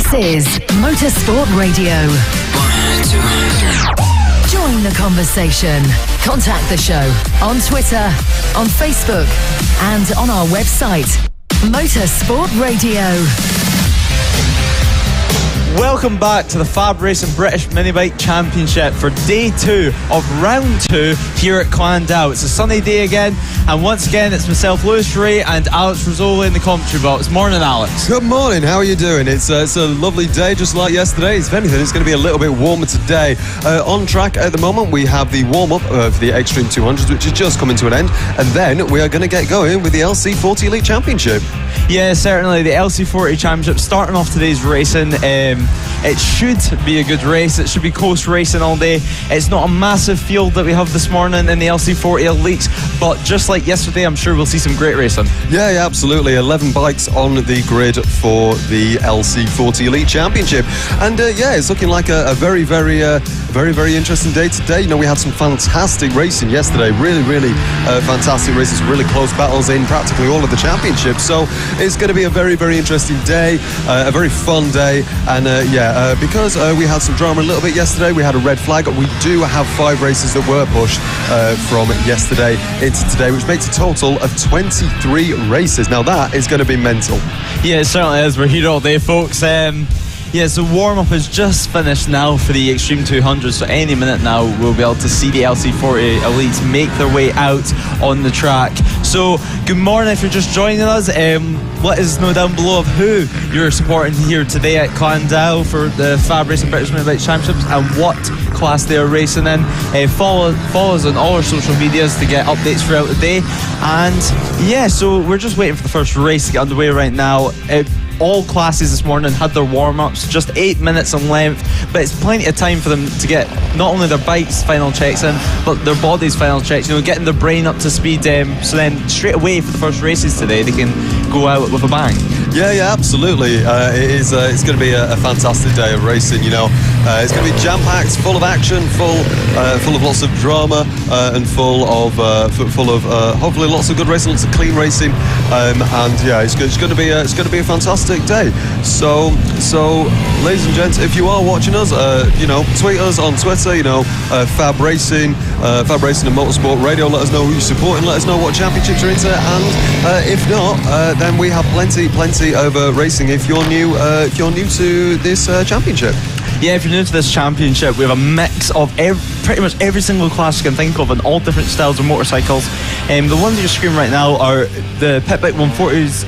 This is Motorsport Radio. Join the conversation. Contact the show on Twitter, on Facebook, and on our website, Motorsport Radio. Welcome back to the FAB-Racing British Minibike Championship for day 2 of round 2 here at Llandow. It's a sunny day again, and once again it's myself, Lewis Ray, and Alex Rossola in the commentary box. Morning, Alex. Good morning, how are you doing? It's a lovely day, just like yesterday. If anything, it's going to be a little bit warmer today. On track at the moment, we have the warm-up for the Extreme 200s, which is just coming to an end, and then we are going to get going with the LC40 Elite Championship. Yeah, certainly. The LC40 Championship starting off today's racing. It should be a good race. It should be close racing all day. It's not a massive field that we have this morning in the LC40 Elites, but just like yesterday, I'm sure we'll see some great racing. Yeah, absolutely. 11 bikes on the grid for the LC40 Elite Championship. And it's looking like a very, very interesting day today. You know, we had some fantastic racing yesterday. Really fantastic races. Really close battles in practically all of the championships. So it's going to be a very, very interesting day. A very fun day. And because we had some drama a little bit yesterday, we had a red flag. We do have 5 races that were pushed from yesterday into today, which makes a total of 23 races. Now that is going to be mental. Yeah, it certainly is. We're here all day, folks. So warm-up is just finished now for the Extreme 200, so any minute now we'll be able to see the LC40 Elites make their way out on the track. So good morning if you're just joining us. Let us know down below of who you're supporting here today at Llandow for the FAB-Racing British Minibike Championships and what class they are racing in. Follow us on all our social medias to get updates throughout the day. And so we're just waiting for the first race to get underway right now. All classes this morning had their warm-ups, just 8 minutes in length, but it's plenty of time for them to get not only their bikes final checks in, but their bodies final checks, getting their brain up to speed, so then straight away for the first races today they can go out with a bang. Yeah, absolutely. It's going to be a fantastic day of racing. It's going to be jam-packed, full of action, full of lots of drama, and full of hopefully lots of good racing, lots of clean racing, it's going to be a fantastic day. So ladies and gents, if you are watching us, tweet us on Twitter. FAB-Racing and Motorsport Radio. Let us know who you're supporting. Let us know what championships you're into, and if not, then we have plenty of racing if you're new to this championship. Yeah, if you're new to this championship, we have a mix of pretty much every single class you can think of and all different styles of motorcycles. The ones you're screaming right now are the Pit Bike 140s,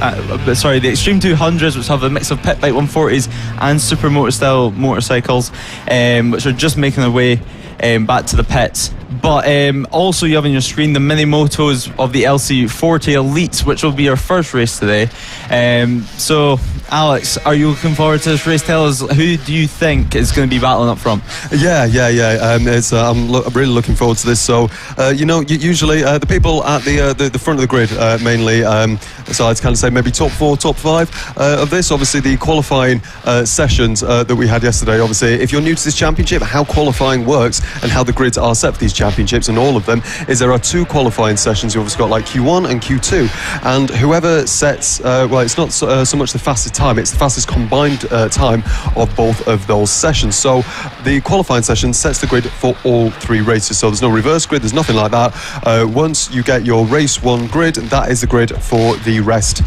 the Extreme 200s, which have a mix of Pit Bike 140s and super motor style motorcycles, which are just making their way back to the pits. But also you have on your screen the mini motos of the LC40 Elites, which will be our first race today. So Alex, are you looking forward to this race? Tell us, who do you think is going to be battling up front? Yeah. I'm really looking forward to this. So usually the people at the front of the grid mainly, so I'd kind of say maybe top 4, top 5 of this. Obviously the qualifying sessions that we had yesterday. Obviously, if you're new to this championship, how qualifying works and how the grids are set for these championships, and all of them, is there are 2 qualifying sessions. You've obviously got like Q1 and Q2, and whoever sets it's not so much the fastest time, it's the fastest combined time of both of those sessions. So the qualifying session sets the grid for all 3 races, so there's no reverse grid, there's nothing like that. Once you get your race 1 grid, that is the grid for the rest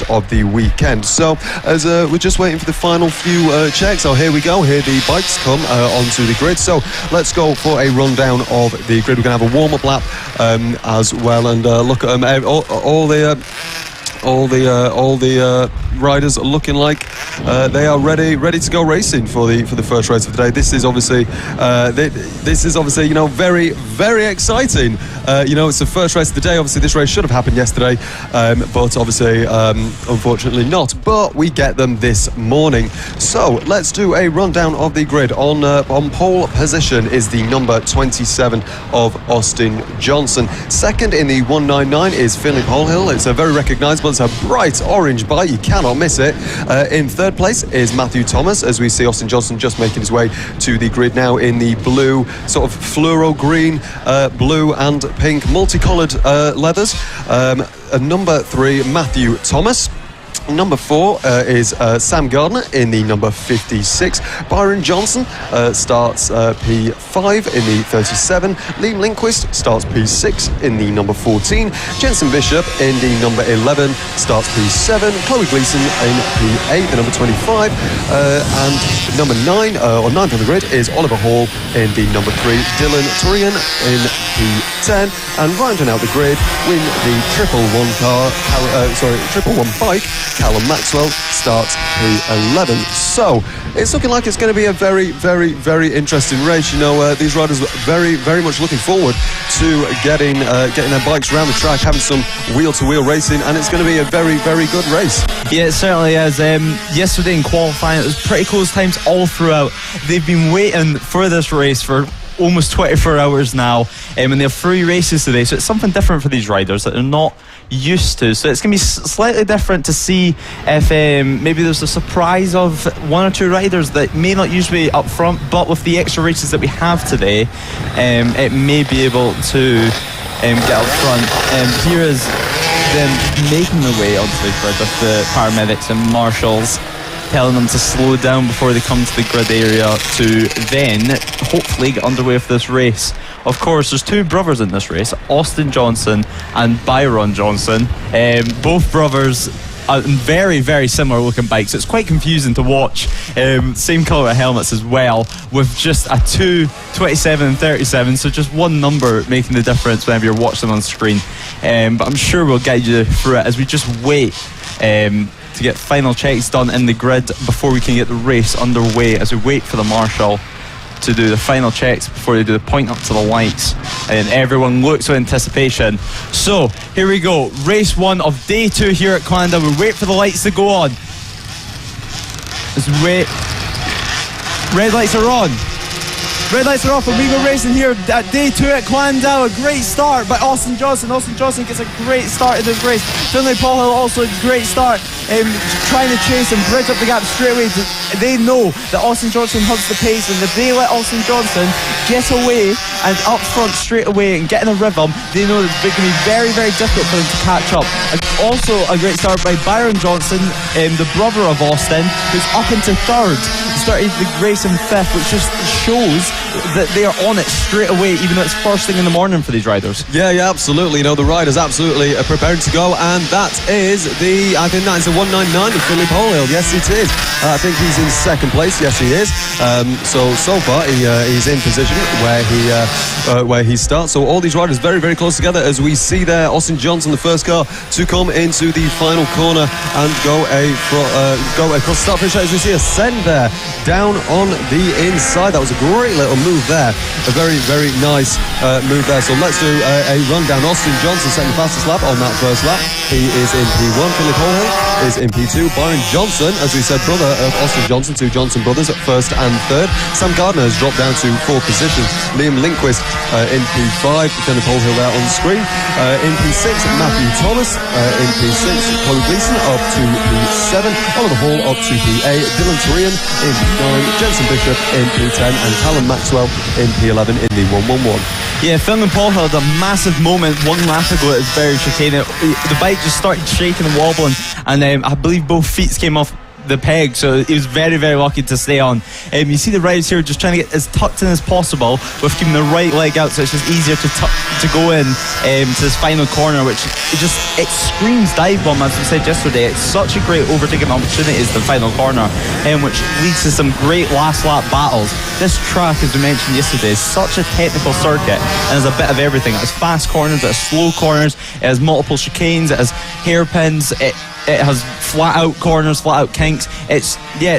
of the weekend. So as we're just waiting for the final few checks, here we go, here the bikes come onto the grid. So let's go for a rundown of the grid. We're going to have a warm-up lap as well, and look at them. All the riders are looking like they are ready to go racing for the first race of the day. This is obviously very, very exciting. It's the first race of the day. Obviously this race should have happened yesterday, but obviously unfortunately not, but we get them this morning. So let's do a rundown of the grid. On pole position is the number 27 of Austin Johnson. Second in the 199 is Philip Holhill. It's a very recognisable, it's a bright orange bike, you cannot miss it. In third place is Matthew Thomas, as we see Austin Johnson just making his way to the grid now in the blue, sort of fluoro green, blue and pink multicoloured leathers. Number 3, Matthew Thomas. Number 4 is Sam Gardner in the number 56. Byron Johnson starts P5 in the 37. Liam Lindquist starts P6 in the number 14. Jensen Bishop in the number 11 starts P7. Chloe Gleason in P8, the number 25. And number 9, or 9th on the grid, is Oliver Hall in the number 3. Dylan Turian in P10. And rounding out the grid, win the triple one bike, Callum Maxwell starts P11. So it's looking like it's going to be a very, very, very interesting race. You know, these riders are very, very much looking forward to getting their bikes around the track, having some wheel-to-wheel racing, and it's going to be a very, very good race. Yeah, it certainly is. Yesterday in qualifying, it was pretty close times all throughout. They've been waiting for this race for almost 24 hours now, and they have 3 races today, so it's something different for these riders that they're not used to. So it's going to be slightly different to see if maybe there's a surprise of 1 or 2 riders that may not usually be up front, but with the extra races that we have today, it may be able to get up front. Here is them making their way onto the grid with the paramedics and marshals, telling them to slow down before they come to the grid area to then hopefully get underway with this race. Of course, there's 2 brothers in this race, Austin Johnson and Byron Johnson. Both brothers are very, very similar looking bikes. It's quite confusing to watch. Same colour of helmets as well, with just a 2, 27 and 37, so just one number making the difference whenever you're watching them on screen. But I'm sure we'll guide you through it as we just wait to get final checks done in the grid before we can get the race underway, as we wait for the marshal to do the final checks before they do the point up to the lights, and everyone looks with anticipation. So here we go, race 1 of day 2 here at Llandow. We wait for the lights to go on. Let's wait. Red lights are on. Red lights are off, and we go racing here at day 2 at Llandow. A great start by Austin Johnson. Austin Johnson gets a great start in this race. Finlay Paul Hill also a great start, trying to chase and bridge up the gap straight away. They know that Austin Johnson has the pace, and if they let Austin Johnson get away and up front straight away and get in a rhythm, they know that it's going to be very, very difficult for them to catch up. Also a great start by Byron Johnson, the brother of Austin, who's up into 3rd. Started the race in 5th, which just shows that they are on it straight away, even though it's first thing in the morning for these riders. Yeah, absolutely. You know, the riders absolutely are prepared to go, and that is I think that is the 199 of Philip Holhill. Yes, it is. I think he's in 2nd place. Yes, he is. So far he's in position where he starts. So all these riders very, very close together, as we see there Austin Johnson, the first car to come into the final corner and go across the start finish. As we see a send there down on the inside. That was a great little move there. A very, very nice move there. So let's do a rundown. Austin Johnson setting the fastest lap on that first lap. He is in P1. Philip Holhill is in P2. Byron Johnson, as we said, brother of Austin Johnson, 2 Johnson brothers at 1st and 3rd. Sam Gardner has dropped down to 4th position. Liam Lindquist in P5. Philip Holhill there on the screen. In P6, Matthew Thomas. In P6, Chloe Gleason up to P7. Oliver Hall up to P8. Dylan Turian in P9. Jensen Bishop in P10. And Callum Maxwell in P11 in the 111. Yeah, Finlay Paul had a massive moment 1 lap ago at very chicane. The bike just started shaking and wobbling, and I believe both feet came off the peg, so he was very, very lucky to stay on. You see the riders here just trying to get as tucked in as possible with keeping the right leg out, so it's just easier to go in to this final corner, which it screams dive bomb, as we said yesterday. It's such a great overtaking opportunity, is the final corner, which leads to some great last lap battles. This track, as we mentioned yesterday, is such a technical circuit, and has a bit of everything. It has fast corners, it has slow corners, it has multiple chicanes, it has hairpins, it has flat out corners, flat out kinks. It's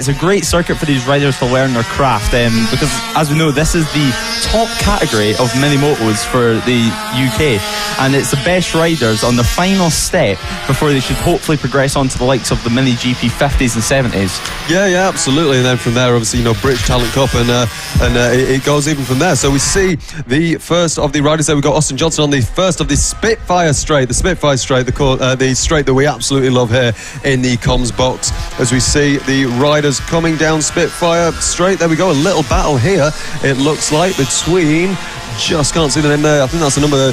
a great circuit for these riders to learn their craft, because as we know, this is the top category of mini motos for the UK, and it's the best riders on the final step before they should hopefully progress on to the likes of the mini GP 50s and 70s. Yeah, absolutely. And then from there, obviously, British Talent Cup, and it goes even from there. So we see the first of the riders there. We've got Austin Johnson on the first of the Spitfire straight, the straight that we absolutely love here in the comms box, as we see the riders coming down Spitfire straight. There we go, a little battle here, it looks like, between just can't see the name there. I think that's the number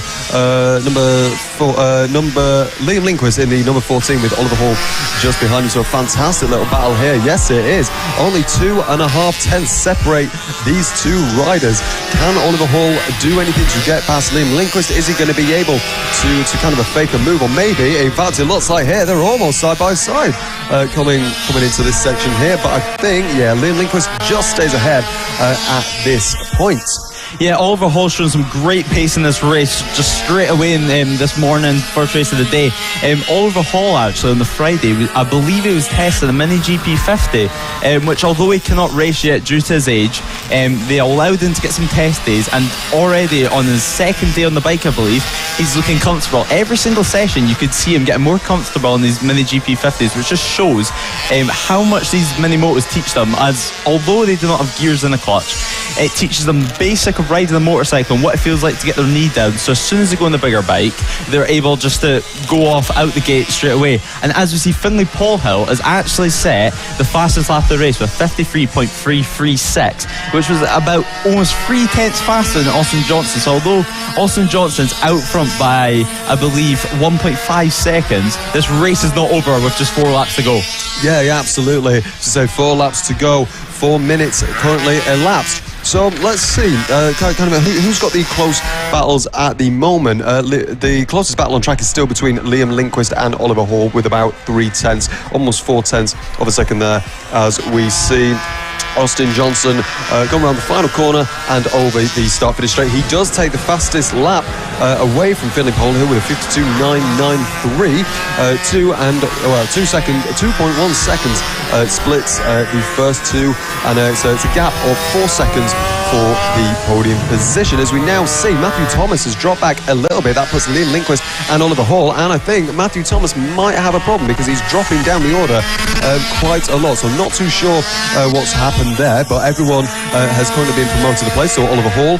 Liam Lindquist in the number 14 with Oliver Hall just behind him. So a fantastic little battle here. Yes, it is. Only 2.5 tenths separate these two riders. Can Oliver Hall do anything to get past Liam Lindquist? Is he going to be able to kind of a fake a move? Or maybe, in fact, it looks like here they're almost side by side coming into this section here. But I think, yeah, Liam Lindquist just stays ahead at this point. Yeah, Oliver Hall showing some great pace in this race just straight away in this morning, first race of the day. Oliver Hall actually on the Friday, I believe he was testing a Mini GP 50, which although he cannot race yet due to his age, they allowed him to get some test days, and already on his second day on the bike, I believe, he's looking comfortable. Every single session you could see him getting more comfortable on these Mini GP 50s, which just shows how much these Mini Motos teach them, as although they do not have gears in the clutch, it teaches them the basic of riding a motorcycle and what it feels like to get their knee down. So as soon as they go on the bigger bike, they're able just to go off out the gate straight away. And as we see, Finlay Paulhill has actually set the fastest lap of the race with 53.336, which was about almost 3 tenths faster than Austin Johnson. So although Austin Johnson's out front by, I believe, 1.5 seconds, this race is not over with just 4 laps to go. Yeah, absolutely. So 4 laps to go, 4 minutes currently elapsed. So let's see, who's got the close battles at the moment. The closest battle on track is still between Liam Lindquist and Oliver Hall with about 3 tenths, almost 4 tenths of a second there, as we see Austin Johnson going around the final corner and over the start-finish straight. He does take the fastest lap away from Finlay Paulhill with a 52.993. 2.1 seconds splits the first two, and so it's a gap of 4 seconds for the podium position. As we now see, Matthew Thomas has dropped back a little bit. That puts Liam Lindquist and Oliver Hall, and I think Matthew Thomas might have a problem because he's dropping down the order quite a lot. So I'm not too sure what's happened there, but everyone has currently been promoted to place. So Oliver Hall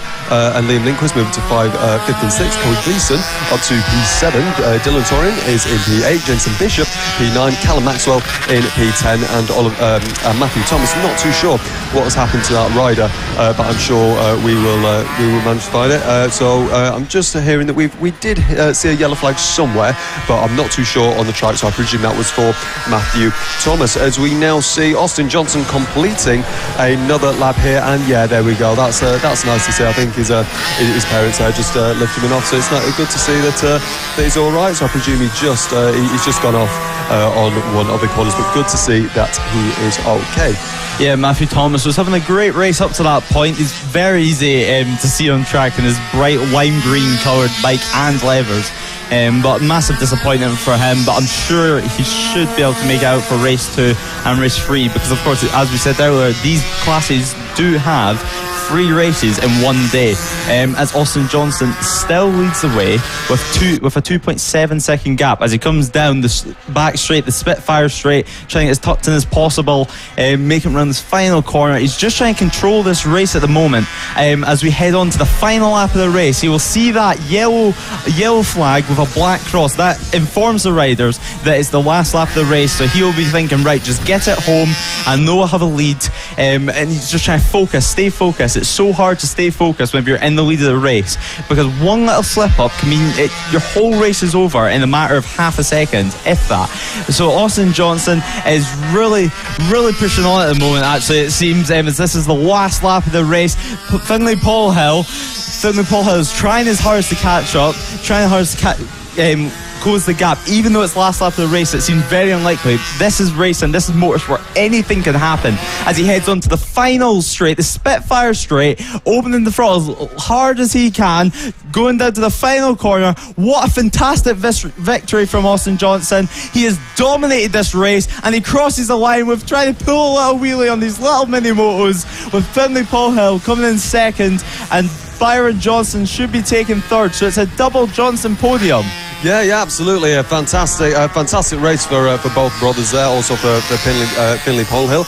and Liam Lindquist moving to 5th and 6th. Corey Gleeson up to P7. Dylan Torian is in P8. Jensen Bishop P9. Callum Maxwell in P10, and Matthew Thomas. Not too sure what has happened to that rider, but I'm sure we will manage to find it. So I'm just hearing that we did see a yellow flag somewhere, but I'm not too sure on the track, so I presume that was for Matthew Thomas. As we now see Austin Johnson completing another lap here, and yeah, there we go. That's nice to see. I think his parents just lifted him off, so it's good to see that he's all right. So I presume he's just gone off on one of the corners, but good to see that he is okay. Yeah, Matthew Thomas was having a great race up to that point. He's very easy to see on track in his bright lime green coloured bike and levers. But massive disappointment for him, but I'm sure he should be able to make it out for race 2 and race 3, because of course, as we said earlier, these classes do have 3 races in one day, as Austin Johnson still leads the way with a 2.7 second gap as he comes down the back straight, the Spitfire straight, trying to get as tucked in as possible, making around this final corner. He's just trying to control this race at the moment. As we head on to the final lap of the race, you will see that yellow flag with a black cross. That informs the riders that it's the last lap of the race, so he'll be thinking, right, just get it home, and know I have a lead, and he's just trying to stay focused. It's so hard to stay focused when you're in the lead of the race, because one little slip up can mean your whole race is over in a matter of half a second, if that. So Austin Johnson is really pushing on at the moment. Actually, it seems as this is the last lap of the race. Finlay Paulhill is trying his hardest to catch up, close the gap, even though it's last lap of the race. It seems very unlikely. This is racing, this is motorsport, anything can happen. As he heads on to the final straight, the Spitfire straight, opening the throttle as hard as he can, going down to the final corner. What a fantastic victory from Austin Johnson. He has dominated this race, and he crosses the line with trying to pull a little wheelie on these little mini motos, with Finlay Paulhill coming in second, and Byron Johnson should be taking third, so it's a double Johnson podium. Yeah, absolutely. A fantastic race for both brothers there. Also for Finley Polhill.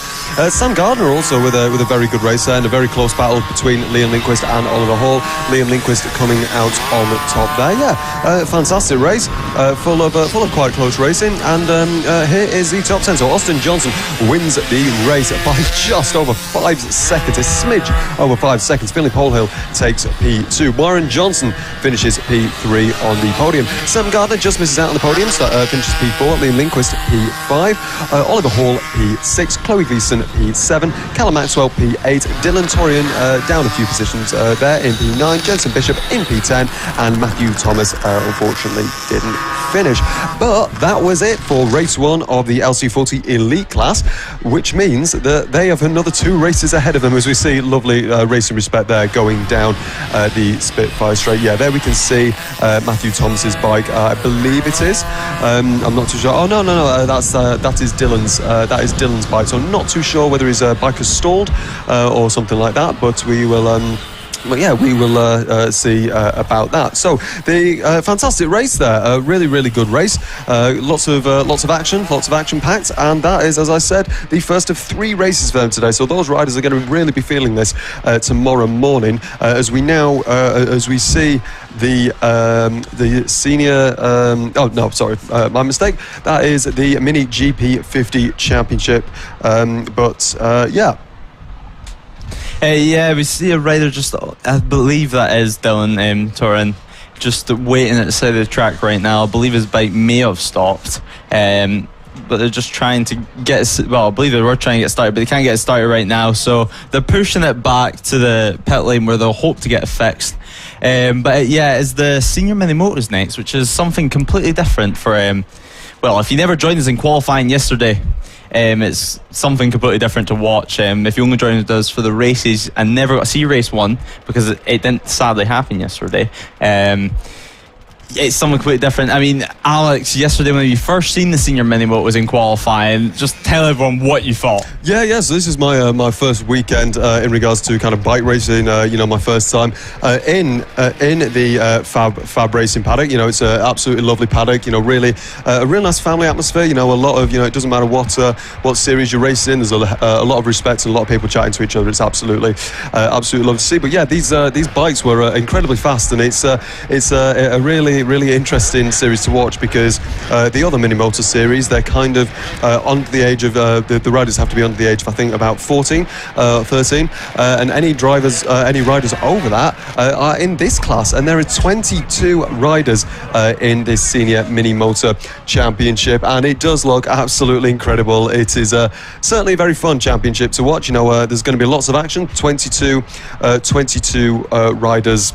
Sam Gardner also with a very good race there, and a very close battle between Liam Lindquist and Oliver Hall. Liam Lindquist coming out on the top there. Yeah, fantastic race, full of quite close racing. And here is the top 10. So Austin Johnson wins the race by just over 5 seconds, a smidge over 5 seconds. Finley Polhill takes P2. Warren Johnson finishes P3 on the podium. Sam Gardner just misses out on the podium, finishes P4. Liam Lindquist P5. Oliver Hall P6. Chloe Gleeson P7. Callum Maxwell P8. Dylan Torian down a few positions there in P9. Jensen Bishop in P10. And Matthew Thomas unfortunately didn't finish. But that was it for race 1 of the LC40 Elite class, which means that they have another 2 races ahead of them, as we see lovely Racing Respect there going down the Spitfire Straight. Yeah, there we can see Matthew Thomas's bike. I believe it is. I'm not too sure. Oh no, that is Dylan's bike. So I'm not too sure whether his bike has stalled or something like that. But we will. But yeah, we will see about that. So the fantastic race there, really good race. Lots of action packed, and that is, as I said, the first of 3 races for them today. So those riders are going to really be feeling this tomorrow morning, as we see the senior. Oh no, sorry, my mistake. That is the Mini GP50 Championship. Yeah. Yeah, we see a rider just, I believe that is Dylan Torin, just waiting at the side of the track right now. I believe his bike may have stopped, but they're just trying to get, well, I believe they were trying to get started, but they can't get it started right now, so they're pushing it back to the pit lane where they'll hope to get it fixed. But yeah, it's the Senior Mini Motors next, which is something completely different for, well, if you never joined us in qualifying yesterday, it's something completely different to watch. If you only joined us for the races and never got to see race 1, because it didn't sadly happen yesterday, it's something completely different. I mean, Alex, yesterday when you first seen the Senior Mini Moto was in qualifying, just tell everyone what you thought. Yeah, so this is my first weekend in regards to kind of bike racing, my first time in the FAB-Racing paddock. It's an absolutely lovely paddock, really a real nice family atmosphere, a lot of, it doesn't matter what series you're racing in, there's a lot of respect and a lot of people chatting to each other. It's absolutely lovely to see. But yeah, these bikes were incredibly fast, and it's a really interesting series to watch, because the other Mini Motor series, they're kind of under the age of the riders have to be under the age of, I think, about 13, and any riders over that are in this class, and there are 22 riders in this Senior Mini Motor Championship, and it does look absolutely incredible. It is certainly a very fun championship to watch. There's going to be lots of action. 22 riders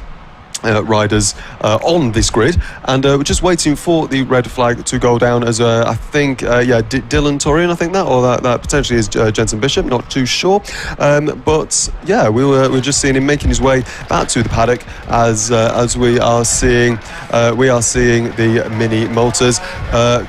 on this grid, and we're just waiting for the red flag to go down, as I think Dylan Torian, I think that potentially is Jensen Bishop, not too sure, but yeah, we're just seeing him making his way back to the paddock as we are seeing the Mini Motors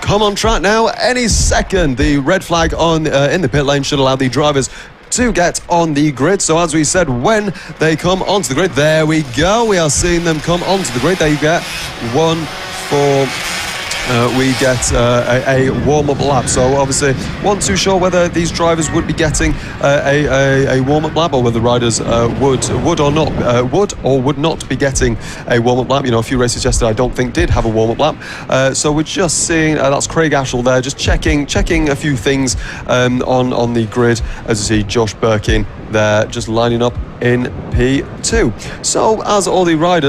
come on track now any second. The red flag in the pit lane should allow the drivers to get on the grid. So as we said, when they come onto the grid, there we go, we are seeing them come onto the grid. There you get we get a warm-up lap. So obviously, wasn't too sure whether these drivers would be getting a warm-up lap, or whether riders would or would not be getting a warm-up lap. A few races yesterday I don't think did have a warm-up lap. So we're just seeing that's Craig Ashall there, just checking a few things on the grid, as you see Josh Birkin there just lining up in P2. So as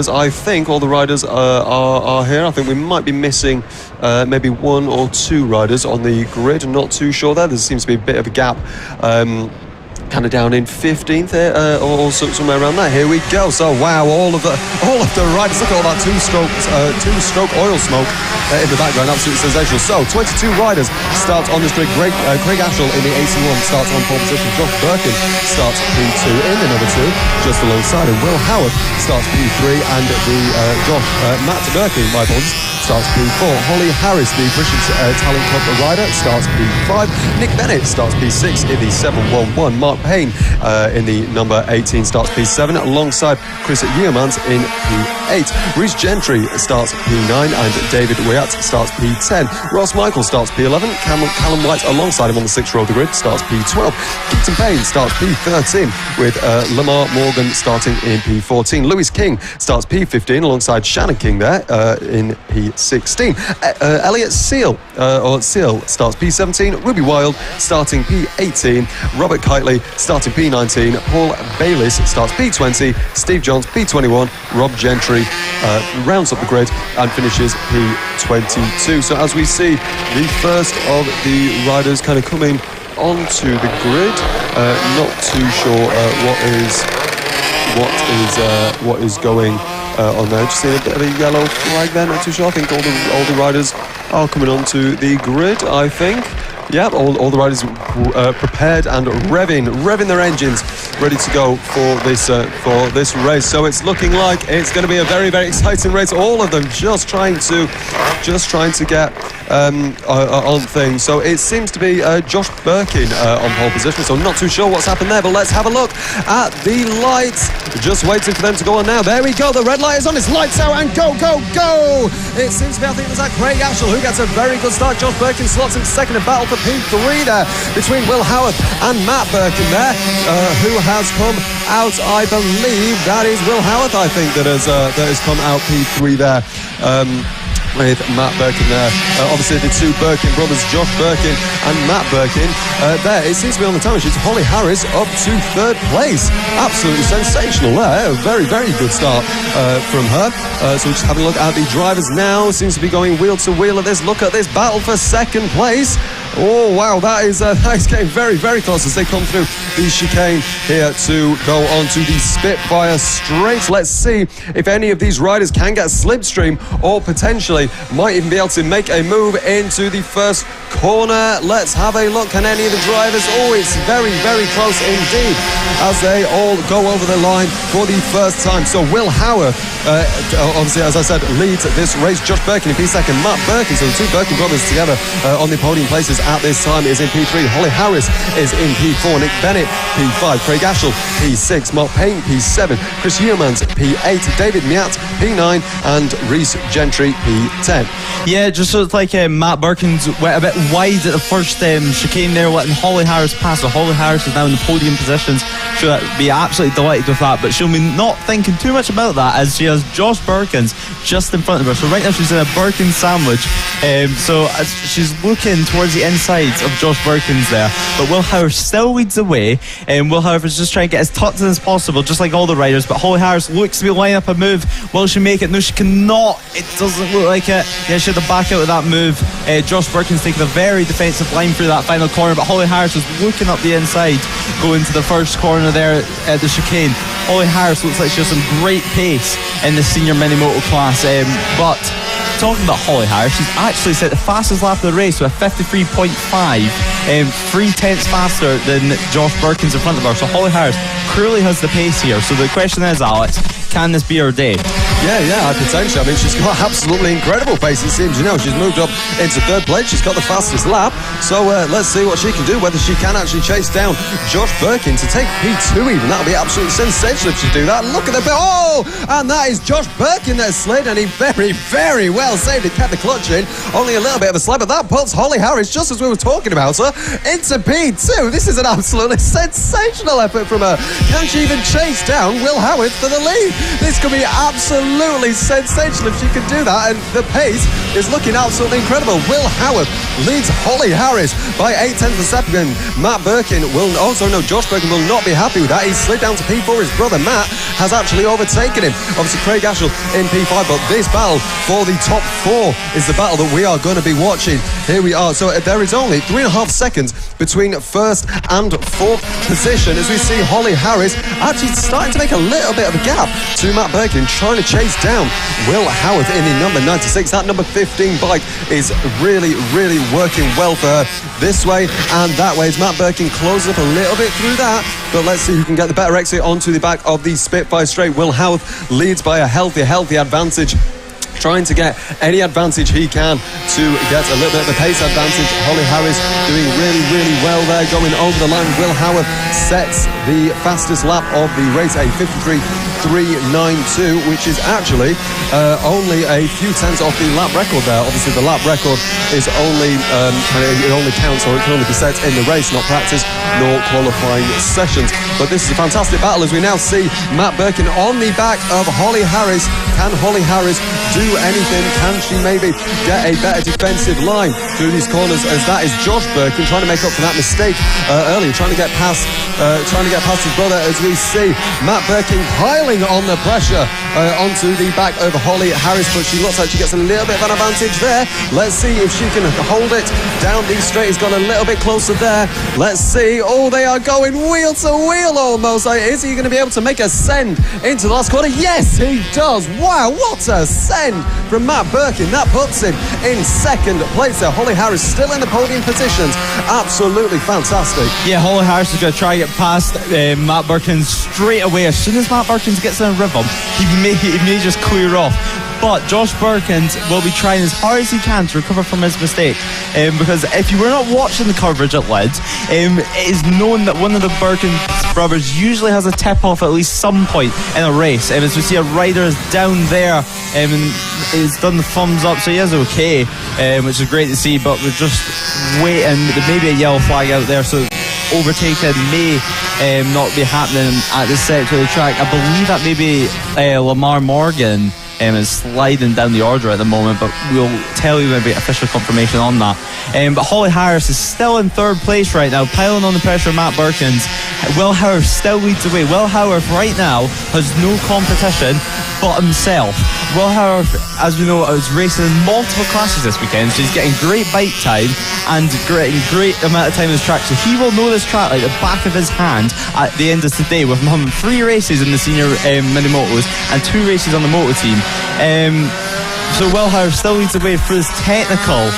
I think all the riders are here. I think we might be missing maybe 1 or 2 riders on the grid. I'm not too sure there seems to be a bit of a gap, kind of down in 15th here, or somewhere around there. Here we go. So wow, all of the riders, look at all that two-stroke oil smoke in the background, absolutely sensational. So 22 riders start on this grid. Craig Ashall in the AC1 starts on pole position. Josh Birkin starts P2 in the number 2, just alongside him. Will Howard starts P3, and Matt Birkin, my apologies, starts P4. Holly Harris, the British Talent Club rider, starts P5. Nick Bennett starts P6 in the 711. Mark Payne in the number 18 starts P7 alongside Chris Yeomans in P8. Rhys Gentry starts P9 and David Wyatt starts P10. Ross Michael starts P11. Callum White alongside him on the 6th row of the grid starts P12. Keaton Payne starts P13 with Lamar Morgan starting in P14. Lewis King starts P15 alongside Shannon King there in P16. Elliot Seal starts P17. Ruby Wild starting P18. Robert Kitely starting P19. Paul Bayliss starts P20. Steve Johns P21. Rob Gentry rounds up the grid and finishes P22. So as we see the first of the riders kind of coming onto the grid, not too sure what is going on there. Just seeing a bit of a yellow flag there, not too sure. I think all the riders are coming onto the grid, I think. Yeah, all the riders prepared and revving their engines, ready to go for this race. So it's looking like it's going to be a very, very exciting race. All of them just trying to get on things. So it seems to be Josh Birkin on pole position. So not too sure what's happened there, but let's have a look at the lights. Just waiting for them to go on now. There we go. The red light is on. It's lights out and go, go, go. It seems to be, I think it was that Craig Ashell who gets a very good start. Josh Birkin slots in second in battle for P3 there between Will Howarth and Matt Birkin there, who has come out, I believe that is Will Howarth, I think, that has come out P3 there. With Matt Birkin there. Obviously the two Birkin brothers, Josh Birkin and Matt Birkin. There, it seems to be on the time sheet. Holly Harris up to third place. Absolutely sensational there. A very, very good start from her. So we're just having a look at the drivers now. Seems to be going wheel to wheel at this. Look at this battle for second place. Oh wow, that is getting very, very close as they come through the chicane here to go on to the Spitfire straight. Let's see if any of these riders can get a slipstream or potentially might even be able to make a move into the first corner. Let's have a look. Can any of the drivers? Oh, it's very, very close indeed as they all go over the line for the first time. So Will Howarth, obviously, as I said, leads this race. Josh Birkin in P2. Matt Birkin, so the two Birkin brothers together on the podium places at this time is in P3. Holly Harris is in P4. Nick Bennett P5. Craig Ashell P6. Mark Payne P7. Chris Yeomans P8. David Miat P9 and Rhys Gentry P10. Yeah, just so it's like Matt Birkin's went a bit wide at the first chicane there, letting Holly Harris pass. So Holly Harris is now in the podium positions. She'll be absolutely delighted with that, but she'll be not thinking too much about that as she has Josh Birkins just in front of her. So right now she's in a Birkin sandwich. So she's looking towards the insides of Josh Birkins there, but Will Howarth still leads the way. Will Howarth is just trying to get as tucked in as possible, just like all the riders, but Holly Harris looks to be lining up a move. Will she make it? No, she cannot. It doesn't look like it. Yeah, she had to back out of that move. Josh Birkin's taking a very defensive line through that final corner, but Holly Harris is looking up the inside, going to the first corner there at the chicane. Holly Harris looks like she has some great pace in the senior mini moto class, but talking about Holly Harris, she's actually set the fastest lap of the race with a 53.5, 3/10 faster than Josh Birkins in front of her. So Holly Harris clearly has the pace here. So the question is, Alex, can this be her day? Yeah, potentially. I mean, she's got absolutely incredible pace, it seems. You know, she's moved up into third place. She's got the fastest lap. So let's see what she can do, whether she can actually chase down Josh Birkin to take P2 even. That would be absolutely sensational if she do that. Look at the... Oh! And that is Josh Birkin that slid, and he very, very well saved it. Kept the clutch in. Only a little bit of a slide, but that puts Holly Harris, just as we were talking about her, into P2. This is an absolutely sensational effort from her. Can she even chase down Will Howarth for the lead? This could be absolutely sensational if she can do that, and the pace is looking absolutely incredible. Will Howarth leads Holly Harris by 0.8 of a second. Matt Birkin will Josh Birkin will not be happy with that. He's slid down to P4. His brother Matt has actually overtaken him. Obviously Craig Ashell in P5, but this battle for the top 4 is the battle that we are going to be watching. Here we are. So there is only 3.5 seconds between first and fourth position as we see Holly Harris actually starting to make a little bit of a gap to Matt Birkin, trying to chase down Will Howarth in the number 96. That number 15 bike is really, really working well for her this way and that way as Matt Birkin closes up a little bit through that, but let's see who can get the better exit onto the back of the Spitfire straight. Will Howarth leads by a healthy advantage trying to get any advantage he can to get a little bit of a pace advantage. Holly Harris doing really, really well there, going over the line. Will Howard sets the fastest lap of the race, a 53.392, which is actually only a few tenths off the lap record there. Obviously, the lap record is only it only counts, or it can only be set in the race, not practice nor qualifying sessions. But this is a fantastic battle as we now see Matt Birkin on the back of Holly Harris. Can Holly Harris do anything? Can she maybe get a better defensive line through these corners? As that is Josh Birkin trying to make up for that mistake earlier, trying to get past his brother. As we see Matt Birkin piling on the pressure onto the back of Holly Harris, but she looks like she gets a little bit of an advantage there. Let's see if she can hold it down the straight. He's got a little bit closer there. Let's see. Oh, they are going wheel to wheel almost. Is he going to be able to make a send into the last corner? Yes, he does. Wow, what a send from Matt Birkin. That puts him in second place there. Holly Harris still in the podium positions. Absolutely fantastic. Yeah, Holly Harris is going to try to get past Matt Birkin straight away. As soon as Matt Birkin gets in a rhythm, he may just clear off. But Josh Birkins will be trying as hard as he can to recover from his mistake, because if you were not watching the coverage at Lids, it is known that one of the Birkins brothers usually has a tip-off at least some point in a race. As we see, a rider is down there and he's done the thumbs up, so he is okay, which is great to see. But we're just waiting. There may be a yellow flag out there, so overtaking may not be happening at this section of the track. I believe that maybe Lamar Morgan is sliding down the order at the moment, but we'll tell you when we get official confirmation on that. But Holly Harris is still in third place right now, piling on the pressure of Matt Birkins. Will Howarth still leads the way. Will Howarth right now has no competition but himself. Will Howarth, as we know, is racing in multiple classes this weekend, so he's getting great bike time and getting great amount of time on this track, so he will know this track like the back of his hand at the end of today, with him 3 races in the senior mini motos and 2 races on the moto team. So Will Howarth still leads the way through this technical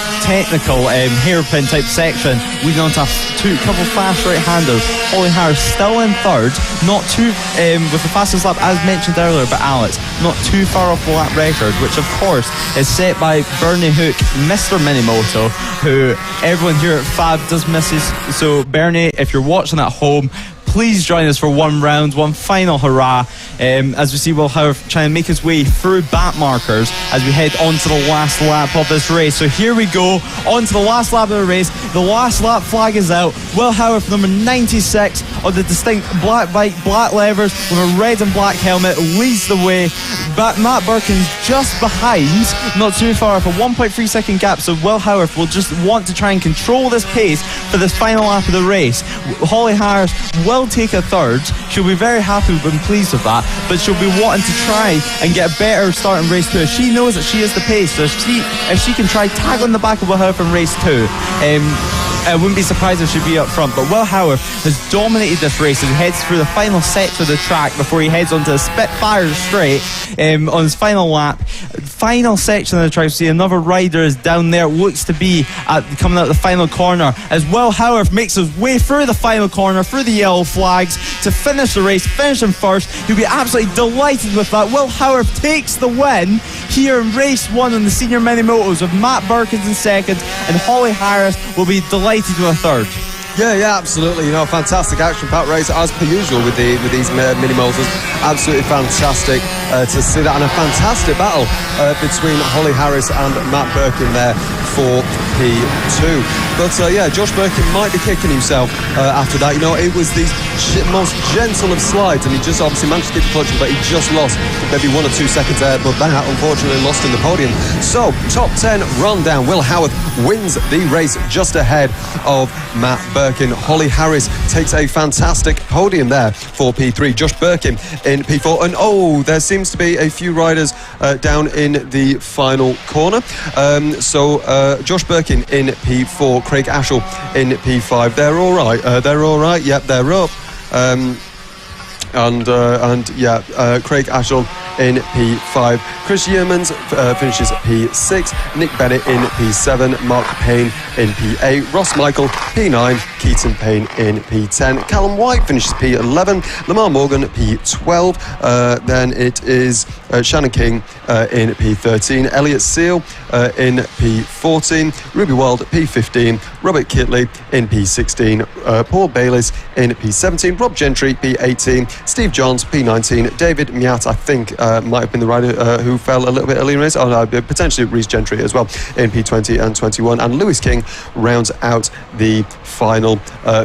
hairpin type section, leading on to a couple fast right-handers. Holly Harris still in third, not too with the fastest lap, as mentioned earlier by Alex, not too far off the lap record, which of course is set by Bernie Hook, Mr. Minimoto, who everyone here at FAB does misses. So Bernie, if you're watching at home, please join us for one round, one final hurrah, as we see Will Howarth trying to make his way through back markers as we head on to the last lap of this race. So here we go, on to the last lap of the race. The last lap flag is out. Will Howarth, number 96, on the distinct black bike, black levers, with a red and black helmet, leads the way. Matt Birkin's just behind, not too far off, a 1.3 second gap, so Will Howarth will just want to try and control this pace for this final lap of the race. Holly Harris will take a third. She'll be very happy and pleased with that, but she'll be wanting to try and get a better start in race 2. She knows that she is the pace, so if she can try tag on the back of Will Howarth in race 2, I wouldn't be surprised if she'd be up front. But Will Howarth has dominated this race as he heads through the final section of the track before he heads onto the Spitfire straight on his final lap. Final section of the track, see another rider is down there, looks to be coming out the final corner, as Will Howarth makes his way through the final corner, through the yellow flags to finish the race, finishing first. He'll be absolutely delighted with that. Will Howarth takes the win here in race 1 in the senior mini motos, with Matt Birkins in second and Holly Harris will be delighted with a third. Yeah, absolutely. You know, fantastic action-packed race as per usual with these mini motors. Absolutely fantastic to see that, and a fantastic battle between Holly Harris and Matt Birkin there for P2. But Josh Birkin might be kicking himself after that. You know, it was the most gentle of slides, and he just obviously managed to keep clutching, but he just lost maybe 1 or 2 seconds there. But that unfortunately lost in the podium. So top 10 rundown. Will Howarth wins the race just ahead of Matt Birkin. Holly Harris takes a fantastic podium there for P3. Josh Birkin in P4. And there seems to be a few riders down in the final corner. Josh Birkin in P4. Craig Ashall in P5. They're all right. Yep, they're up. Craig Ashall in P5. Chris Yeomans finishes P6. Nick Bennett in P7. Mark Payne in P8. Ross Michael P9. Keaton Payne in P10. Callum White finishes P11. Lamar Morgan P12. Then it is Shannon King in P13. Elliot Seal in P14. Ruby Wild P15. Robert Kitley in P16. Paul Bayliss in P17. Rob Gentry P18. Steve Johns P19. David Miat, I think, might have been the rider who fell a little bit early in the race. Oh no, potentially Reece Gentry as well in P20 and 21. And Lewis King rounds out the final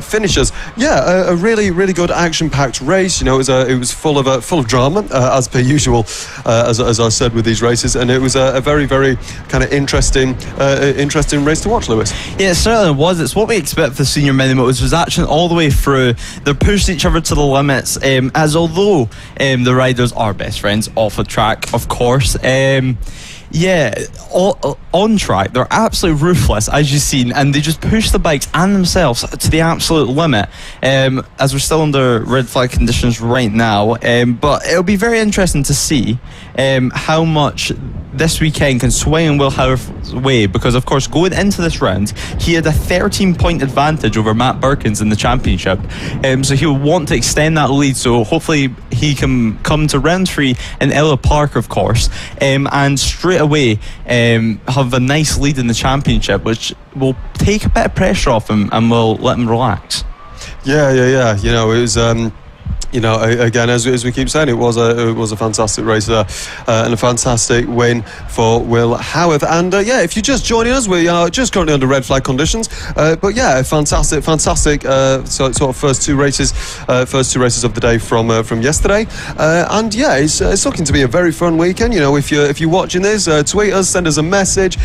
finishers. Yeah, a really good action-packed race. You know, it was full of drama as per usual, as I said with these races, and it was a very kind of interesting race to watch, Lewis. Yeah, it certainly was. It's what we expect for the senior mini motos. Was action all the way through. They're pushing each other to the limits. As although the riders are best friends off the track, of course. On track, they're absolutely ruthless, as you've seen, and they just push the bikes and themselves to the absolute limit, as we're still under red flag conditions right now. But it'll be very interesting to see how much this weekend can swing in Will Howarth's way, because of course going into this round he had a 13-point advantage over Matt Birkins in the championship, so he'll want to extend that lead, so hopefully he can come to round 3 in Ella Park, of course, and straight away have a nice lead in the championship, which will take a bit of pressure off him and will let him relax. Yeah. You know, it was again, as we keep saying, it was a fantastic race there, and a fantastic win for Will Howarth. And if you're just joining us, we are just currently under red flag conditions, but yeah, fantastic sort of first two races of the day from yesterday, and yeah, it's looking to be a very fun weekend. You know, if you're watching this, tweet us, send us a message,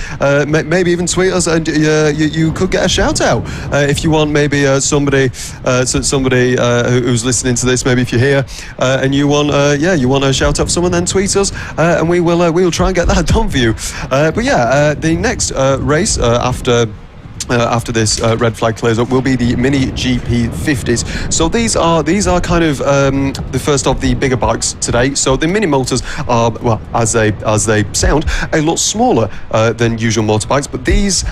maybe even tweet us, and you could get a shout out if you want. Maybe somebody who's listening to this, maybe if you're here and you want to shout out someone, then tweet us, and we will try and get that done for you. But yeah, the next race after this red flag clears up will be the Mini GP 50s. So these are kind of the first of the bigger bikes today. So the mini motors are, well, as they sound, a lot smaller than usual motorbikes, but these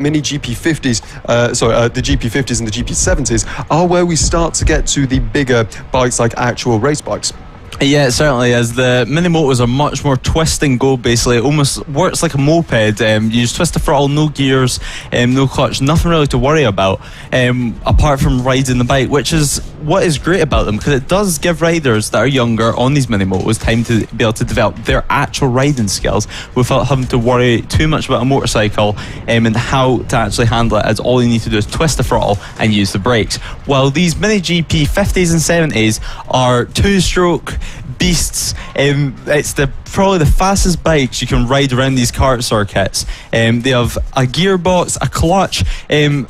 Mini GP 50s, the GP 50s and the GP 70s are where we start to get to the bigger bikes, like actual race bikes. Yeah, it certainly is. The mini motors are much more twist and go, basically. It almost works like a moped. You just twist the throttle, no gears, no clutch, nothing really to worry about, apart from riding the bike, which is what is great about them, because it does give riders that are younger on these mini motors time to be able to develop their actual riding skills without having to worry too much about a motorcycle and how to actually handle it, as all you need to do is twist the throttle and use the brakes. While these Mini GP 50s and 70s are two-stroke beasts. It's probably the fastest bikes you can ride around these kart circuits. They have a gearbox, a clutch, and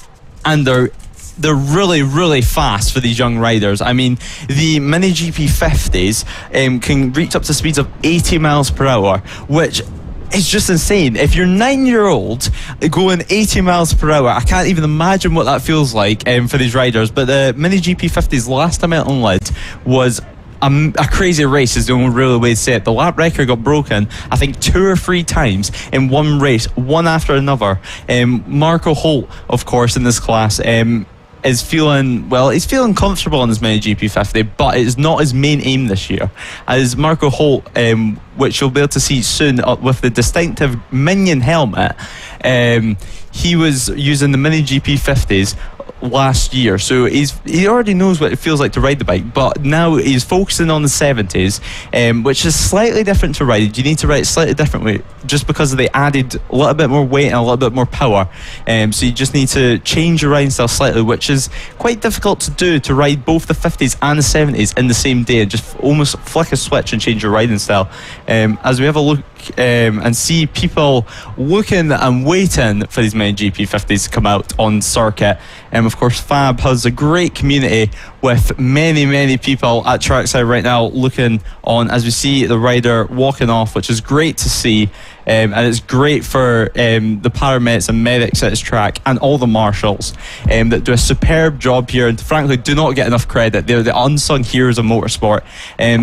they're really fast for these young riders. I mean, the Mini GP 50s can reach up to speeds of 80 miles per hour, which is just insane. If you're 9-year-old going 80 miles per hour, I can't even imagine what that feels like for these riders. But the Mini GP 50s, last time out on lead, was a crazy race, is the only real way to say it. The lap record got broken, I think, 2 or 3 times in one race, one after another. Marco Holt, of course, in this class, is feeling, well, he's feeling comfortable on his Mini GP 50, but it's not his main aim this year. As Marco Holt, which you'll be able to see soon with the distinctive Minion helmet, he was using the Mini GP 50s last year, so he already knows what it feels like to ride the bike, but now he's focusing on the 70s, which is slightly different to ride. You need to ride it slightly differently just because they added a little bit more weight and a little bit more power, so you just need to change your riding style slightly, which is quite difficult to do, to ride both the 50s and the 70s in the same day, just almost flick a switch and change your riding style. As we have a look and see people looking and waiting for these Mini GP 50s to come out on circuit, of of course, Fab has a great community with many people at trackside right now looking on as we see the rider walking off, which is great to see. And it's great for the paramedics and medics at this track and all the marshals that do a superb job here and frankly do not get enough credit. They're the unsung heroes of motorsport.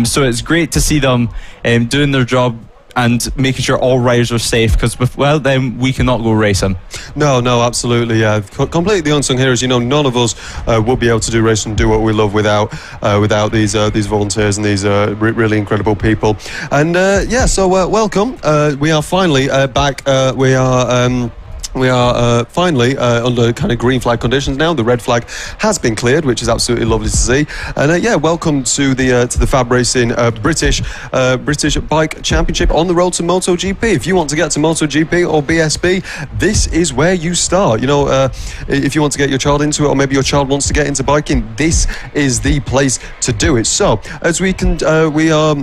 So it's great to see them doing their job and making sure all riders are safe, because without them we cannot go racing. No, absolutely, yeah. Completely unsung heroes. You know, none of us would be able to do racing and do what we love without these volunteers and these really incredible people. And so welcome. We are finally back. We are finally under kind of green flag conditions now. The red flag has been cleared, which is absolutely lovely to see. And welcome to the FAB-Racing British Bike Championship on the road to MotoGP. If you want to get to MotoGP or BSB, this is where you start. You know, if you want to get your child into it, or maybe your child wants to get into biking, this is the place to do it. So, as we are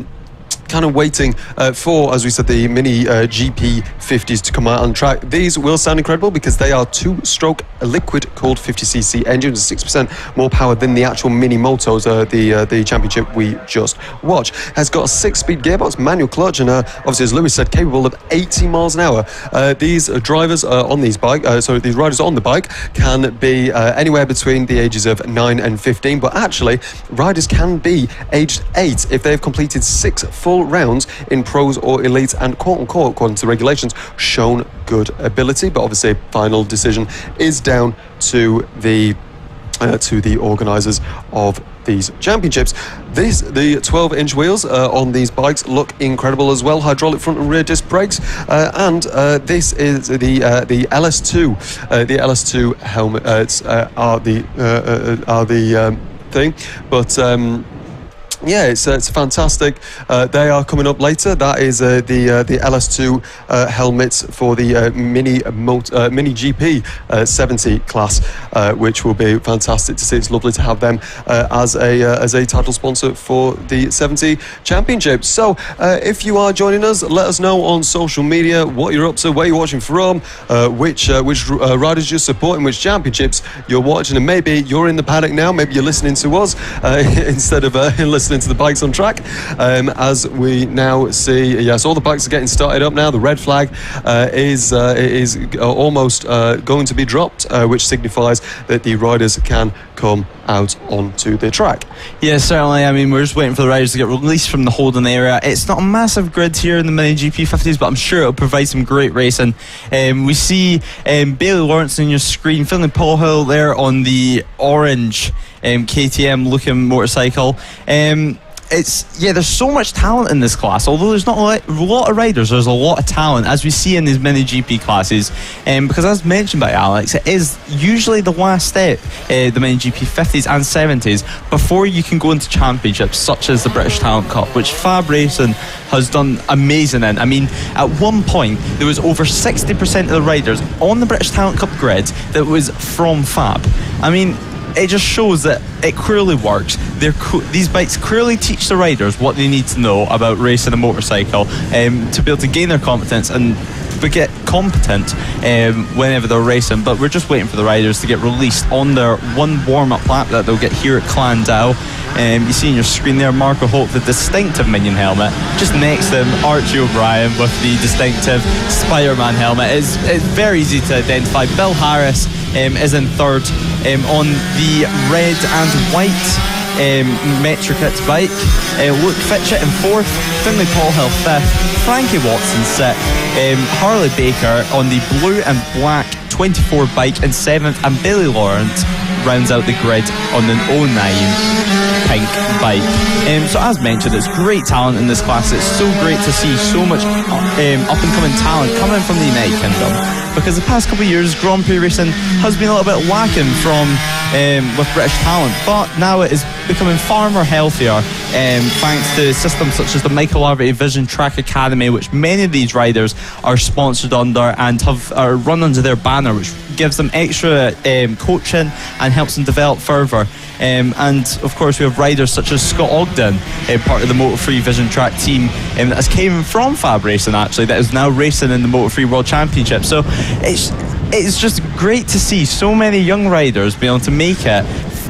kind of waiting for, as we said, the mini GP50s to come out on track. These will sound incredible because they are two-stroke liquid-cooled 50cc engines, 6% more power than the actual mini motos. The championship we just watched has got a 6-speed gearbox, manual clutch, and obviously, as Lewis said, capable of 80 miles an hour. These drivers on these these riders on the bike can be anywhere between the ages of 9 and 15, but actually, riders can be aged 8 if they've completed 6 full rounds in pros or elites and quote-unquote, according to the regulations, shown good ability. But obviously, final decision is down to the organisers of these championships. The 12-inch wheels on these bikes look incredible as well. Hydraulic front and rear disc brakes, and this is the LS2. The LS2 helmets are the thing, but. It's fantastic. They are coming up later. That is the LS2 helmets for the mini GP 70 class, which will be fantastic to see. It's lovely to have them as a title sponsor for the 70 Championship. So, if you are joining us, let us know on social media what you're up to, where you're watching from, which riders you're supporting, which championships you're watching, and maybe you're in the paddock now. Maybe you're listening to us instead of listening to the bikes on track. As we now see, yes, all the bikes are getting started up now. The red flag is almost going to be dropped, which signifies that the riders can come out onto the track. Yeah, certainly. I mean, we're just waiting for the riders to get released from the holding area. It's not a massive grid here in the mini GP50s, but I'm sure it'll provide some great racing. We see Bailey Lawrence on your screen, Finlay Paul there on the orange KTM looking motorcycle. There's so much talent in this class. Although there's not a lot of riders, there's a lot of talent, as we see in these mini GP classes. Because as mentioned by Alex, it is usually the last step, the mini GP 50s and 70s, before you can go into championships such as the British Talent Cup, which FAB-Racing has done amazing in. I mean, at one point there was over 60% of the riders on the British Talent Cup grid that was from Fab. I mean, it just shows that it clearly works. These bikes clearly teach the riders what they need to know about racing a motorcycle to be able to gain their competence and get competent whenever they're racing. But we're just waiting for the riders to get released on their one warm-up lap that they'll get here at Llandow. You see on your screen there Marco Holt, the distinctive Minion helmet. Just next to him, Archie O'Brien with the distinctive Spider-Man helmet. It's very easy to identify. Bill Harris is in third on the red and white Metrokit bike. Luke Fitchett in fourth, Finlay Paulhill fifth, Frankie Watson sixth, Harley Baker on the blue and black 24 bike in seventh, and Bailey Lawrence rounds out the grid on the 09 pink bike. So as mentioned, it's great talent in this class. It's so great to see so much up and coming talent coming from the United Kingdom, because the past couple of years Grand Prix racing has been a little bit lacking from with British talent, but now it is becoming far more healthier thanks to systems such as the Michael Laverty Vision Track Academy, which many of these riders are sponsored under and are run under their banner, which gives them extra coaching and helps them develop further. And of course we have riders such as Scott Ogden, part of the Moto3 Vision Track team that came from FAB-Racing actually, that is now racing in the Moto3 World Championship. So it's just great to see so many young riders being able to make it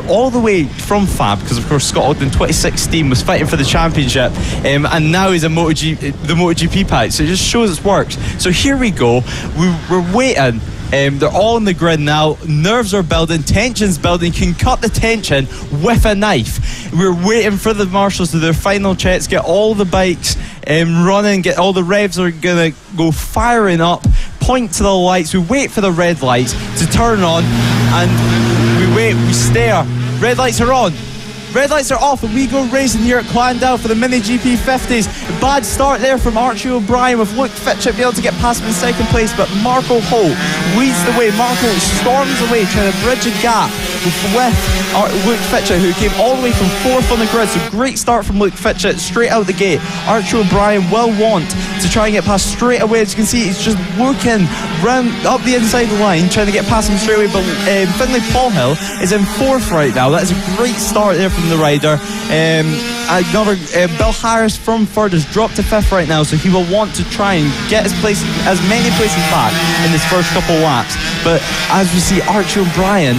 all the way from FAB, because of course Scotland in 2016 was fighting for the championship, and now he's a the MotoGP pack, so it just shows it works. So here we go, we're waiting. They're all in the grid now. Nerves are building, tension's building. You can cut the tension with a knife. We're waiting for the marshals to do their final checks, get all the bikes running, get all the revs are gonna go firing up, point to the lights. We wait for the red lights to turn on, and we wait, we stare. Red lights are on. Red lights are off, and we go racing here at Llandow for the Mini GP 50s. Bad start there from Archie O'Brien, with Luke Fitchett being able to get past him in second place, but Marco Holt leads the way. Marco Holt storms away, trying to bridge a gap with Luke Fitchett, who came all the way from fourth on the grid. So great start from Luke Fitchett straight out the gate. Archie O'Brien will want to try and get past straight away. As you can see, he's just looking round up the inside the line, trying to get past him straight away. But Finlay Paulhill is in fourth right now. That is a great start there from the rider. Another Bill Harris from third has dropped to fifth right now, so he will want to try and get his place, as many places back in his first couple laps. But as we see, Archie O'Brien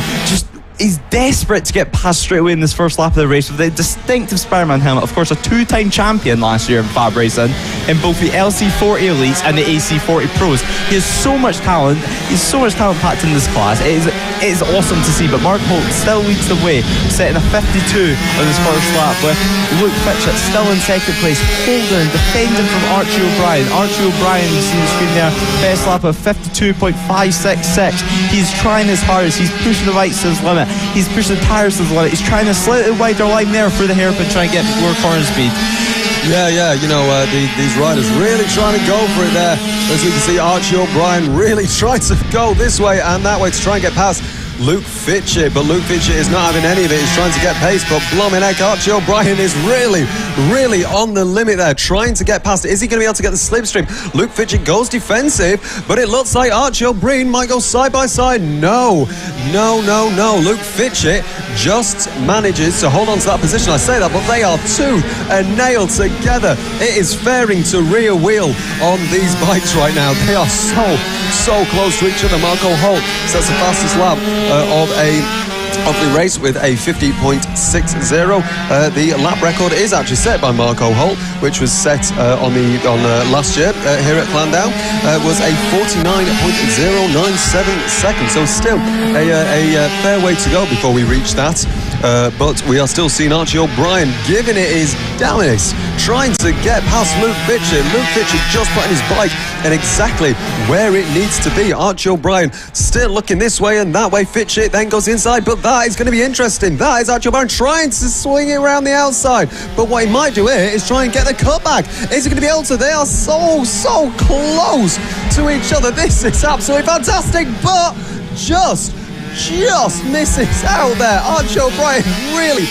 he's desperate to get past straight away in this first lap of the race with the distinctive Spider-Man helmet. Of course, a two-time champion last year in FAB-Racing in both the LC40 Elites and the AC40 Pros. He has so much talent. He's so much talent packed in this class. It is awesome to see. But Mark Holt still leads the way, setting a 52 on his first lap, with Luke Fitchett still in second place, holding, defending from Archie O'Brien. Archie O'Brien, you see the screen there, best lap of 52.566. He's trying his hardest. He's pushing the bikes to his limit. He's pushing the tyres to the limit. He's trying a slightly wider line there through the hairpin, trying to get more corner speed. Yeah, you know, these riders really trying to go for it there. As we can see, Archie O'Brien really trying to go this way and that way to try and get past Luke Fitchett, but Luke Fitchett is not having any of it. He's trying to get pace, but blooming heck, Archie O'Brien is really on the limit there, trying to get past it. Is he going to be able to get the slipstream? Luke Fitchett goes defensive, but it looks like Archie O'Brien might go side by side. No. Luke Fitchett just manages to hold on to that position. I say that, but they are tooth and nail together. It is faring to rear wheel on these bikes right now. They are so close to each other. Marco Holt sets the fastest lap of the race with a 50.60. The lap record is actually set by Marco Holt, which was set on last year here at Llandow. Was a 49.097 seconds. So still a fair way to go before we reach that. But we are still seeing Archie O'Brien giving it his damnedest, trying to get past Luke Fitchett. Luke Fitchett just putting his bike in exactly where it needs to be. Archie O'Brien still looking this way and that way. Fitchett then goes inside, but that is going to be interesting. That is Archie O'Brien trying to swing it around the outside. But what he might do here is try and get the cutback. Is he going to be able to? They are so close to each other. This is absolutely fantastic, but just misses out there. Archie O'Brien really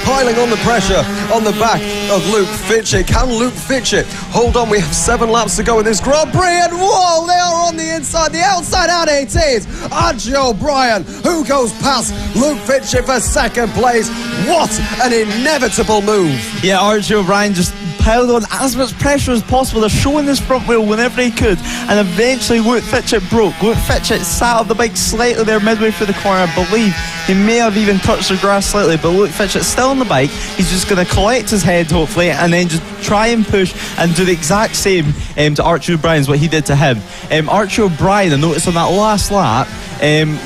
piling on the pressure on the back of Luke Fitchett. Can Luke Fitchett hold on? We have 7 laps to go in this Grand Prix, and whoa, they are on the inside, the outside, and it is Archie O'Brien who goes past Luke Fitchett for second place. What an inevitable move. Yeah, Archie O'Brien just piled on as much pressure as possible. They're showing this front wheel whenever he could, and eventually Luke Fitchett broke. Luke Fitchett sat up the bike slightly there midway through the corner. I believe he may have even touched the grass slightly, but Luke Fitchett's still on the bike. He's just going to collect his head hopefully, and then just try and push and do the exact same to Archie O'Brien as what he did to him. Archie O'Brien, I noticed on that last lap,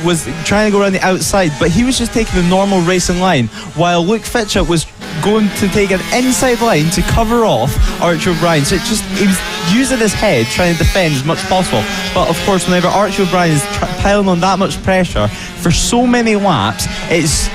was trying to go around the outside, but he was just taking the normal racing line, while Luke Fitchett was going to take an inside line to cover off Archie O'Brien. So he was using his head trying to defend as much as possible. But of course, whenever Archie O'Brien is piling on that much pressure for so many laps, it's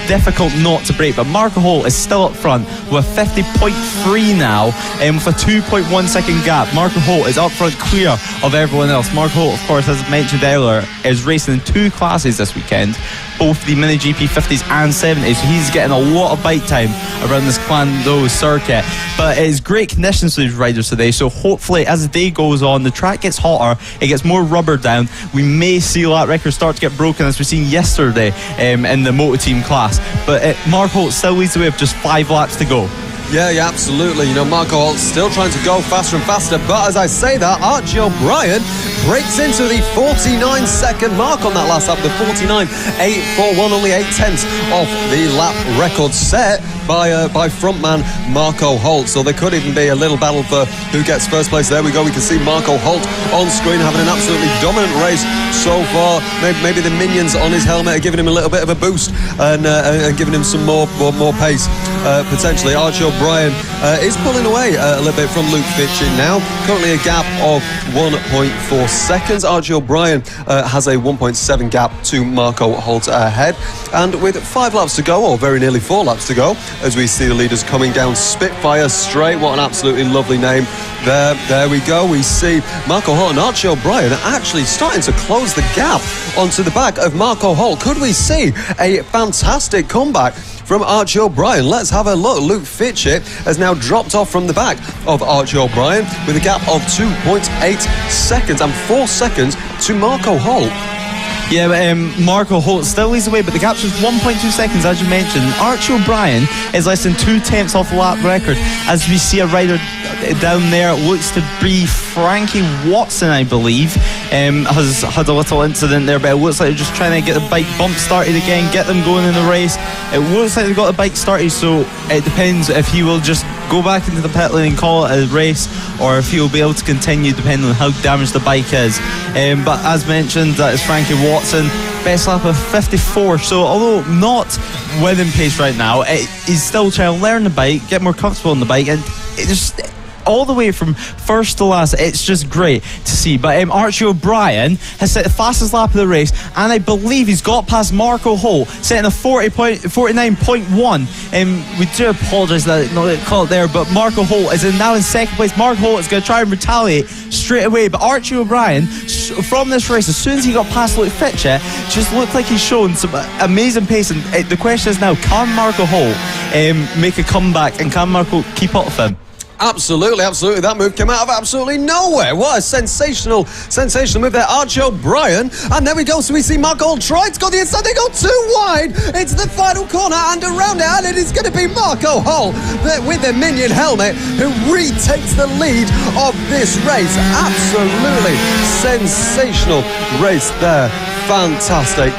difficult not to break. But Marco Holt is still up front with 50.3 now, with a 2.1 second gap. Marco Holt is up front, clear of everyone else. Marco Holt, of course, as mentioned earlier, is racing in 2 classes this weekend, both the Mini GP 50s and 70s, so he's getting a lot of bike time around this Llandow circuit. But it is great conditions for these riders today, so hopefully as the day goes on, the track gets hotter, it gets more rubber down, we may see lap records start to get broken, as we've seen yesterday in the Moto team class. But Mark Holt still leads the way with just 5 laps to go. Yeah, absolutely. You know, Marco Holt's still trying to go faster and faster, but as I say that, Archie O'Brien breaks into the 49-second mark on that last lap. The 49.841, only 8/10 off the lap record set by frontman Marco Holt. So there could even be a little battle for who gets first place. There we go. We can see Marco Holt on screen having an absolutely dominant race so far. Maybe the minions on his helmet are giving him a little bit of a boost and giving him some more pace potentially. Archie O'Brien is pulling away a little bit from Luke Fitchett now. Currently a gap of 1.4 seconds. Archie O'Brien has a 1.7 gap to Marco Holt ahead. And with 5 laps to go, or very nearly 4 laps to go, as we see the leaders coming down Spitfire Straight. What an absolutely lovely name there. There we go. We see Marco Holt and Archie O'Brien actually starting to close the gap onto the back of Marco Holt. Could we see a fantastic comeback from Archie O'Brien? Let's have a look. Luke Fitchett has now dropped off from the back of Archie O'Brien with a gap of 2.8 seconds and 4 seconds to Marco Holt. Yeah, but Marco Holt still leads away, but the gap's just 1.2 seconds, as you mentioned. Archie O'Brien is less than 2/10 off the lap record. As we see a rider down there, it looks to be Frankie Watson, I believe, has had a little incident there, but it looks like they're just trying to get the bike bump started again, get them going in the race. It looks like they've got the bike started, so it depends if he will just go back into the pit lane and call it a race, or if he'll be able to continue depending on how damaged the bike is. But as mentioned, that is Frankie Watson, best lap of 54. So although not winning pace right now, he's still trying to learn the bike, get more comfortable on the bike, and it just all the way from first to last, it's just great to see. But Archie O'Brien has set the fastest lap of the race, and I believe he's got past Marco Holt, setting a 49.1. We do apologise that I not call it there, but Marco Holt is now in second place. Marco Holt is going to try and retaliate straight away, but Archie O'Brien, from this race, as soon as he got past Luke Fitchett, just looked like he's shown some amazing pace. And the question is now, can Marco Holt make a comeback, and can Marco keep up with him? Absolutely, absolutely. That move came out of absolutely nowhere. What a sensational move there. Archie O'Brien. And there we go. So we see Marco Holt try to go the inside. They go too wide. It's the final corner and around it. And it is going to be Marco Holt with the minion helmet who retakes the lead of this race. Absolutely sensational race there. Fantastic.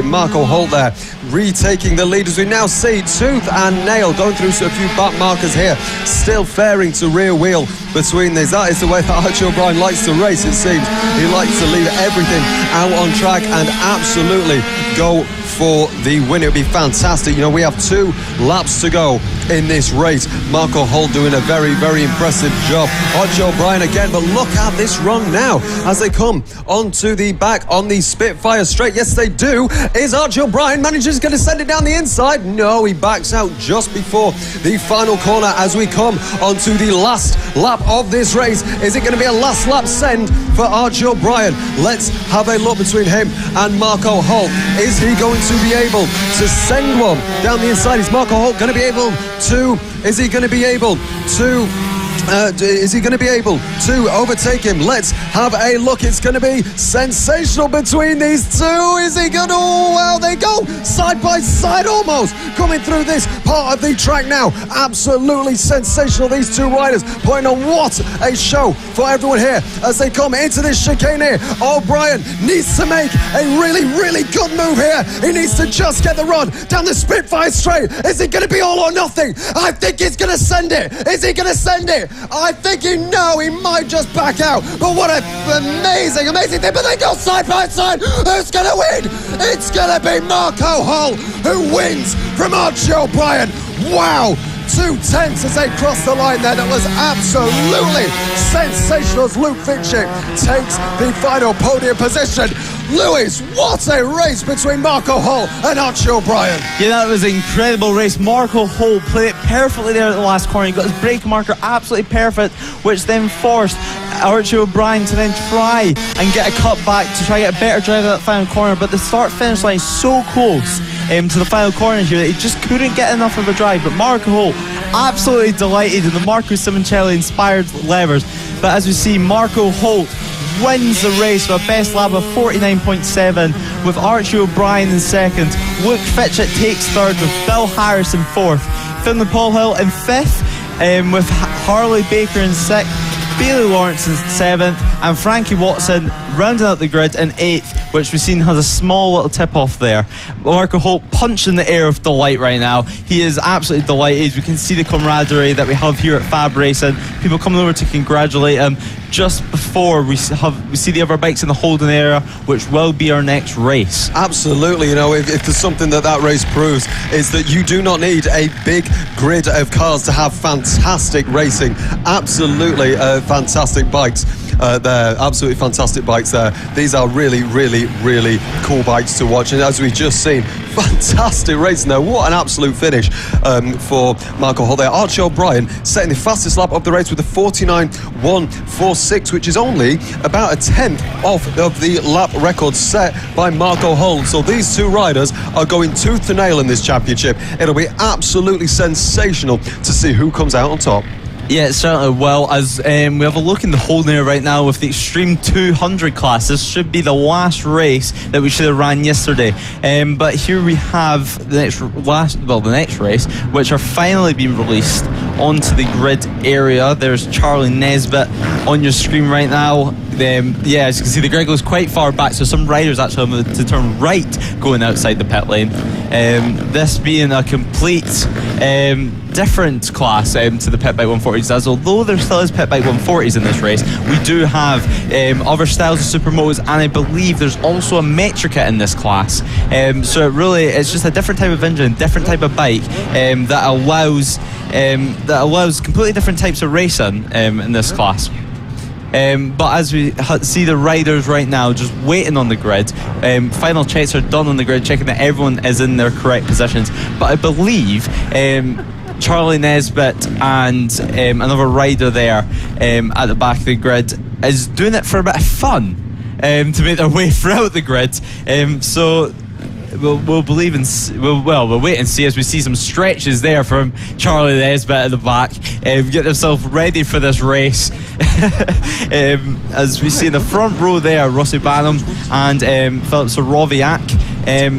Marco Holt there retaking the lead, as we now see tooth and nail going through a few back markers here, still faring to rear wheel between these. That is the way that Archie O'Brien likes to race, it seems. He likes to leave everything out on track and absolutely go for the win. It would be fantastic. You know, we have 2 laps to go in this race. Marco Holt doing a very impressive job. Archie O'Brien again, but look at this run now as they come onto the back on the Spitfire Straight. Yes, they do. Is Archie O'Brien manages going to send it down the inside? No, he backs out just before the final corner as we come onto the last lap of this race. Is it going to be a last lap send for Archie O'Brien? Let's have a look between him and Marco Holt. Is he going to be able to send one down the inside? Is Marco Holt going to be able to? Is he going to be able to overtake him? Let's have a look. It's going to be sensational between these two. Is he going to? Oh, well, they go side by side almost coming through this part of the track now. Absolutely sensational, these two riders putting on what a show for everyone here as they come into this chicane here. O'Brien needs to make a really good move here. He needs to just get the run down the Spitfire Straight. Is it going to be all or nothing? I think he's going to send it. Is he going to send it? I think he might just back out. But what an amazing thing. But they go side by side. Who's going to win? It's going to be Marco Holt who wins from Archie O'Brien. Wow. 2/10 as they cross the line there. That was absolutely sensational as Luke Fitchett takes the final podium position. Lewis, what a race between Marco Holt and Archie O'Brien. Yeah, that was an incredible race. Marco Holt played it perfectly there at the last corner. He got his brake marker absolutely perfect, which then forced Archie O'Brien to then try and get a cut back to try and get a better drive at that final corner. But the start-finish line is so close to the final corner here that he just couldn't get enough of a drive. But Marco Holt absolutely delighted in the Marco Simoncelli inspired levers. But as we see, Marco Holt wins the race with a best lap of 49.7 with Archie O'Brien in second. Luke Fitchett takes third with Bill Harris in fourth. Finlay Paul Hill in fifth with Harley Baker in sixth. Bailey Lawrence in seventh. and Frankie Watson rounding out the grid in 8th, which we've seen has a small little tip-off there. Marco Holt punching the air of delight right now. He is absolutely delighted. We can see the camaraderie that we have here at FAB-Racing. People coming over to congratulate him just before we see the other bikes in the holding area, which will be our next race. Absolutely, you know, if there's something that race proves, is that you do not need a big grid of cars to have fantastic racing. Absolutely fantastic bikes there, absolutely fantastic bikes there. These are really, really, really cool bikes to watch, and as we've just seen, fantastic racing there. What an absolute finish for Marco Holt there. Archie O'Brien setting the fastest lap of the race with a 49.146, which is only about a tenth off of the lap record set by Marco Holt. So these two riders are going tooth to nail in this championship. It'll be absolutely sensational to see who comes out on top. Yeah, it certainly will. As we have a look in the holding area right now with the Extreme 200 class. This should be the last race that we should have ran yesterday. But here we have the next race, which are finally being released onto the grid area. There's Charlie Nesbitt on your screen right now. Yeah, as you can see, the grid goes quite far back, so some riders actually have to turn right going outside the pit lane. This being a complete different class to the Pit Bike 140s, as although there still is Pit Bike 140s in this race, we do have other styles of supermotos, and I believe there's also a Metrica in this class. So it's just a different type of engine, different type of bike that allows completely different types of racing in this class. But as we see the riders right now just waiting on the grid, final checks are done on the grid, checking that everyone is in their correct positions. But I believe Charlie Nesbitt and another rider there at the back of the grid is doing it for a bit of fun to make their way throughout the grid. So we'll wait and see as we see some stretches there from Charlie Nesbitt at the back. Get themselves ready for this race. As we see in the front row there, Rossi Banham and Philip Soroviak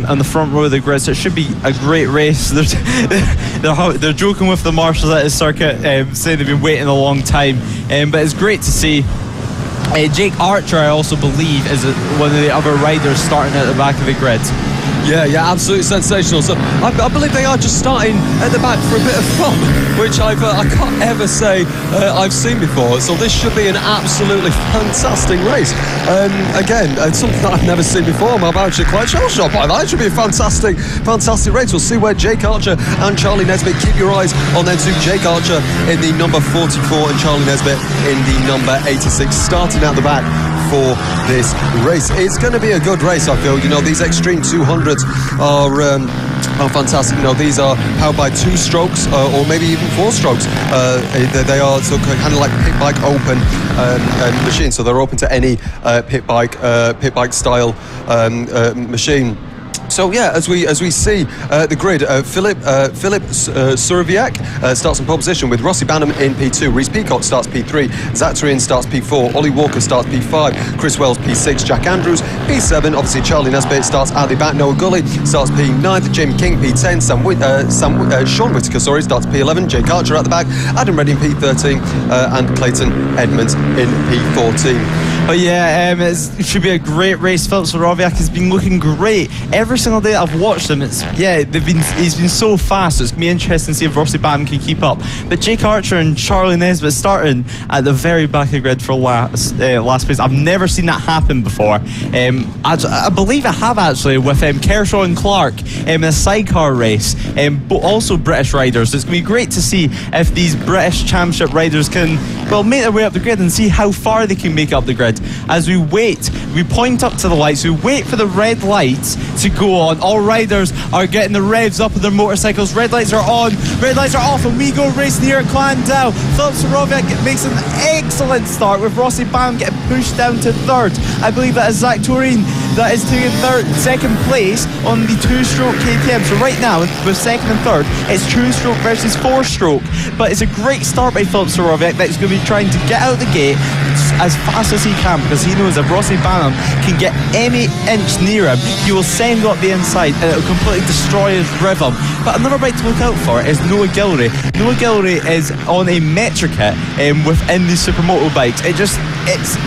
on the front row of the grid, so it should be a great race. They're joking with the marshals at the circuit, saying they've been waiting a long time, but it's great to see. Jake Archer, I also believe, is one of the other riders starting at the back of the grid. Yeah, absolutely sensational. So I believe they are just starting at the back for a bit of fun, which I can't ever say I've seen before. So this should be an absolutely fantastic race. Again, it's something that I've never seen before. I'm actually quite shell-shocked by that. It should be a fantastic race. We'll see where Jake Archer and Charlie Nesbitt. Keep your eyes on them two. Jake Archer in the number 44 and Charlie Nesbitt in the number 86, starting out the back for this race. It's going to be a good race, I feel. You know, these Extreme 200s are fantastic. You know, these are powered by 2 strokes or maybe even 4 strokes. They are so kind of like pit bike open machines, so they're open to any pit bike style machine. So yeah, as we see the grid, Philip Soroviak starts in pole position with Rossi Banham in P2. Reese Peacock starts P3. Zach Turian starts P4. Ollie Walker starts P5. Chris Wells P6. Jack Andrews P7. Obviously Charlie Nesbitt starts at the back. Noah Gully starts P9. Jamie King P10. Sean Whittaker starts P11. Jake Archer at the back. Adam Redding P13 and Clayton Edmonds in P14. But yeah, it should be a great race. Philip Soroviak has been looking great every single day I've watched him. He's been so fast, so it's going to be interesting to see if Rossi Banham can keep up. But Jake Archer and Charlie Nesbitt starting at the very back of the grid for last place. I've never seen that happen before. I believe I have actually with Kershaw and Clark in a sidecar race, but also British riders. So it's going to be great to see if these British Championship riders can make their way up the grid and see how far they can make up the grid. As we wait, we point up to the lights, we wait for the red lights to go on. All riders are getting the revs up of their motorcycles. Red lights are on, red lights are off, and we go racing here at Llandow. Philip Soroviak makes an excellent start with Rossi Banham getting pushed down to 3rd. I believe that is Zach Turian that is taking 2nd place on the 2-stroke KTM. So right now, with 2nd and 3rd, it's 2-stroke versus 4-stroke. But it's a great start by Philip Soroviak that's going to be trying to get out the gate, as fast as he can, because he knows if Rossi Banham can get any inch near him, he will send up the inside and it will completely destroy his rhythm. But another bike to look out for is Noah Gilroy. Noah Gilroy is on a Metro kit within the Supermoto bikes. It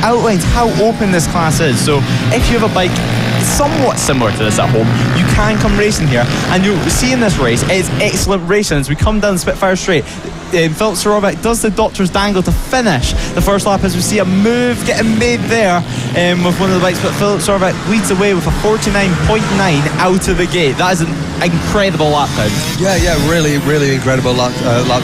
outlines how open this class is. So if you have a bike somewhat similar to this at home, you can come racing here, and you'll see in this race it's excellent racing. As we come down Spitfire Straight, Philip Sorovic does the doctor's dangle to finish the first lap, as we see a move getting made there with one of the bikes, but Philip Sorovic leads away with a 49.9 out of the gate. That is an incredible lap time. Yeah, really incredible lap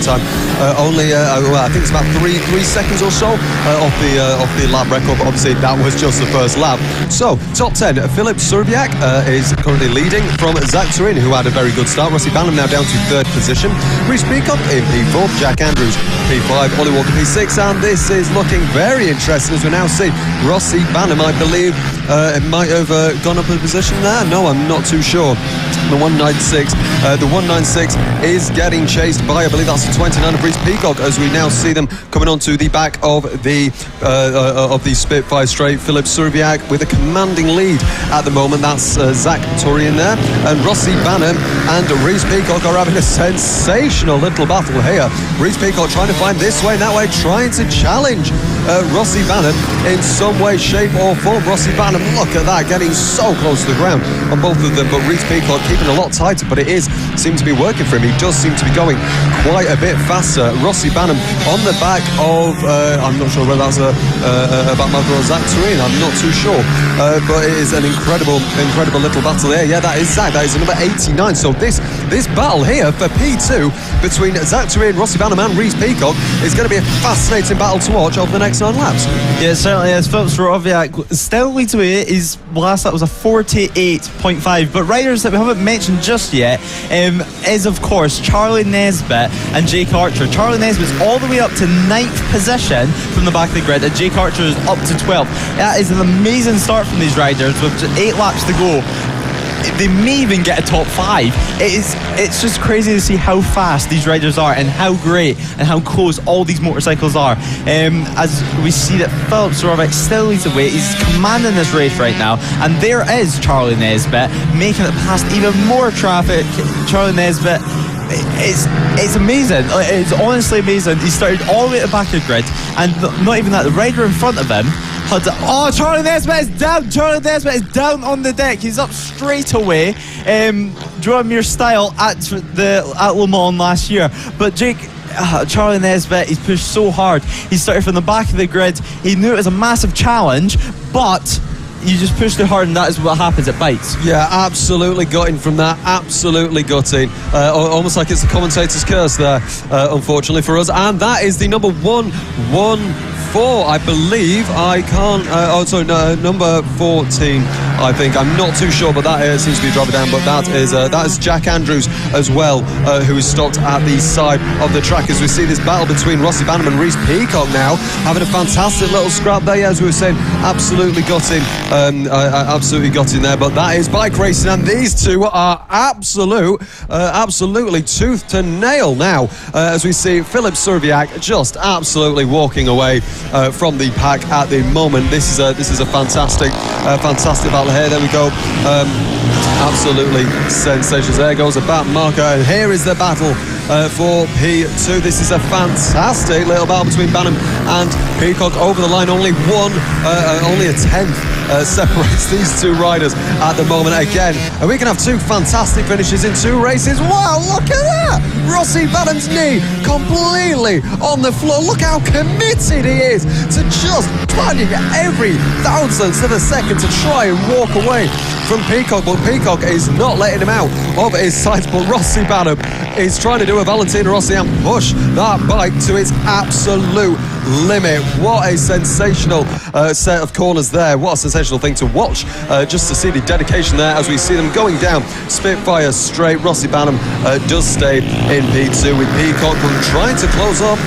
time. I think it's about three seconds or so off the lap record, but obviously that was just the first lap. So top 10, Philip Sorovic is currently leading from Zach Turin, who had a very good start. Rossi Banham now down to third position. Reece Peacock in P4, Jack Andrews P5, Ollie Walker P6, and this is looking very interesting as we now see Rossi Banham, I believe, it might have gone up a position there. No, I'm not too sure. The 196 is getting chased by, I believe that's the 29 of Reece Peacock, as we now see them coming onto the back of the Spitfire Straight. Philip Sorovic with a commanding lead at the moment. That's Zach Turin there, and Rossi Banham and Reece Peacock are having a sensational little battle here. Reece Peacock trying to find this way and that way, trying to challenge Rossi Banham in some way, shape or form. Rossi Banham, look at that, getting so close to the ground on both of them, but Reece Peacock keeping a lot tighter, but it seems to be working for him. He does seem to be going quite a bit faster. Rossi Banham on the back of I'm not sure whether that's about Marco or Zach Turin, I'm not too sure, but it is an incredible little battle there. Yeah, that is Zach, that is the number 89. So this battle here for P2 between Zach Turin, Rossi Banham and Reece Peacock is going to be a fascinating battle to watch over the next 9 laps. Yeah, it certainly is. Philip Sorovic still leads away. His last lap was a 48.5, but riders that we haven't mentioned just yet is of course Charlie Nesbitt and Jake Archer. Charlie Nesbitt's all the way up to 9th position from the back of the grid, and Jake Archer is up to 12th. That is an amazing start from these riders with just 8 laps to go. They may even get a top 5. It's just crazy to see how fast these riders are and how great and how close all these motorcycles are. As we see that Philip Sorovic still leads the way, he's commanding this race right now, and there is Charlie Nesbitt making it past even more traffic. Charlie Nesbitt, it's amazing. It's honestly amazing. He started all the way at the back of the grid, and not even that, the rider in front of him had to, Charlie Nesbitt is down. Charlie Nesbitt is down on the deck. He's up straight away. Joan Mir style at Le Mans last year, but Charlie Nesbitt, he's pushed so hard. He started from the back of the grid. He knew it was a massive challenge, but you just push too hard, and that is what happens. It bites. Yeah, absolutely gutting from that. Absolutely gutting. Almost like it's the commentator's curse there, unfortunately for us. And that is the number 114, I believe. I can't. Number 14. I think, I'm not too sure, but that seems to be dropping down. But that is Jack Andrews as well, who is stopped at the side of the track, as we see this battle between Rossi Banham and Reece Peacock now having a fantastic little scrap there. As we were saying, absolutely gutting. Absolutely got in there, but that is bike racing, and these two are absolutely tooth to nail now, as we see Philip Sorovic just absolutely walking away from the pack at the moment. This is a fantastic battle here. There we go. Absolutely sensations. There goes a bat marker, and here is the battle for P2. This is a fantastic little battle between Banham and Peacock over the line. Only a tenth separates these two riders at the moment again, and we can have 2 fantastic finishes in 2 races. Wow, look at that! Rossi Banham's knee completely on the floor. Look how committed he is to just plunging every thousandth of a second to try and walk away from Peacock, but Peacock is not letting him out of his sights. But Rossi Banham is trying to do a Valentino Rossi and push that bike to its absolute limit. What a sensational set of corners there. What a sensational sensational thing to watch, just to see the dedication there as we see them going down Spitfire straight. Rossi Banham does stay in P2 with Peacock trying to close up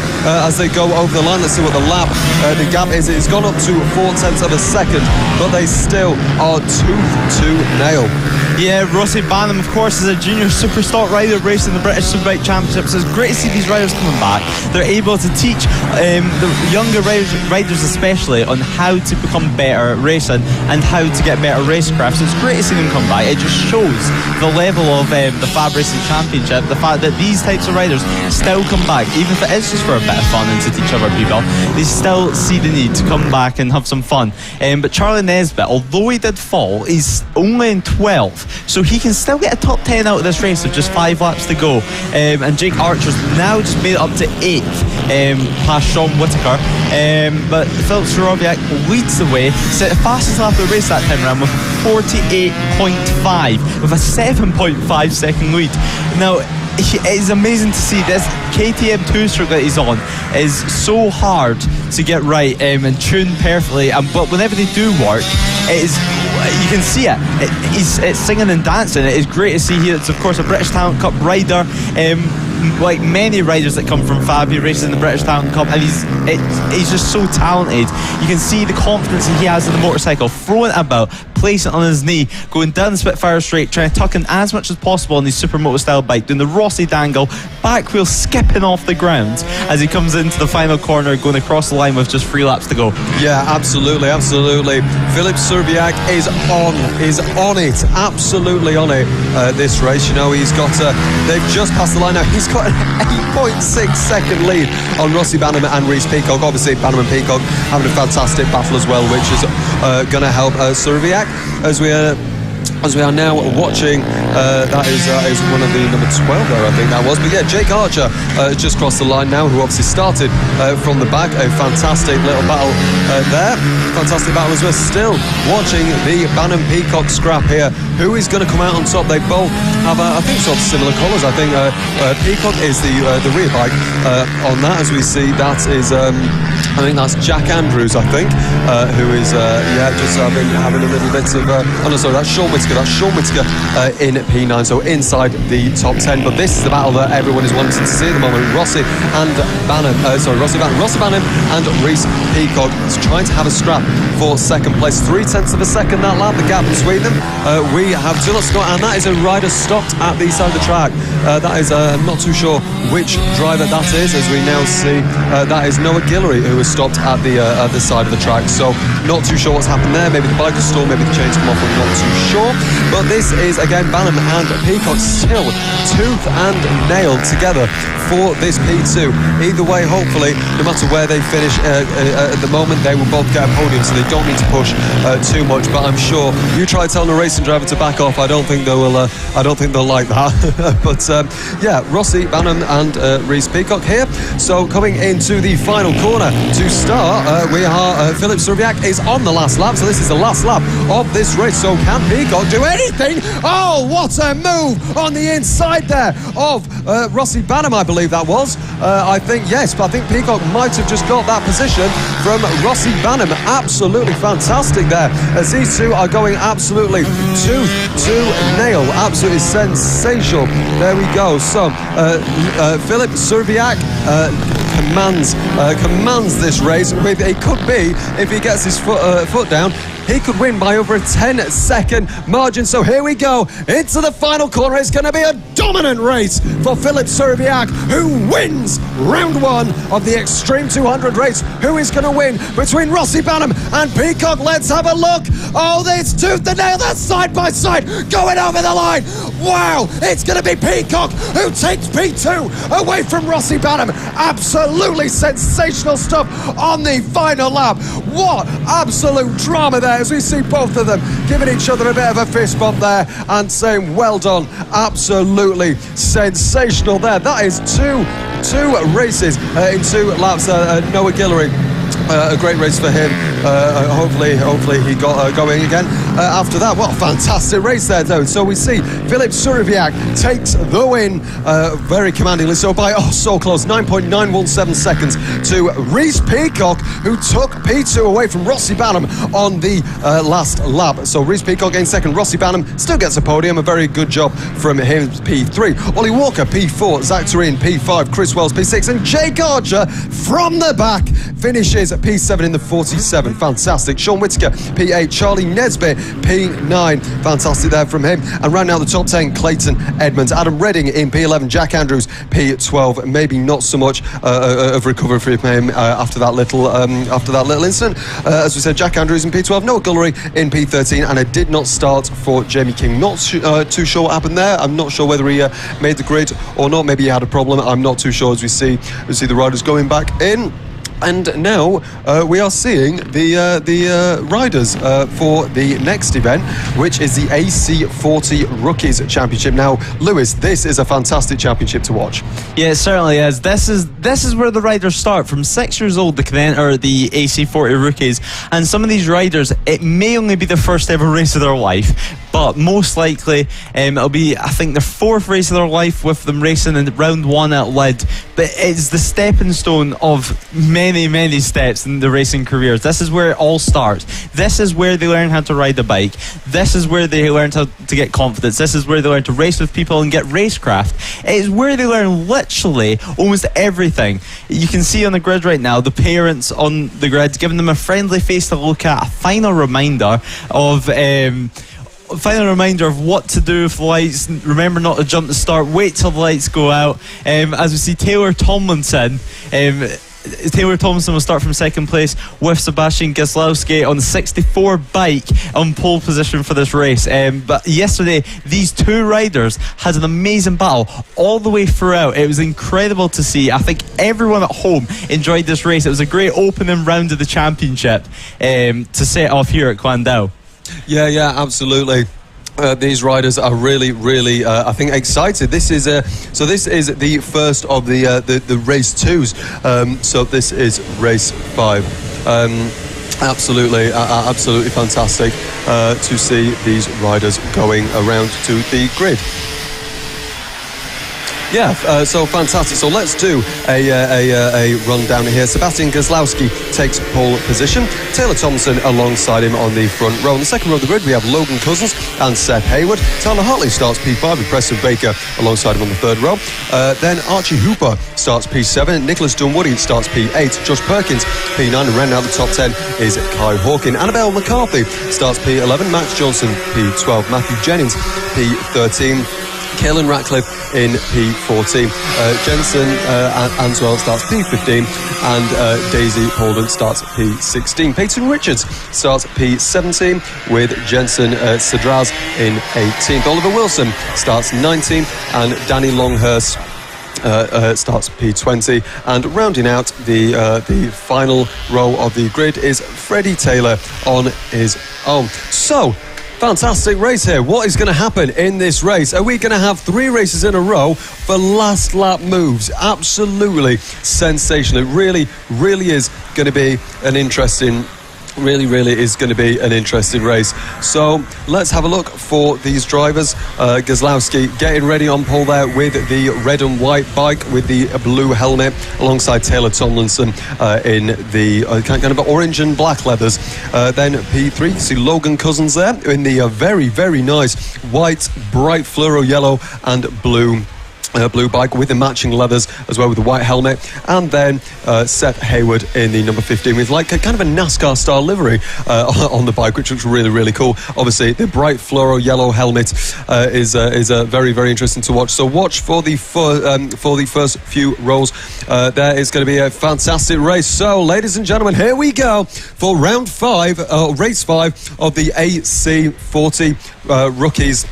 as they go over the line. Let's see what the lap, the gap is. It's gone up to 0.4 of a second, but they still are tooth to nail. Yeah, Rossi Banham, of course, is a junior superstock rider racing the British Superbike Championships. It's great to see these riders coming back. They're able to teach the younger riders especially on how to become better at racing and how to get better racecraft. So it's great to see them come back. It just shows the level of the FAB-Racing Championship, the fact that these types of riders still come back, even if it is just for a bit of fun and to teach other people. They still see the need to come back and have some fun. But Charlie Nesbitt, although he did fall, he's only in 12th, so he can still get a top 10 out of this race with just 5 laps to go. And Jake Archer's now just made it up to 8th, past Sean Whittaker. But Philip Sorowiak leads the way, set the fastest lap of the race that time around with 48.5, with a 7.5 second lead. Now, it is amazing to see this KTM 2-stroke that he's on is so hard to get right and tune perfectly, but whenever they do work, it is, you can see it. It's singing and dancing. It is great to see here. It's of course a British Talent Cup rider, like many riders that come from FAB-Racing the British Talent Cup, and he's just so talented. You can see the confidence that he has in the motorcycle, throwing it about, placing it on his knee, going down the Spitfire straight, trying to tuck in as much as possible on his supermoto style bike, doing the Rossi dangle, back wheel skipping off the ground as he comes into the final corner, going across the line with just 3 laps to go. Yeah, absolutely. Philip Sorowiak is on it, absolutely on it. This race, you know, he's got they've just passed the line now. He's got an 8.6 second lead on Rossi Banham and Reece Peacock. Obviously Banham and Peacock having a fantastic battle as well, which is going to help Sorowiak as we are now watching. That is one of the number 12 there, I think that was. But yeah, Jake Archer just crossed the line now, who obviously started from the back. A fantastic little battle there. Fantastic battle as we're still watching the Banham Peacock scrap here. Who is going to come out on top? They both have, I think, sort of similar colours. I think Peacock is the rear bike on that, as we see. That is, I think that's Jack Andrews, I think, who is, just having a little bit of, oh no, sorry, that's Sean Whittaker. That's Sean Whittaker in P9, so inside the top 10. But this is the battle that everyone is wanting to see at the moment. Rossi Banham and Reece Peacock trying to have a scrap for second place. 0.3 of a second that lap, the gap between them. We have two lots to go, and that is a rider stopped at the side of the track. That is, I'm not too sure which driver that is, as we now see that is Noah Guillory, who was stopped at the side of the track. So not too sure what's happened there. Maybe the bike was stalled, maybe the chains come off, I'm not too sure. But this is again Banham and Peacock still tooth and nail together for this P2. Either way, hopefully, no matter where they finish at the moment, they will both get a podium, so they don't need to push too much. But I'm sure you try telling a racing driver to back off, I don't think they'll like that. But yeah, Rossi Banham and Reece Peacock here. So coming into the final corner to start, we are Philip Sorowiak is on the last lap, so this is the last lap of this race. So can Peacock do anything? Oh, what a move on the inside there of Rossi Banham, I believe that was. I think yes, but I think Peacock might have just got that position from Rossi Banham. Absolutely fantastic there, as these two are going absolutely tooth to nail. Absolutely sensational. There we go. So Philip Sorowiak commands this race with, it could be, if he gets his foot down, he could win by over a 10-second margin. So here we go into the final corner. It's going to be a dominant race for Philip Sorowiak, who wins round 1 of the Extreme 200 race. Who is going to win between Rossi Banham and Peacock? Let's have a look. Oh, it's tooth and nail. That's side by side going over the line. Wow, it's going to be Peacock who takes P2 away from Rossi Banham. Absolutely sensational stuff on the final lap. What absolute drama there, as we see both of them giving each other a bit of a fist bump there and saying well done. Absolutely sensational there. That is two races in 2 laps. Noah Guillory A great race for him. Hopefully he got going again. After that, what a fantastic race there, though. So we see Filip Suriviak takes the win very commandingly. So by so close, 9.917 seconds to Reece Peacock, who took P2 away from Rossi Banham on the last lap. So Reece Peacock in second. Rossi Banham still gets a podium. A very good job from him. P3. Ollie Walker P4. Zach Turin P5. Chris Wells P6, and Jake Archer from the back finishes P7 in the 47. Fantastic. Sean Whittaker P8. Charlie Nesbitt P9. Fantastic there from him. And round out the top 10, Clayton Edmonds. Adam Redding in P11. Jack Andrews P12. Maybe not so much of recovery from him after that little incident. As we said, Jack Andrews in P12. Noah Gullery in P13, and it did not start for Jamie King. Not too sure what happened there. I'm not sure whether he made the grid or not. Maybe he had a problem. I'm not too sure. As we see the riders going back in. And now we are seeing the riders for the next event, which is the AC40 Rookies Championship. Now, Lewis, this is a fantastic championship to watch. Yeah, it certainly is. This is where the riders start. From 6 years old, they can enter the AC40 Rookies, and some of these riders, it may only be their first ever race of their life, but most likely it'll be, I think, their fourth race of their life, with them racing in round 1 at Lid. But it's the stepping stone of many steps in the racing careers. This is where it all starts. This is where they learn how to ride a bike. This is where they learn how to get confidence. This is where they learn to race with people and get racecraft. It is where they learn literally almost everything. You can see on the grid right now, the parents on the grid giving them a friendly face to look at, a final reminder of what to do with the lights. Remember not to jump the start, wait till the lights go out. As we see Taylor Tomlinson will start from second place with Sebastian Gieslowski on the 64 bike on pole position for this race. But yesterday, these two riders had an amazing battle all the way throughout. It was incredible to see. I think everyone at home enjoyed this race. It was a great opening round of the championship to set off here at Llandow. Yeah, Absolutely. These riders are really, I think, excited. This is the first of the race 2s. So this is race 5. Absolutely fantastic to see these riders going around to the grid. Yeah, so fantastic. So let's do a rundown here. Sebastian Gieslowski takes pole position. Taylor Thompson alongside him on the front row. On the second row of the grid, we have Logan Cousins and Seth Hayward. Tyler Hartley starts P5 with Preston Baker alongside him on the third row. Then Archie Hooper starts P7. Nicholas Dunwoody starts P8. Josh Perkins P9. And rounding out the top 10 is Kai Hawkin. Annabelle McCarthy starts P11. Max Johnson P12. Matthew Jennings P13. Kaelin Ratcliffe in P14. Jensen Answell starts P15, and Daisy Holden starts P16. Peyton Richards starts P17 with Jensen Cedraz in 18th. Oliver Wilson starts 19th, and Danny Longhurst starts P20, and rounding out the final row of the grid is Freddie Taylor on his own. So, fantastic race here. What is going to happen in this race? Are we going to have 3 races in a row for last lap moves? Absolutely sensational. It really is going to be an interesting race. So let's have a look for these drivers. Gieslowski getting ready on pole there with the red and white bike with the blue helmet, alongside Taylor Tomlinson in the kind of orange and black leathers. Then P3, you see Logan Cousins there in the very nice white, bright fluoro yellow and blue bike with the matching leathers as well, with the white helmet. And then Seth Hayward in the number 15 with like a kind of a NASCAR style livery on the bike, which looks really cool. Obviously the bright fluoro yellow helmet is very interesting to watch. So watch for the first few rows. There is going to be a fantastic race. So ladies and gentlemen, here we go for round 5, race 5 of the AC40 Rookies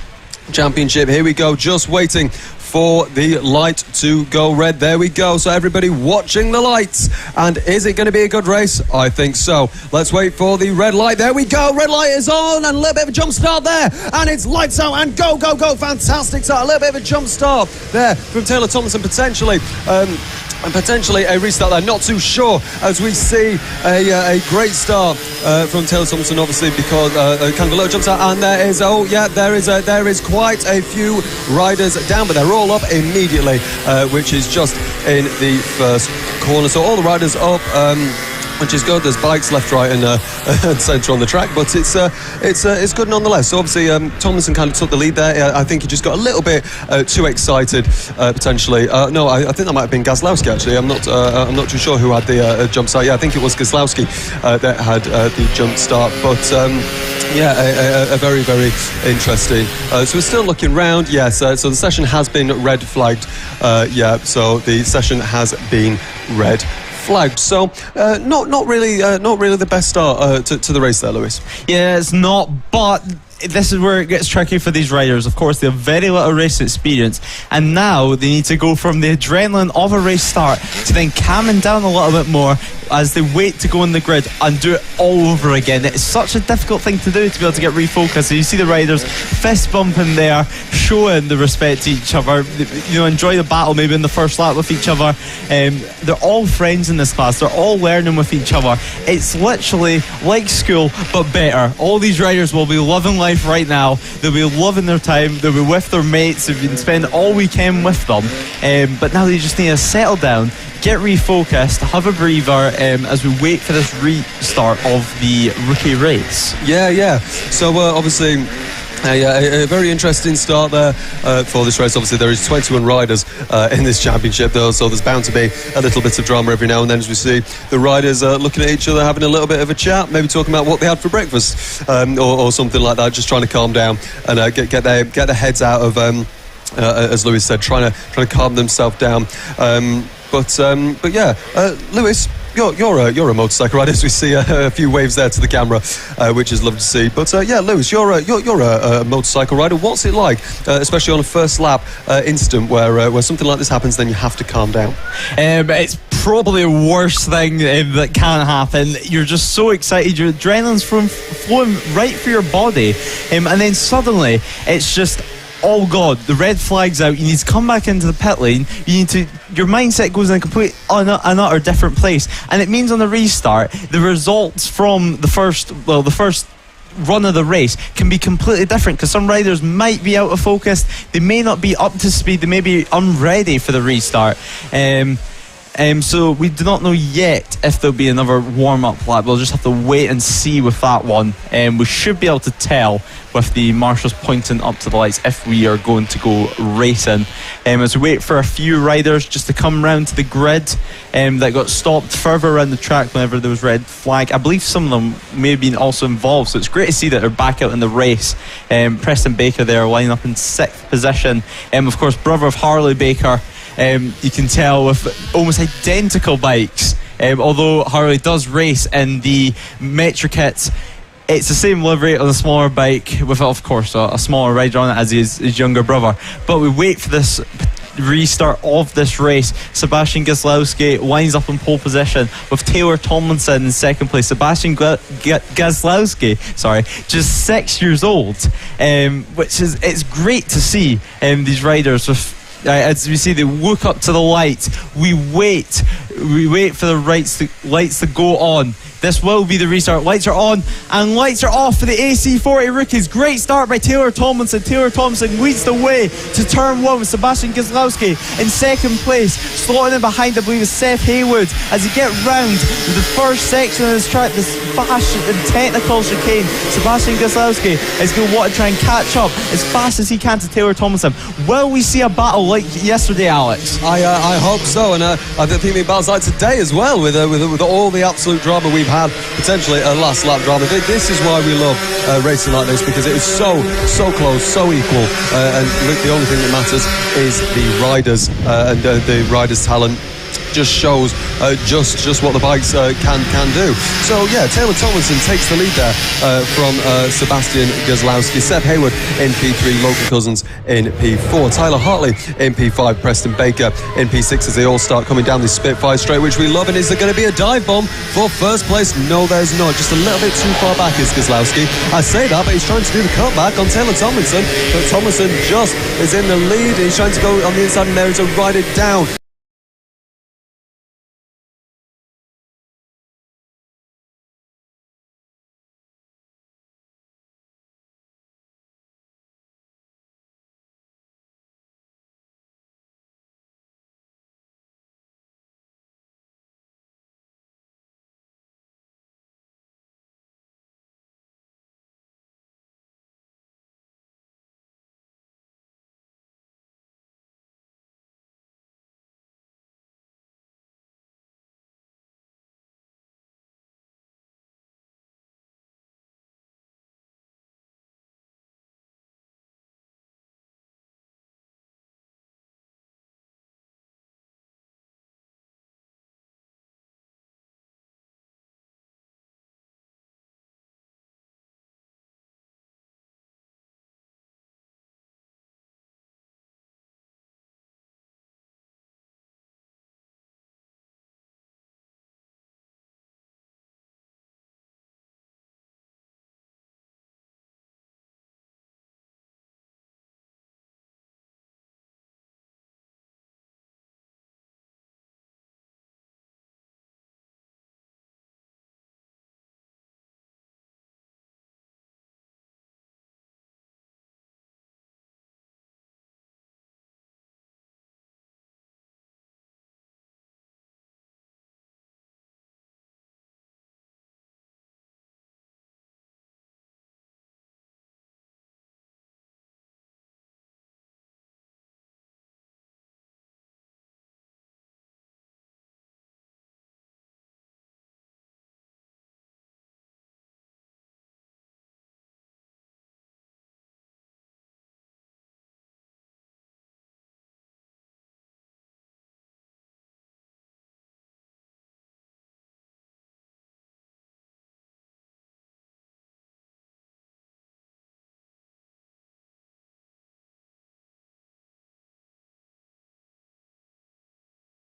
Championship. Here we go, just waiting for the light to go red. There we go. So everybody watching the lights. And is it going to be a good race? I think so. Let's wait for the red light. There we go. Red light is on, and a little bit of a jump start there. And it's lights out and go, go, go. Fantastic start. A little bit of a jump start there from Taylor Tomlinson, potentially. And potentially a restart there, not too sure, as we see a great start from Taylor Thompson, obviously, because kind of a low jump start, and there is quite a few riders down, but they're all up immediately, which is just in the first corner. So all the riders up, which is good. There's bikes left, right, and centre on the track, but it's good nonetheless. So obviously Tomlinson kind of took the lead there. I think he just got a little bit too excited, potentially. No, I think that might have been Gaslowski actually. I'm not too sure who had the jump start. Yeah, I think it was Gaslowski that had the jump start. But a very, very interesting. So we're still looking round. Yes. So the session has been red flagged. So the session has been red flagged. So not really the best start to the race there, Lewis. Yeah, it's not, but this is where it gets tricky for these riders. Of course, they have very little race experience, and now they need to go from the adrenaline of a race start to then calming down a little bit more as they wait to go on the grid and do it all over again. It's such a difficult thing to do, to be able to get refocused. So you see the riders fist bumping there, showing the respect to each other, enjoy the battle maybe in the first lap with each other. They're all friends in this class, they're all learning with each other. It's literally like school but better. All these riders will be loving life right now. They'll be loving their time, they'll be with their mates, they've been spending all weekend with them, but now they just need to settle down, get refocused, have a breather as we wait for this restart of the rookie race. Yeah. So obviously a very interesting start there for this race. Obviously there is 21 riders in this championship though, so there's bound to be a little bit of drama every now and then as we see the riders looking at each other, having a little bit of a chat, maybe talking about what they had for breakfast or something like that, just trying to calm down and get their heads out of as Lewis said, trying to calm themselves down. But yeah, Lewis, you're a motorcycle rider, as we see a few waves there to the camera, which is lovely to see. But yeah, Lewis, you're a motorcycle rider. What's it like, especially on a first lap incident where something like this happens, then you have to calm down? It's probably the worst thing that can happen. You're just so excited, your adrenaline's flowing right through your body, and then suddenly it's just, oh God, the red flag's out, you need to come back into the pit lane, your mindset goes in a complete utter different place, and it means on the restart the results from the first run of the race can be completely different, because some riders might be out of focus, they may not be up to speed, they may be unready for the restart. So we do not know yet if there'll be another warm-up lap. We'll just have to wait and see with that one. We should be able to tell with the marshals pointing up to the lights if we are going to go racing. As we wait for a few riders just to come round to the grid that got stopped further around the track whenever there was red flag. I believe some of them may have been also involved, so it's great to see that they're back out in the race. Preston Baker there lining up in 6th position. Of course, brother of Harley Baker. You can tell with almost identical bikes, although Harley does race in the Metro kits. It's the same livery on a smaller bike with, of course, a smaller rider on it as his younger brother. But we wait for this restart of this race. Sebastian Gaslowski winds up in pole position with Taylor Tomlinson in 2nd place. Sebastian Gaslowski, just 6 years old, it's great to see these riders with. As we see, they look up to the lights. We wait for the lights to go on. This will be the restart. Lights are on and lights are off for the AC40 rookies. Great start by Taylor Tomlinson. Taylor Tomlinson leads the way to turn 1 with Sebastian Gaslowski in 2nd place. Slotting in behind, I believe, is Seth Haywood as he get round the first section of this track, this fast and technical chicane. Sebastian Gaslowski is going to want to try and catch up as fast as he can to Taylor Tomlinson. Will we see a battle like yesterday, Alex? I hope so, and I think the battle's like today as well, with all the absolute drama we've had, potentially a last lap drama. This is why we love racing like this, because it is so close, so equal, and the only thing that matters is the riders and the riders' talent. just shows just what the bikes can do. So yeah, Taylor Tomlinson takes the lead there from Sebastian Gazlowski, Seb Hayward in P3, Logan Cousins in P4, Tyler Hartley in P5, Preston Baker in P6 as they all start coming down this Spitfire straight, which we love. And is there going to be a dive bomb for first place? No, there's not. Just a little bit too far back is Gazlowski. I say that, but he's trying to do the cutback on Taylor Tomlinson, but Tomlinson just is in the lead. He's trying to go on the inside, and there is a ride it down.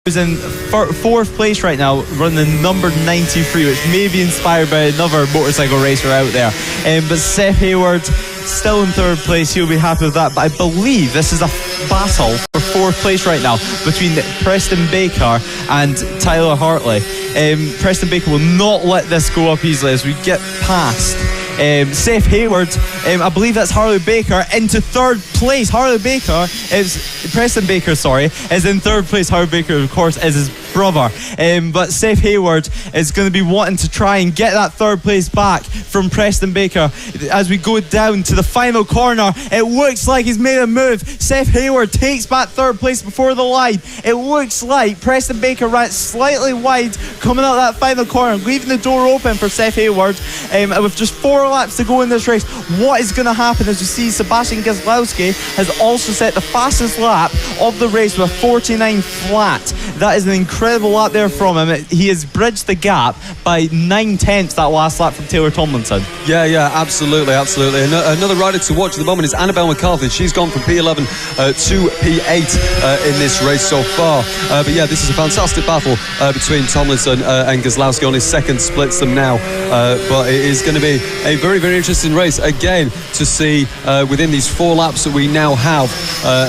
Who's in fourth place right now, running number 93, which may be inspired by another motorcycle racer out there. But Seth Hayward still in third place. He'll be happy with that. But I believe this is a battle for fourth place right now between Preston Baker and Tyler Hartley. Preston Baker will not let this go up easily as we get past Seth Hayward. I believe that's Harley Baker into third place. Preston Baker, is in third place. Harley Baker, of course, is his brother. But Seth Hayward is going to be wanting to try and get that third place back from Preston Baker. As we go down to the final corner, it looks like he's made a move. Seth Hayward takes back third place before the line. It looks like Preston Baker ran slightly wide coming out that final corner, leaving the door open for Seth Hayward. With just 4 laps to go in this race, what is going to happen? As you see, Sebastian Gazlowski has also set the fastest lap of the race with a 49 flat. That is an incredible lap there from him. He has bridged the gap by 9/10 that last lap from Taylor Tomlinson. Yeah, absolutely. Another rider to watch at the moment is Annabelle McCarthy. She's gone from P11 to P8 in this race so far. But yeah, this is a fantastic battle between Tomlinson and Gazlowski. On his second splits them now. But it is going to be a very, very interesting race again to see within these 4 laps that we now have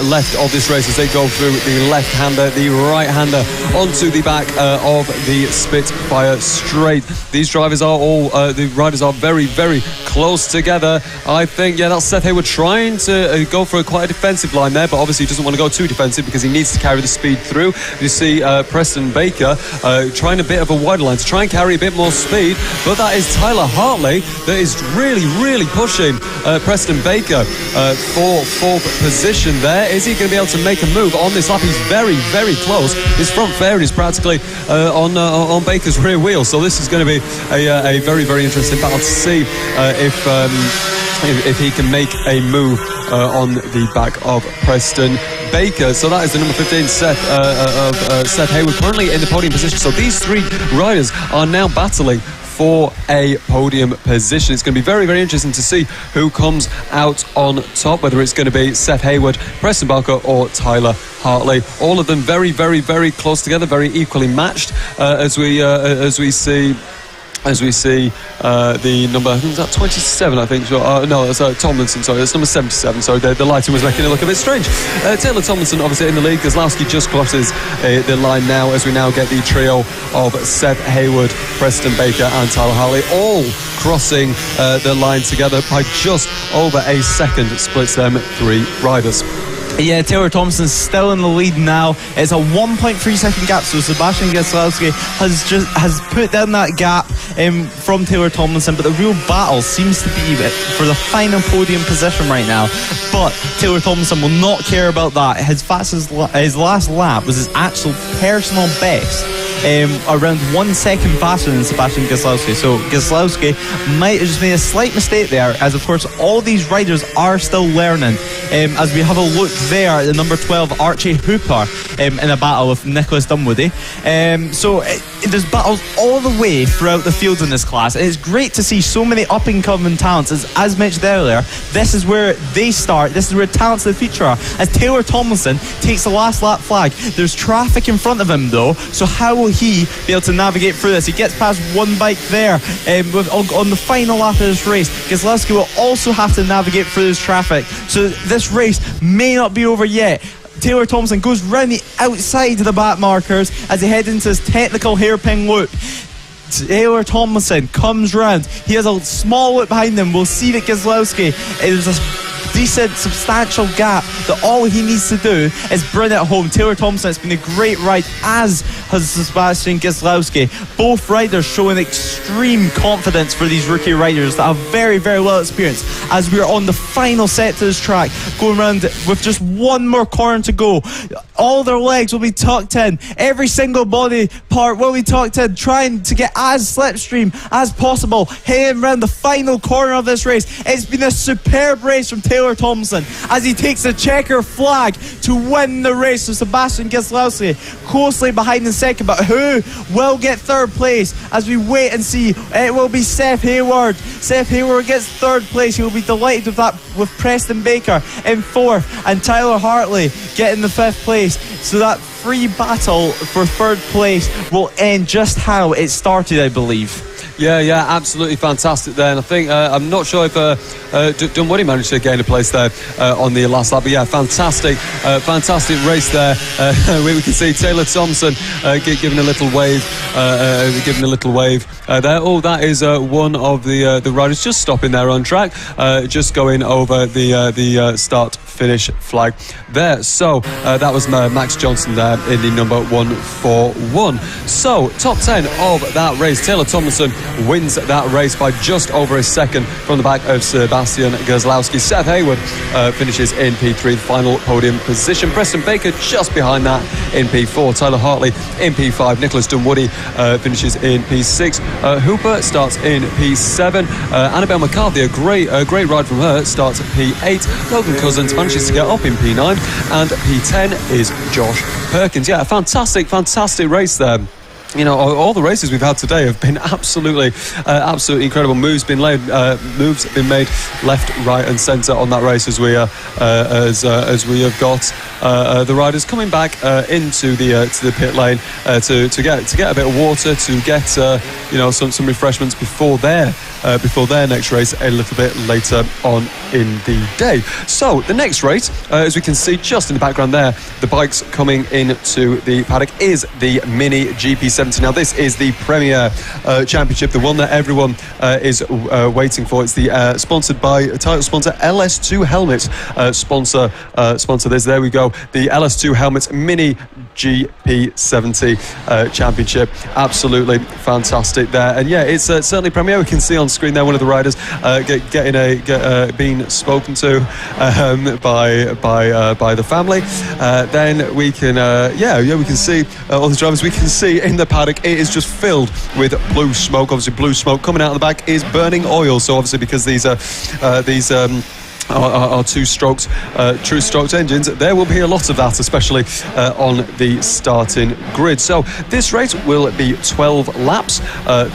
left of this race as they go through the left-hander, the right-hander onto the back of the Spitfire straight. These drivers are all, the riders are very, very close together. I think, yeah, that's Seth Hayward trying to go for quite a defensive line there, but obviously he doesn't want to go too defensive because he needs to carry the speed through. You see Preston Baker trying a bit of a wider line to try and carry a bit more speed, but that is Tyler Hartley that is really, really pushing Preston Baker for 4th position there. Is he going to be able to make a move on this lap? He's very, very close. His front fairing is practically on Baker's rear wheel, so this is going to be a very, very interesting battle to see if if he can make a move on the back of Preston Baker. So that is the number 15, Seth Hayward, currently in the podium position. So these three riders are now battling for a podium position. It's going to be very, very interesting to see who comes out on top, whether it's going to be Seth Hayward, Preston Baker or Tyler Hartley. All of them very, very, very close together, very equally matched as we see the number, I think it's 27, I think. No, it's Tomlinson, sorry, it's number 77. So the lighting was making it look a bit strange. Taylor Tomlinson, obviously in the lead. Kozlowski just crosses the line now, as we now get the trio of Seth Hayward, Preston Baker and Tyler Hartley, all crossing the line together by just over a second. Splits them three riders. Yeah, Taylor Thompson's still in the lead now. It's a 1.3 second gap, so Sebastian Kozlowski has put down that gap from Taylor Tomlinson, but the real battle seems to be for the final podium position right now. But Taylor Tomlinson will not care about that. His last lap was his actual personal best, around 1 second faster than Sebastian Kozlowski. So Kozlowski might have just made a slight mistake there, as of course all these riders are still learning. As we have a look there at the number 12 Archie Hooper in a battle with Nicholas Dunwoody. So there's battles all the way throughout the field in this class. It's great to see so many up and coming talents. As mentioned earlier, this is where they start. This is where talents of the future are. As Taylor Tomlinson takes the last lap flag, there's traffic in front of him though, so how will he be able to navigate through this? He gets past one bike there on the final lap of this race. Kozlowski will also have to navigate through this traffic, so this race may not be over yet. Taylor Thompson goes round the outside of the back markers as he heads into his technical hairpin loop. Taylor Tomlinson comes round. He has a small loop behind him. We'll see that Kozlowski is a decent, substantial gap that all he needs to do is bring it home. Taylor Thompson, it's been a great ride, as has Sebastian Kozlowski. Both riders showing extreme confidence for these rookie riders that have very, very little experience, as we are on the final set to this track, going around with just one more corner to go. All their legs will be tucked in, every single body part will be tucked in, trying to get as slipstream as possible, heading around the final corner of this race. It's been a superb race from Taylor Thompson as he takes the checker flag to win the race. So Sebastian Kozlowski closely behind in second, but who will get third place as we wait and see? It will be Seth Hayward. Seth Hayward gets third place. He will be delighted with that, with Preston Baker in fourth and Tyler Hartley getting the fifth place. So that free battle for third place will end just how it started, I believe. Yeah, absolutely fantastic there. And I think, I'm not sure if Dunwoody managed to gain a place there on the last lap. But yeah, fantastic race there. We can see Taylor Thompson giving a little wave, there. Oh, that is one of the riders just stopping there on track, just going over the start-finish flag there. So that was Max Johnson there in the number 141. So top 10 of that race. Taylor Tomlinson wins that race by just over a second from the back of Sebastian Kozlowski. Seth Hayward finishes in P3, the final podium position. Preston Baker just behind that in P4. Tyler Hartley in P5. Nicholas Dunwoody finishes in P6. Hooper starts in P7. Annabelle McCarthy, a great ride from her, starts at P8. Logan Cousins manages to get up in P9, and P10 is Josh Perkins. Yeah, a fantastic race there. You know, all the races we've had today have been absolutely incredible. Moves been made left, right, and centre on that race as we have got the riders coming back into the pit lane to get a bit of water, to get some refreshments before their next race a little bit later on in the day. So the next race, as we can see just in the background there, the bikes coming into the paddock, is the Mini GP70. Now this is the Premier Championship, the one that everyone is waiting for. It's the sponsored by title sponsor LS2 Helmets. Sponsor this. There we go. The LS2 Helmets Mini GP70 Championship. Absolutely fantastic there. And yeah, it's certainly Premier. We can see on screen there one of the riders being spoken to by the family. Then we can we can see all the drivers. We can see in the paddock. It is just filled with blue smoke. Obviously, blue smoke coming out of the back is burning oil. So obviously, because these are true stroked engines, there will be a lot of that, especially on the starting grid. So this race will be 12 laps,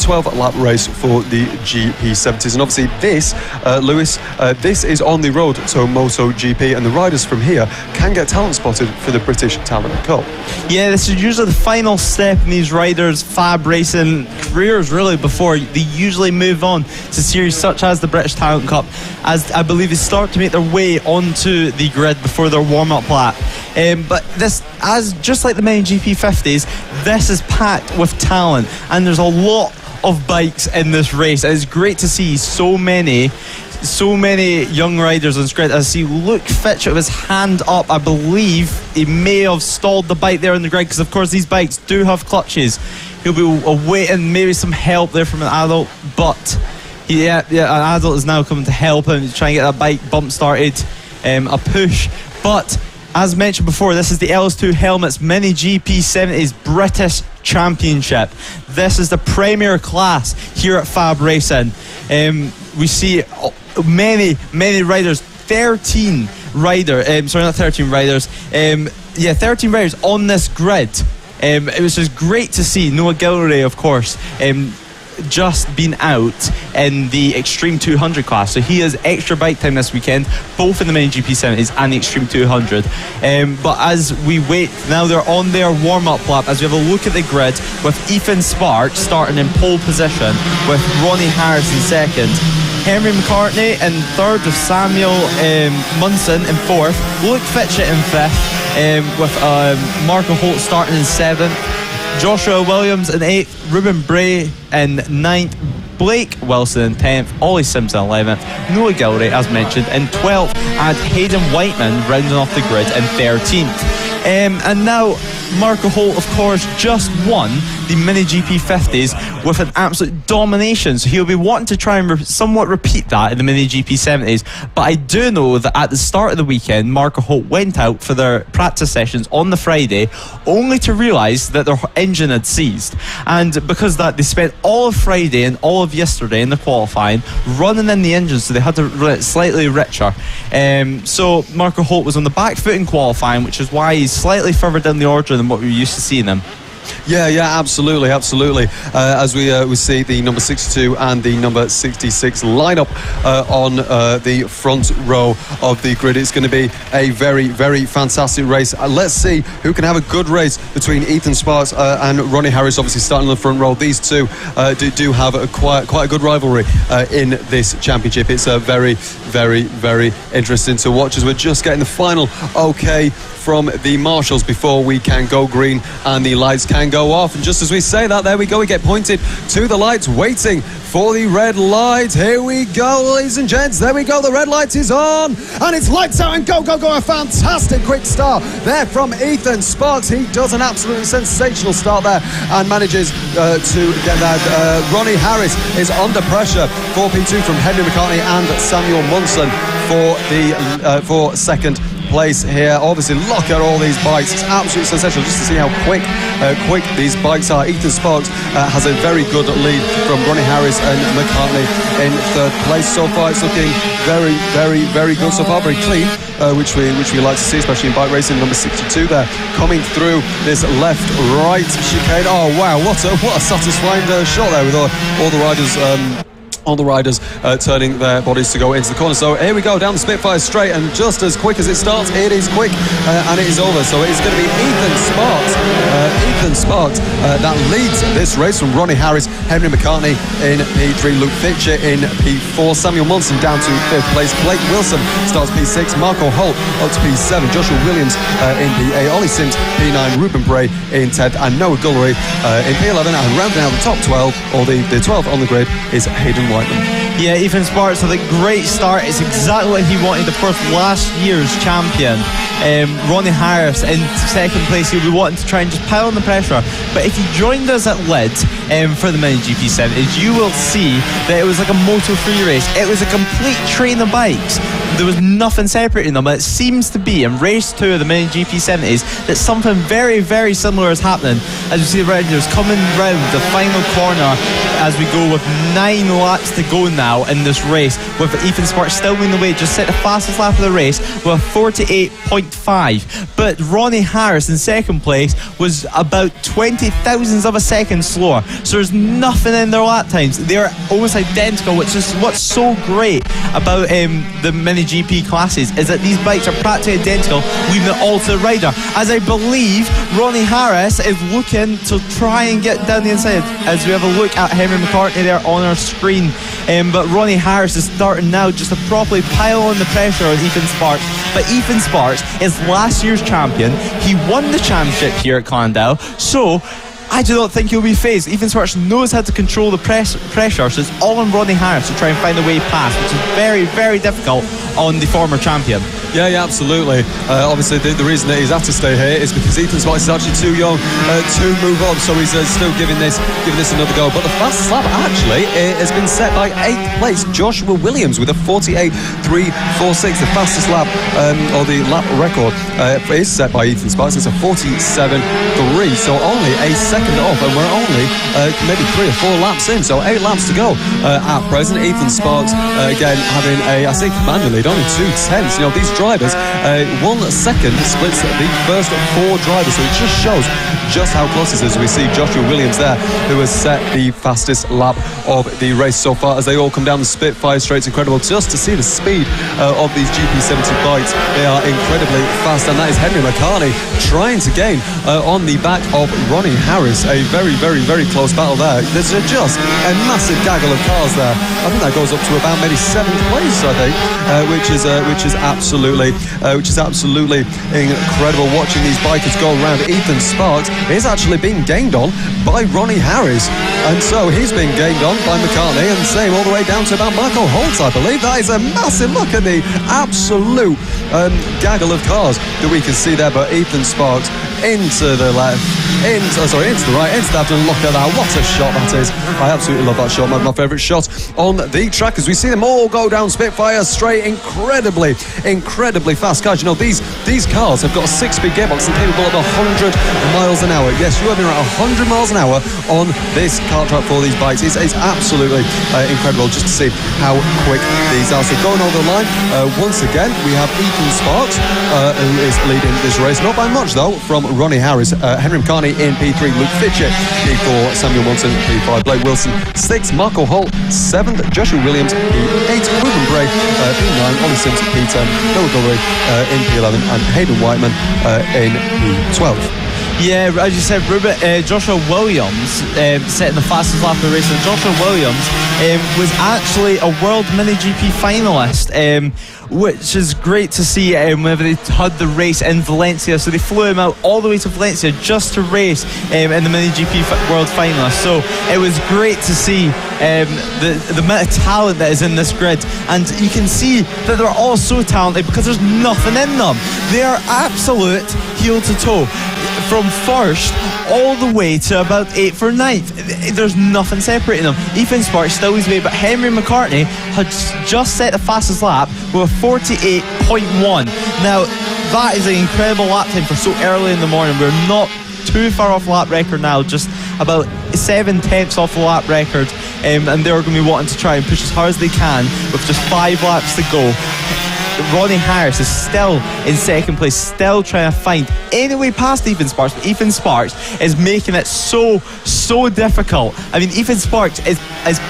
12 lap race for the GP70s. And obviously this, Lewis, this is on the road to Moto GP, and the riders from here can get talent spotted for the British Talent Cup. Yeah, this is usually the final step in these riders' FAB-Racing careers, really, before they usually move on to series such as the British Talent Cup, as I believe they start to make their way onto the grid before their warm-up lap. But this, as just like the many GP50s, this is packed with talent, and there's a lot of bikes in this race. It's great to see so many young riders on this grid. I see Luke Fitch with his hand up. I believe he may have stalled the bike there on the grid, because of course these bikes do have clutches. He'll be awaiting maybe some help there from an adult, but an adult is now coming to help him to try and get that bike bump started, a push. But as mentioned before, this is the LS2 Helmets Mini GP70s British Championship. This is the premier class here at FAB Racing. We see many riders, 13 riders on this grid. It was just great to see Noah Gilroy, of course, just been out in the Extreme 200 class, so he has extra bike time this weekend, both in the Mini GP70s and the Extreme 200. But as we wait, now they're on their warm-up lap, as we have a look at the grid, with Ethan Sparks starting in pole position, with Ronnie Harris in second, Henry McCartney in third, with Samuel Munson in fourth, Luke Fitchett in fifth, with Marco Holt starting in seventh, Joshua Williams in 8th, Ruben Bray in 9th, Blake Wilson in 10th, Ollie Simpson 11th, Noah Gilroy, as mentioned, in 12th, and Hayden Whiteman rounding off the grid in 13th. And now Marco Holt, of course, just won the Mini GP50s with an absolute domination, so he'll be wanting to try and somewhat repeat that in the Mini GP70s. But I do know that at the start of the weekend, Marco Holt went out for their practice sessions on the Friday, only to realise that their engine had seized, and because that, they spent all of Friday and all of yesterday in the qualifying running in the engine, so they had to run it slightly richer. So Marco Holt was on the back foot in qualifying, which is why he's slightly further down the order than what we're used to seeing him. Yeah, absolutely. As we see the number 62 and the number 66 line up on the front row of the grid. It's going to be a very, very fantastic race. Let's see who can have a good race between Ethan Sparks and Ronnie Harris, obviously starting on the front row. These two do have quite a good rivalry in this championship. It's very, very, very interesting to watch, as we're just getting the final okay from the marshals before we can go green and the lights can go off. And just as we say that, there we go, we get pointed to the lights, waiting for the red light. Here we go, ladies and gents, there we go, the red light is on, and it's lights out and go, a fantastic quick start there from Ethan Sparks. He does an absolutely sensational start there and manages to get that. Ronnie Harris is under pressure for P2 from Henry McCartney and Samuel Munson for second place here. Obviously, look at all these bikes. It's absolutely sensational just to see how quick these bikes are. Ethan Sparks has a very good lead from Ronnie Harris and McCartney in third place. So far, it's looking very, very, very good so far, very clean, which we like to see, especially in bike racing. Number 62 there, coming through this left-right chicane. Oh wow, what a satisfying shot there with all the riders. All the riders turning their bodies to go into the corner. So here we go down the Spitfire straight, and just as quick as it starts, it is quick and it is over. So it's going to be Ethan Sparks that leads this race from Ronnie Harris, Henry McCartney in P3, Luke Fitcher in P4, Samuel Munson down to 5th place, Blake Wilson starts P6, Marco Holt up to P7, Joshua Williams in P8, Ollie Sims P9, Ruben Bray in 10th, and Noah Gilroy in P11, and rounding out the top 12, or the 12th on the grid, is Hayden Whiteman. Yeah, Ethan Sparks with a great start. It's exactly what he wanted. Of course, last year's champion, Ronnie Harris in second place. He'll be wanting to try and just pile on the pressure. But if he joined us at Leeds, for the Mini GP7 is you will see that it was like a Moto 3 race. It was a complete train of bikes. There was nothing separating them. It seems to be in race 2 of the Mini GP70s that something very, very similar is happening. As you see the Rangers coming round the final corner as we go with 9 laps to go now in this race, with Ethan Sparks still leading the way, just set the fastest lap of the race with 48.5. But Ronnie Harris in second place was about 20 thousandths of a second slower. So there's nothing in their lap times. They're almost identical, which is what's so great about the Mini GP classes, is that these bikes are practically identical, leaving it all to the rider. As I believe Ronnie Harris is looking to try and get down the inside, as we have a look at Henry McCartney there on our screen. But Ronnie Harris is starting now just to properly pile on the pressure on Ethan Sparks. But Ethan Sparks is last year's champion. He won the championship here at Llandow, so I do not think he'll be phased. Ethan Sparks knows how to control the pressure, so it's all on Ronnie Harris to try and find a way past, which is very, very difficult on the former champion. Yeah, absolutely. Obviously, the reason that he's had to stay here is because Ethan Sparks is actually too young to move on, so he's still giving this another go. But the fastest lap actually has been set by 8th place Joshua Williams with a 48.346. The fastest lap, or the lap record, is set by Ethan Sparks. It's a 47.3, so only a second off, and we're only maybe 3 or 4 laps in, so 8 laps to go at present. Ethan Sparks again having I think manually only 2/10. You know, these drivers, 1 second splits the first 4 drivers, so it just shows just how close this is. We see Joshua Williams there, who has set the fastest lap of the race so far as they all come down the Spitfire straight. It's incredible just to see the speed of these GP70 bikes. They are incredibly fast, and that is Henry McCartney trying to gain on the back of Ronnie Harris. A very, very, very close battle there. There's just a massive gaggle of cars there. I think that goes up to about maybe 7th place, I think, which is absolutely incredible watching these bikers go around. Ethan Sparks is actually being gained on by Ronnie Harris, and so he's being gained on by McCartney, and same all the way down to about Michael Holtz, I believe. That is a massive look at the absolute gaggle of cars that we can see there. But Ethan Sparks into the left, into the right, into the left, and look at that, what a shot that is. I absolutely love that shot, my favourite shot on the track, as we see them all go down Spitfire straight. Incredibly fast cars. You know, these cars have got a 6-speed gearbox and capable of 100 miles an hour. Yes, you are being around 100 miles an hour on this kart track for these bikes. It's absolutely incredible just to see how quick these are. So going over the line, once again, we have Ethan Sparks, who is leading this race. Not by much, though, from Ronnie Harris. Henry McCartney in P3, Luke Fitchett P4, Samuel Munson P5, Blake Wilson 6th, Marco Holt 7th, Joshua Williams P8, Ruben Bray P9, Ollie Sims P10, Noah Gullery in P11, and Hayden Whiteman in P12. Yeah, as you said, Joshua Williams setting the fastest lap of the race. And Joshua Williams was actually a World Mini GP finalist, which is great to see whenever they had the race in Valencia. So they flew him out all the way to Valencia just to race in the Mini GP World Finalist. So it was great to see the amount of talent that is in this grid. And you can see that they're all so talented because there's nothing in them. They are absolute heel to toe. From first all the way to about 8th or 9th. There's nothing separating them. Ethan Sparks still leads the way, but Henry McCartney had just set the fastest lap with a 48.1. Now, that is an incredible lap time for so early in the morning. We're not too far off the lap record now, just about 7/10 off the lap record, and they're going to be wanting to try and push as hard as they can with just 5 laps to go. Ronnie Harris is still in second place, still trying to find any way past Ethan Sparks, but Ethan Sparks is making it so difficult. I mean, Ethan Sparks is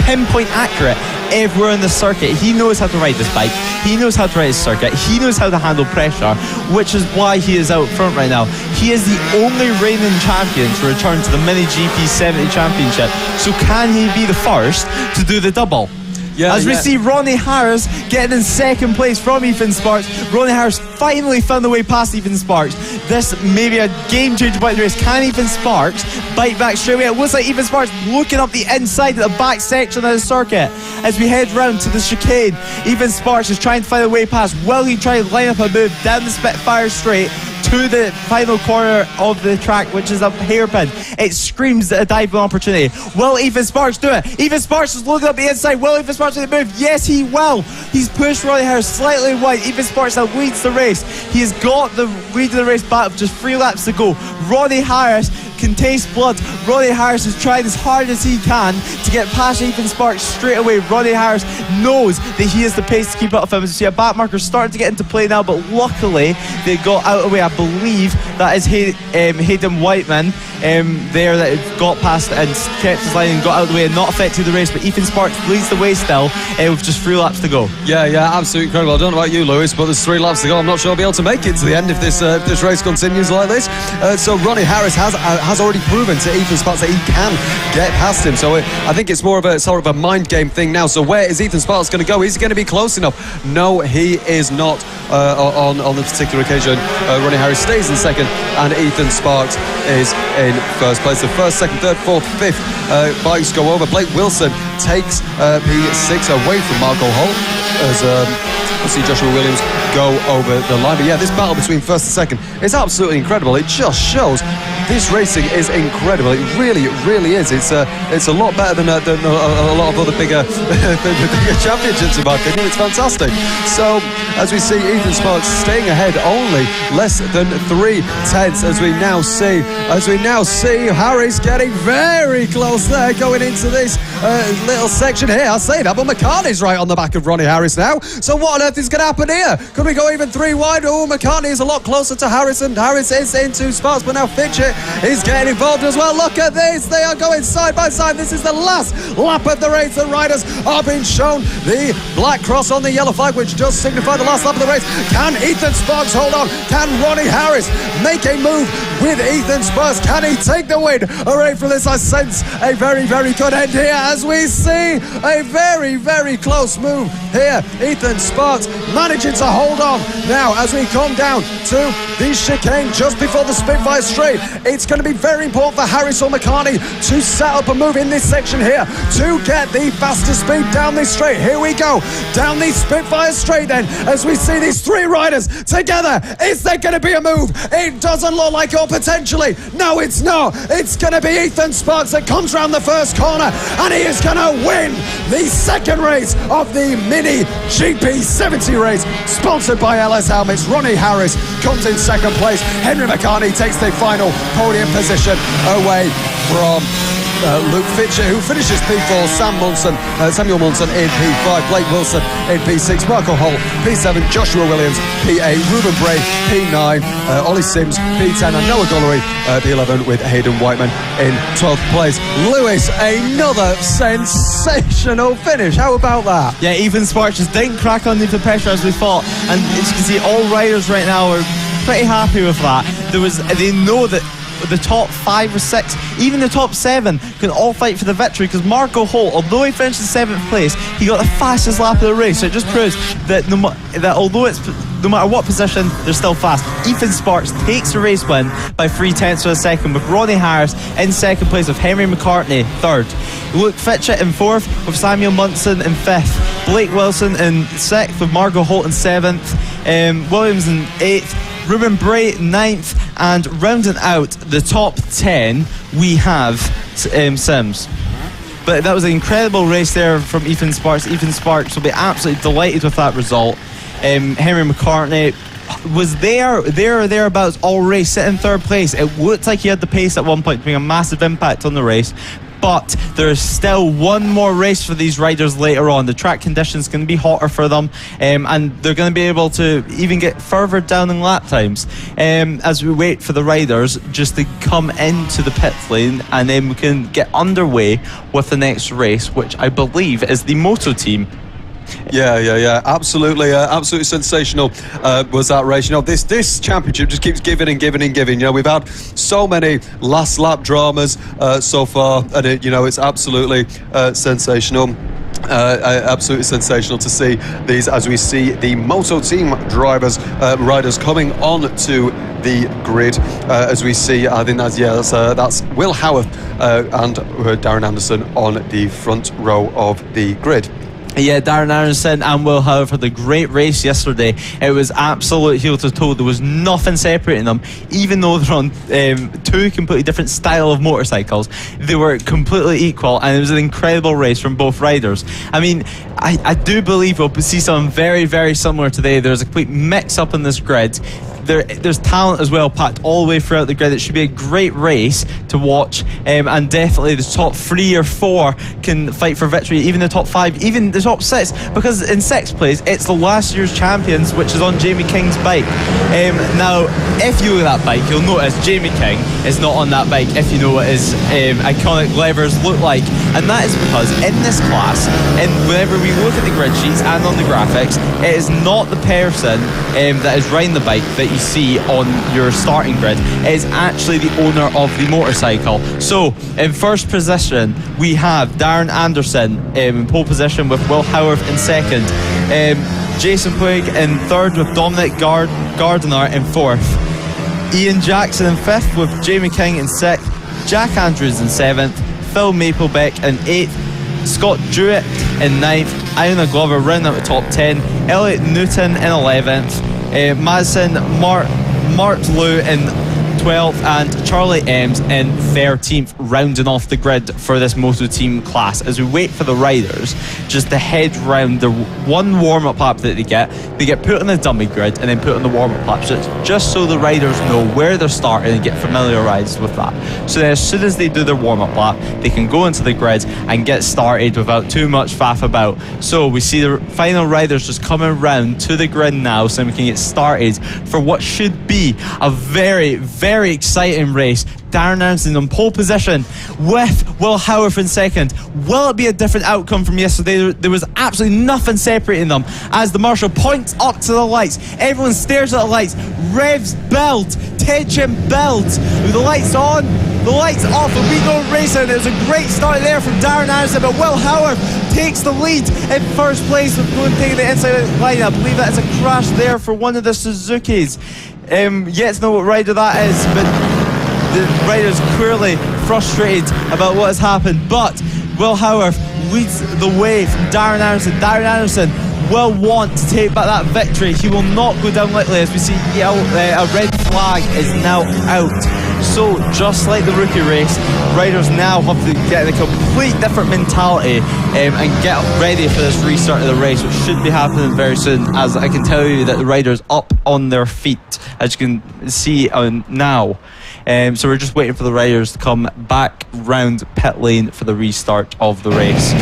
pinpoint accurate everywhere in the circuit. He knows how to ride this bike, he knows how to ride his circuit, he knows how to handle pressure, which is why he is out front right now. He is the only reigning champion to return to the Mini GP 70 Championship, so can he be the first to do the double? As we see Ronnie Harris getting in second place from Ethan Sparks. Ronnie Harris finally found the way past Ethan Sparks. This may be a game-changer point in the race. Can Ethan Sparks bite back straight away? It looks like Ethan Sparks looking up the inside of the back section of the circuit. As we head round to the chicane, Ethan Sparks is trying to find a way past. Will he try to line up a move down the Spitfire straight to the final corner of the track, which is a hairpin. It screams a diving opportunity. Will Ethan Sparks do it? Ethan Sparks is loading up the inside. Will Ethan Sparks make the move? Yes, he will. He's pushed Ronnie Harris slightly wide. Ethan Sparks now leads the race. He has got the lead of the race back with just 3 laps to go. Ronnie Harris can taste blood. Ronnie Harris is trying as hard as he can to get past Ethan Sparks straight away. Ronnie Harris knows that he has the pace to keep up with him. As you see, a back marker starting to get into play now, but luckily they got out of the way. I believe that is Hayden Whiteman there that got past and kept his line and got out of the way and not affected the race, but Ethan Sparks leads the way still with just 3 laps to go. Yeah, absolutely incredible. I don't know about you, Lewis, but there's 3 laps to go. I'm not sure I'll be able to make it to the end if this race continues like this. So Ronnie Harris has already proven to Ethan Sparks that he can get past him. So I think it's more of a sort of a mind game thing now. So where is Ethan Sparks going to go? Is he going to be close enough? No, he is not on this particular occasion. Ronnie Harris stays in second and Ethan Sparks is in first place. The first, second, third, fourth, fifth bikes go over. Blake Wilson takes P6 away from Marco Holt as we'll see Joshua Williams go over the line. But yeah, this battle between first and second is absolutely incredible. It just shows this racing is incredible. It really is. It's a lot better than a lot of other bigger championships in my opinion. It's fantastic. So as we see Ethan Sparks staying ahead only less than 3 tenths as we now see Harris getting very close there going into this little section here. I say that, but McCartney's right on the back of Ronnie Harris now. So what on earth is going to happen here? Could we go even 3 wide? Oh, McCartney is a lot closer to Harris, and Harris is into Sparks, but now Fitchett is getting involved as well. Look at this. They are going side by side. This is the last lap of the race. The riders are being shown the black cross on the yellow flag, which does signify the last lap of the race. Can Ethan Sparks hold on? Can Ronnie Harris make a move with Ethan Sparks? Can he take the win away from this? I sense a very good end here as we see a very close move here. Ethan Sparks managing to hold on now as we come down to the chicane just before the Spitfire straight. It's going to be very important for Harris or McCartney to set up a move in this section here to get the fastest speed down this straight. Here we go down the Spitfire straight then as we see these 3 riders together. Is there going to be a move? It doesn't look like it, or potentially. No, it's not. It's going to be Ethan Sparks that comes round the first corner and he is going to win the second race of the Mini GP70 race sponsored by LS Helmets. Ronnie Harris comes in second place. Henry McCartney takes the final podium position away from Luke Fitchett, who finishes P4, Samuel Munson in P5, Blake Wilson in P6, Marco Holt P7, Joshua Williams P8, Ruben Bray P9, Ollie Sims P10, and Noah Gullery P11 with Hayden Whiteman in 12th place. Lewis, another sensational finish. How about that? Yeah, Ethan Sparks just didn't crack underneath the pressure as we thought, and as you can see, all riders right now are pretty happy with that. They know that the top 5 or 6, even the top 7 can all fight for the victory, because Marco Holt, although he finished in 7th place, he got the fastest lap of the race. So it just proves that although it's no matter what position, they're still fast. Ethan Sparks takes the race win by 3/10 of a second, with Ronnie Harris in second place, with Henry McCartney third, Luke Fitchett in fourth, with Samuel Munson in fifth, Blake Wilson in sixth, with Marco Holt in seventh, Williams in eighth, Ruben Bray 9th, and rounding out the top 10 we have Sims. But that was an incredible race there from Ethan Sparks. Ethan Sparks will be absolutely delighted with that result. Henry McCartney was there or thereabouts all race, sitting in third place. It looked like he had the pace at one point to make a massive impact on the race, but there's still one more race for these riders later on. The track conditions going to be hotter for them, and they're going to be able to even get further down in lap times as we wait for the riders just to come into the pit lane, and then we can get underway with the next race, which I believe is the Moto team. Yeah, absolutely sensational was that race. You know, this championship just keeps giving and giving and giving. You know, we've had so many last lap dramas so far, and it's absolutely sensational. Absolutely sensational to see these, as we see the Moto team riders coming on to the grid, as we see. I think that's Will Howarth and Darren Anderson on the front row of the grid. Yeah, Darren Anderson and Will Howard had a great race yesterday. It was absolute heel to toe. There was nothing separating them, even though they're on two completely different style of motorcycles. They were completely equal, and it was an incredible race from both riders. I mean, I do believe we'll see something very, very similar today. There's a complete mix-up in this grid. There's talent as well packed all the way throughout the grid. It should be a great race to watch, and definitely the top 3 or 4 can fight for victory, even the top 5, even the top 6, because in 6th place it's the last year's champions, which is on Jamie King's bike. Now if you look at that bike, you'll notice Jamie King is not on that bike if you know what his iconic levers look like, and that is because in this class, and whenever we look at the grid sheets and on the graphics, it is not the person that is riding the bike that you see on your starting grid. It is actually the owner of the motorcycle. So in first position we have Darren Anderson in pole position with Will Howarth in second, Jason Puig in third with Dominic Gardiner in fourth, Ian Jackson in fifth with Jamie King in sixth, Jack Andrews in seventh, Phil Maplebeck in eighth, Scott Jewett in ninth, Iona Glover rounding out the top 10, Elliot Newton in 11th, Madison Martlew in 12th, and Charlie Ems in 13th, rounding off the grid for this Moto team class. As we wait for the riders just to head round the one warm-up lap that they get put on the dummy grid and then put on the warm-up lap, just so the riders know where they're starting and get familiarised with that. So then as soon as they do their warm-up lap, they can go into the grid and get started without too much faff about. So we see the final riders just coming round to the grid now, so we can get started for what should be a very, very exciting race. Darren Anderson on pole position with Will Howarth in second. Will it be a different outcome from yesterday? There was absolutely nothing separating them as the marshal points up to the lights. Everyone stares at the lights, revs belt, tension belt, the lights on, the lights off, and we go racing. It was a great start there from Darren Anderson, but Will Howarth takes the lead in first place with going taking the inside line. I believe that is a crash there for one of the Suzukis. Yet to know what rider that is, but the rider's clearly frustrated about what has happened. But Will Howarth leads the way from Darren Anderson. Darren Anderson will want to take back that victory. He will not go down lightly, as we see a red flag is now out. So just like the rookie race, riders now have to get a complete different mentality and get so for this restart of the race, which should be happening very soon, as I can tell you that the riders up on their feet, as you can see now. So we're just waiting for the riders to come back round pit lane for the restart of the race.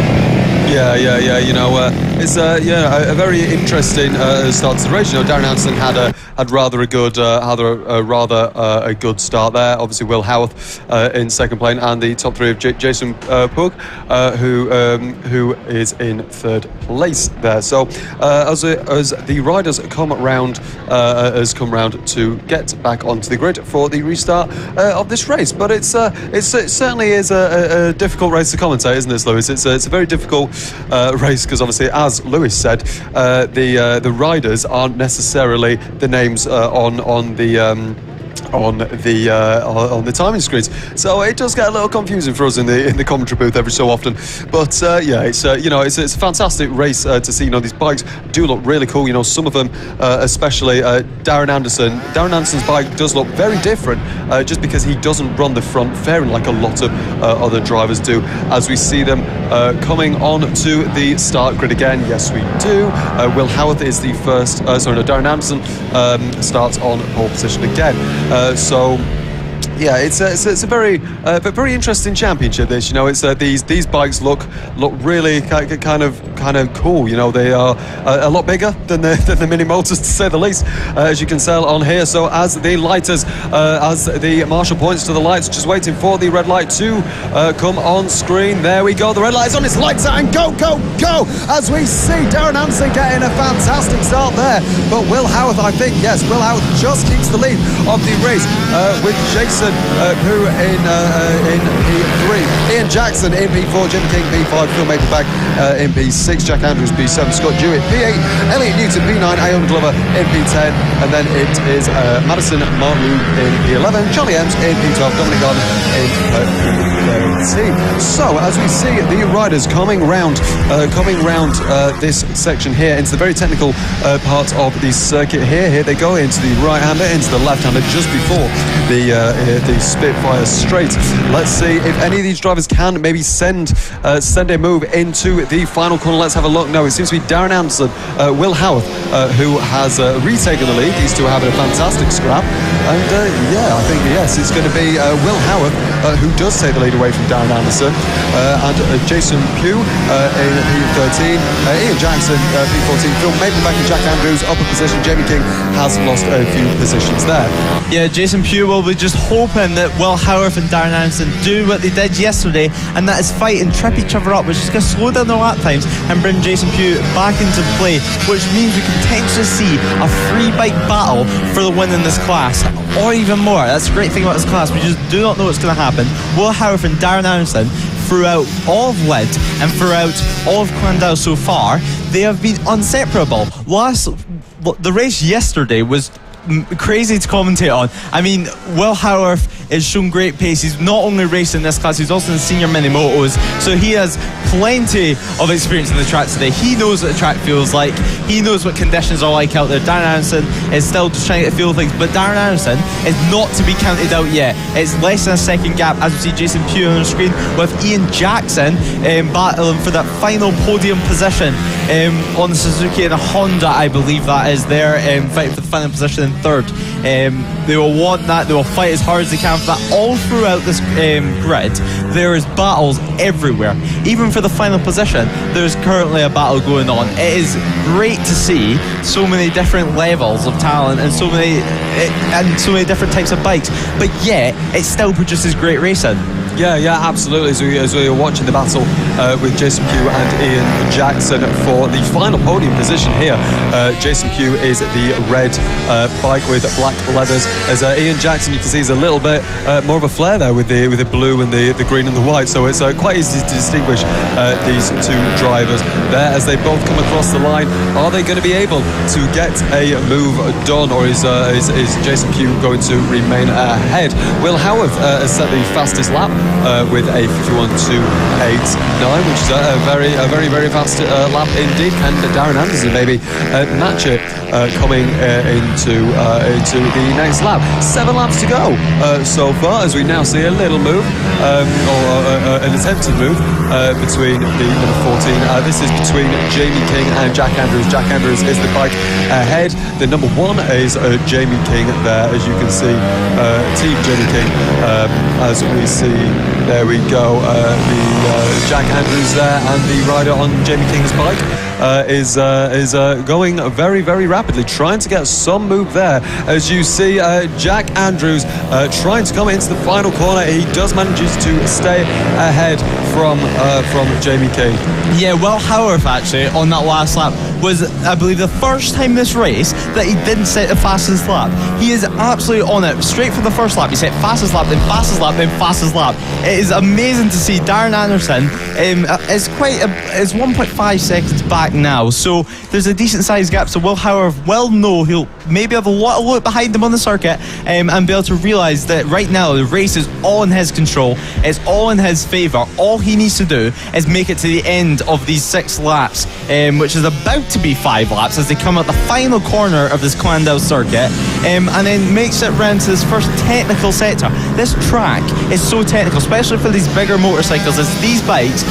Yeah. You know, it's a very interesting start to the race. You know, Darren Anderson had rather a good start there. Obviously, Will Howarth in second place, and the top three of Jason Puig, who is in third place there. So as the riders come round to get back onto the grid for the restart of this race, but it certainly is a difficult race to commentate, isn't it, Lewis? It's a very difficult race because obviously, as Lewis said, the riders aren't necessarily the names on the timing screens, so it does get a little confusing for us in the commentary booth every so often. But it's a fantastic race to see. You know, these bikes do look really cool. You know, some of them, especially Darren Anderson's bike does look very different, just because he doesn't run the front fairing like a lot of other drivers do. As we see them coming on to the start grid again, yes we do. Will Howarth is the first. Darren Anderson starts on pole position again. So yeah, it's a very interesting championship. This, you know, it's these bikes look really kind of cool. You know, they are a lot bigger than the mini motors, to say the least, as you can tell on here. So as the marshal points to the lights, just waiting for the red light to come on screen. There we go. The red light is on. Its lights out and go! As we see Darren Anderson getting a fantastic start there, but Will Howarth, I think, yes, Will Howarth just keeps the lead of the race with Jason Pooh in P3, Ian Jackson in P4, Jimmy King P5, Phil Maplebag in P6, Jack Andrews P7, Scott Jewett P8, Elliot Newton P9, Aon Glover in P10, and then it is Madison Marlowe in P11, Johnny Ems in P12, Dominic Garden in P13. So as we see the riders coming round this section here into the very technical part of the circuit here. Here they go into the right-hander, into the left-hander just before the Spitfire straight. Let's see if any of these drivers can maybe send a move into the final corner. Let's have a look. No, it seems to be Darren Anderson, Will Howarth, who has retaken the lead. These two are having a fantastic scrap, and I think yes, it's going to be Will Howarth who does take the lead away from Darren Anderson, and Jason Pugh in P13, Ian Jackson P14, Phil Maplebag and Jack Andrews upper position. Jamie King has lost a few positions there. Yeah, Jason Pugh will be just hoping that Will Howarth and Darren Anderson do what they did yesterday, and that is fight and trip each other up, which is going to slow down their lap times and bring Jason Pugh back into play, which means we can potentially see a free bike battle for the win in this class, or even more. That's the great thing about this class. We just do not know what's going to happen. Will Howarth and Darren Anderson, throughout all of Lid and throughout all of Llandow so far, they have been inseparable. The race yesterday was crazy to commentate on. I mean, Will Howarth has shown great pace. He's not only racing in this class, he's also in senior mini motos, so he has plenty of experience in the track today. He knows what the track feels like, he knows what conditions are like out there. Darren Anderson is still just trying to get a feel of things, but Darren Anderson is not to be counted out yet. It's less than a second gap, as we see Jason Pugh on the screen, with Ian Jackson battling for that final podium position on the Suzuki and a Honda, I believe that is there, fighting for the final position in third. They will want that, they will fight as hard as they can for that. All throughout this grid there is battles everywhere. Even for the final position there's currently a battle going on. It is great to see so many different levels of talent and so many different types of bikes, but yet it still produces great racing. Yeah, absolutely. As we were watching the battle with Jason Pugh and Ian Jackson for the final podium position here. Jason Pugh is the red bike with black leathers, as Ian Jackson, you can see, is a little bit more of a flare there with the blue and the green and the white. So it's quite easy to distinguish these two drivers there as they both come across the line. Are they going to be able to get a move done, or is Jason Pugh going to remain ahead? Will Howarth has set the fastest lap with a 51.289, which is a very fast lap indeed. Can Darren Anderson maybe match it coming into the next lap? 7 laps to go so far, as we now see a little move or an attempted move between the number 14. This is between Jamie King and Jack Andrews. Jack Andrews is the bike ahead. The number 1 is Jamie King there, as you can see. Team Jamie King, as we see. There we go. The Jack Andrews there, and the rider on Jamie King's bike is going very rapidly, trying to get some move there. As you see, Jack Andrews trying to come into the final corner. He does manage to stay ahead from Jamie King. Yeah, Will Howarth actually on that last lap was, I believe, the first time this race that he didn't set the fastest lap. He is absolutely on it. Straight from the first lap, he set fastest lap, then fastest lap, then fastest lap. It is amazing to see. Darren Anderson is 1.5 seconds back now, so there's a decent sized gap. So Will Howarth will know, he'll maybe have a lot of look behind him on the circuit and be able to realise that right now the race is all in his control. It's all in his favour. All he needs to do is make it to the end of these 6 laps, which is about to be 5 laps as they come out the final corner of this Llandow circuit, and then makes it round to this first technical sector. This track is so technical, especially for these bigger motorcycles, as these bikes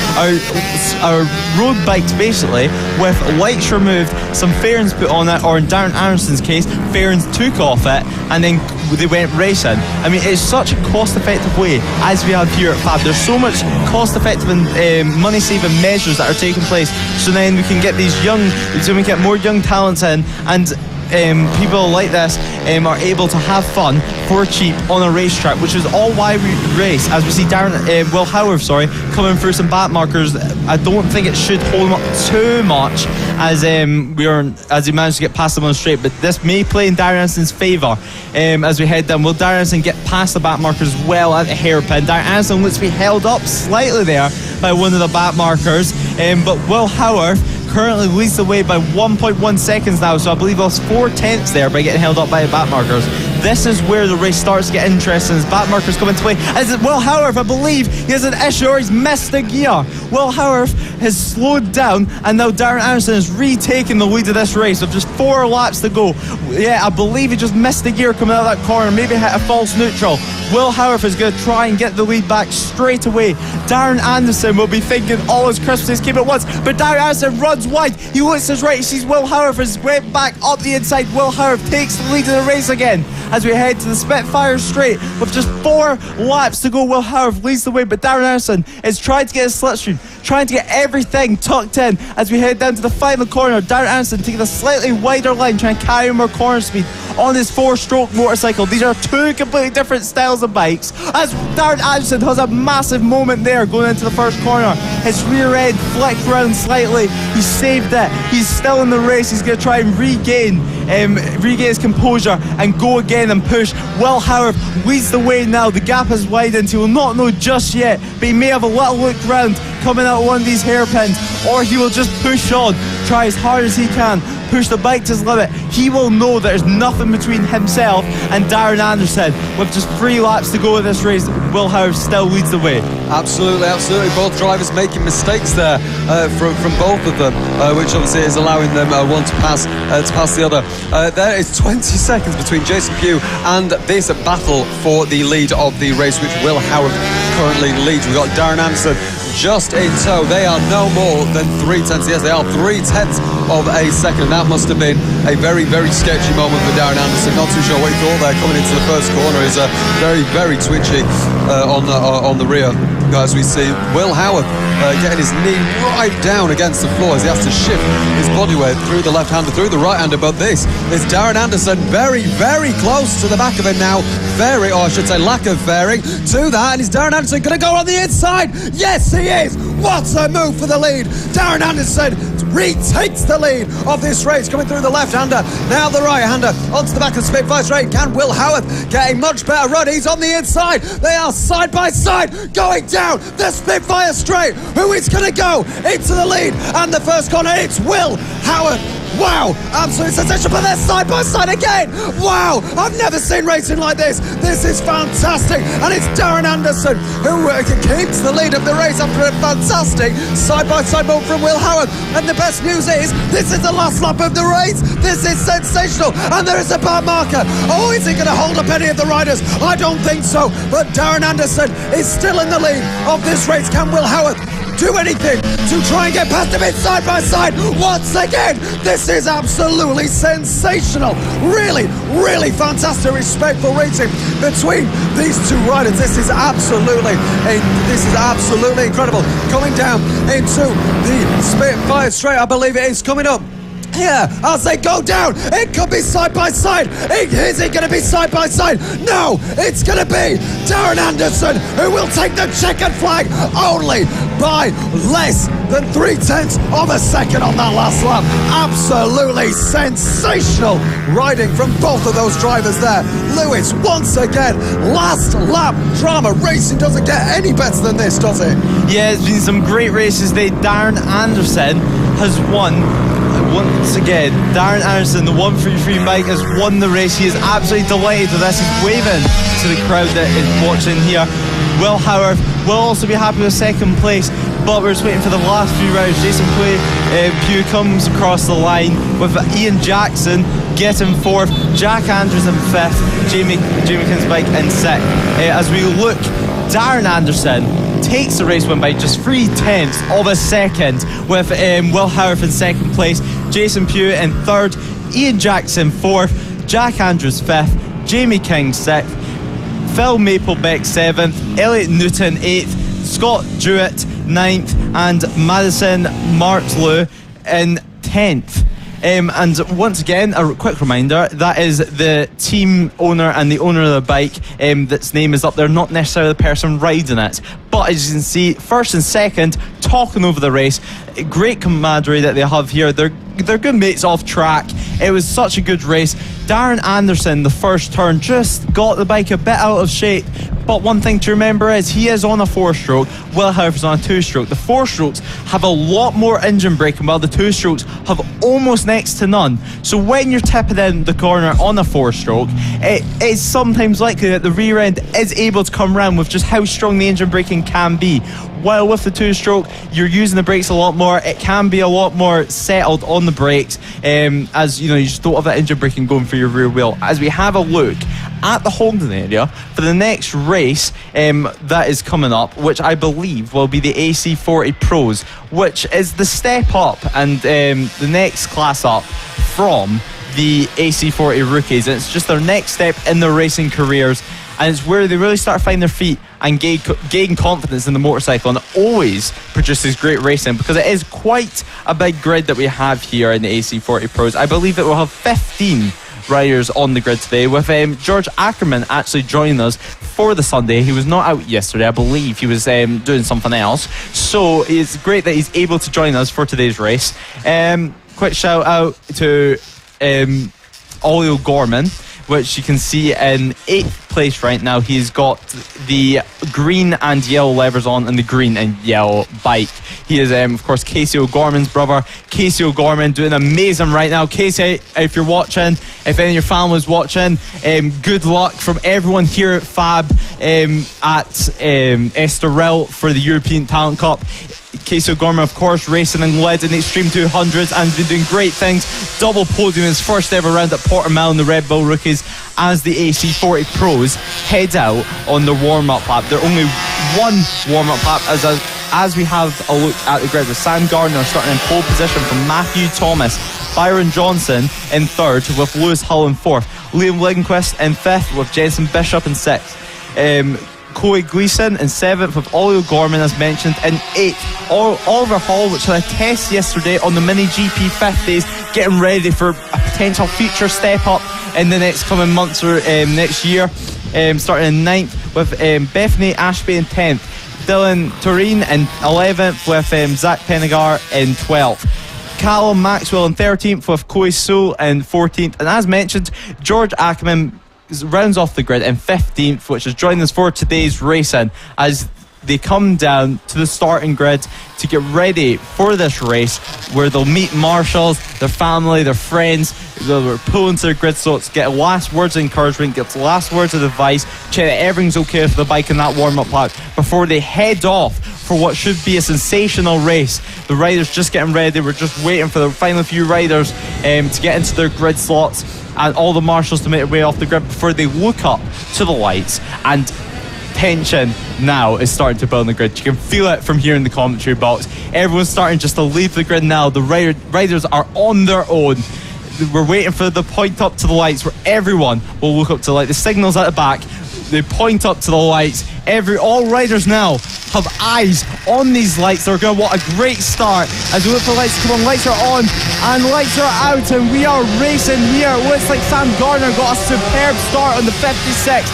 are road bikes basically, with lights removed, some fairings put on it, or in Darren Anderson's case, fairings took off it and then they went racing. I mean, it's such a cost-effective way, as we have here at FAB. There's so much cost-effective and money-saving measures that are taking place, so then we can get these we can get more young talents in, and people like this are able to have fun for cheap on a racetrack, which is all why we race. As we see Will Howard, coming through some back markers. I don't think it should hold him up too much as he managed to get past them on the straight, but this may play in Darren Anderson's favour as we head down. Will Darren Anderson get past the back markers well at the hairpin? Darren Anderson looks to be held up slightly there by one of the back markers, but Will Howard currently leads the way by 1.1 seconds now, so I believe he lost 4/10 there by getting held up by the back markers. This is where the race starts to get interesting as back markers come into play. As Will Howard, I believe he has an issue or he's missed a gear. Will Howard has slowed down, and now Darren Anderson is retaking the lead of this race with just 4 laps to go. Yeah, I believe he just missed the gear coming out of that corner, maybe hit a false neutral. Will Howard is going to try and get the lead back straight away. Darren Anderson will be thinking all his Christmas came at once, but Darren Anderson runs wide. He looks to his right, he sees Will Howard has went back up the inside. Will Howard takes the lead of the race again as we head to the Spitfire straight with just 4 laps to go. Will Howard leads the way, but Darren Anderson is trying to get his slipstream, trying to get everything tucked in as we head down to the final corner. Darren Anderson taking a slightly wider line, trying to carry more corner speed on his 4-stroke motorcycle. These are 2 completely different styles of bikes as Darren Anderson has a massive moment there going into the first corner. His rear end flicked around slightly, he saved it, he's still in the race. He's going to try and regain his composure and go again and push. Will Howard leads the way now. The gap is widened. He will not know just yet, but he may have a little look round coming out of one of these hairpins, or he will just push on, try as hard as he can, push the bike to his limit. He will know there's nothing between himself and Darren Anderson. With just 3 laps to go in this race, Will Howard still leads the way. Absolutely. Both drivers making mistakes there from both of them, which obviously is allowing them one to pass the other. There is 20 seconds between Jason Pugh and this battle for the lead of the race, which Will Howard currently leads. We've got Darren Anderson just in tow. They are no more than 3/10. Yes, they are 3/10 of a second. That must have been a very, very sketchy moment for Darren Anderson. Not too sure what he thought there coming into the first corner. Is very, very twitchy on the rear. As we see Will Howard getting his knee right down against the floor as he has to shift his body weight through the left-hander, through the right-hander. But this is Darren Anderson very, very close to the back of him now. Or I should say lack of fairing to that. And is Darren Anderson going to go on the inside? Yes, he is. What a move for the lead. Darren Anderson retakes the lead of this race, coming through the left-hander, now the right-hander onto the back of Spitfire straight. Can Will Howard get a much better run? He's on the inside. They are side by side going down the Spitfire straight. Who is going to go into the lead and the first corner? It's Will Howard. Wow, absolute sensation, but they're side by side again. Wow, I've never seen racing like this. This is fantastic, and it's Darren Anderson who keeps the lead of the race after a fantastic side by side move from Will Howard. And the best news is this is the last lap of the race. This is sensational, and there is a back marker. Oh, is he going to hold up any of the riders? I don't think so, but Darren Anderson is still in the lead of this race. Can Will Howard do anything to try and get past him? It's side by side once again. This is absolutely sensational. Really, really fantastic, respectful racing between these 2 riders. This is absolutely incredible. Coming down into the Spitfire straight, I believe it is coming up. Here, as they go down, it could be side by side. Is it going to be side by side? No, it's going to be Darren Anderson who will take the checkered flag only by less than 3/10 of a second on that last lap. Absolutely sensational riding from both of those drivers there. Lewis, once again, last lap drama. Racing doesn't get any better than this, does it? Yeah, it's been some great races today. Darren Anderson has won. Once again, Darren Anderson, the 133 bike, has won the race. He is absolutely delighted with this. He's waving to the crowd that is watching here. Will Howard will also be happy with second place, but we're just waiting for the last few rounds. Jason Pugh comes across the line with Ian Jackson getting 4th, Jack Andrews in 5th, Jamie King's bike in 6th. As we look, Darren Anderson takes the race win by just 3/10 of a second, with Will Howard in 2nd place, Jason Pugh in 3rd, Ian Jackson 4th, Jack Andrews 5th, Jamie King 6th, Phil Maplebeck 7th, Elliot Newton 8th, Scott Jewett 9th, and Madison Martlew in 10th. And once again, a quick reminder, that is the team owner and the owner of the bike that's name is up there, not necessarily the person riding it. But as you can see, first and second, talking over the race. Great camaraderie that they have here. They're good mates off track. It was such a good race. Darren Anderson, the first turn, just got the bike a bit out of shape. But one thing to remember is he is on a 4-stroke, Will However's on a 2-stroke. The 4-strokes have a lot more engine braking, while the 2-strokes have almost next to none. So when you're tipping in the corner on a 4-stroke, it is sometimes likely that the rear end is able to come round with just how strong the engine braking can be. While with the 2-stroke, you're using the brakes a lot more. It can be a lot more settled on the brakes, as you know, you just don't have that engine braking going for your rear wheel. As we have a look at the holding area for the next race that is coming up, which I believe will be the AC40 Pros, which is the step up and the next class up from the AC40 Rookies. And it's just their next step in their racing careers, and it's where they really start to find their feet and gain confidence in the motorcycle, and it always produces great racing because it is quite a big grid that we have here in the AC40 Pros. I believe that we'll have 15 riders on the grid today, with George Ackerman actually joining us for the Sunday. He was not out yesterday. I believe he was doing something else, so it's great that he's able to join us for today's race. Quick shout out to Ollie O'Gorman, which you can see in 8th place right now. He's got the green and yellow levers on and the green and yellow bike. He is, of course, Casey O'Gorman's brother. Casey O'Gorman doing amazing right now. Casey, if you're watching, if any of your family is watching, good luck from everyone here at FAB at Estoril for the European Talent Cup. Casey O'Gorman, of course, racing in lead in the Extreme 200s and been doing great things. Double podium his first ever round at Portimao in the Red Bull Rookies, as the AC40 Pros head out on their warm-up lap. They're only one warm-up lap as we have a look at the grid, with Sam Gardner starting in pole position from Matthew Thomas, Byron Johnson in 3rd with Lewis Hull in 4th, Liam Ligonquist in 5th with Jensen Bishop in 6th, Chloe Gleeson in 7th with Ollie O'Gorman as mentioned in 8th. Oliver Hall, which had a test yesterday on the Mini GP 50s, getting ready for a potential future step up in the next coming months or next year, starting in 9th with Bethany Ashby in 10th, Dylan Tureen in 11th with Zach Penegar in 12th, Callum Maxwell in 13th with Chloe Sewell in 14th, and as mentioned, George Ackerman rounds off the grid in 15th, which is joining us for today's racing as they come down to the starting grid to get ready for this race, where they'll meet marshals, their family, their friends. They'll pull into their grid slots, get last words of encouragement, get last words of advice, check that everything's okay for the bike in that warm-up lap before they head off for what should be a sensational race. The riders just getting ready. We're just waiting for the final few riders to get into their grid slots and all the marshals to make their way off the grid before they look up to the lights. And tension now is starting to build on the grid. You can feel it from here in the commentary box. Everyone's starting just to leave the grid now. The riders are on their own. We're waiting for the point up to the lights where everyone will look up to the light. The signal's at the back. They point up to the lights. All riders now have eyes on these lights. They're going to want a great start as we look for lights to come on. Lights are on and lights are out, and we are racing here. It looks like Sam Gardner got a superb start on the 56.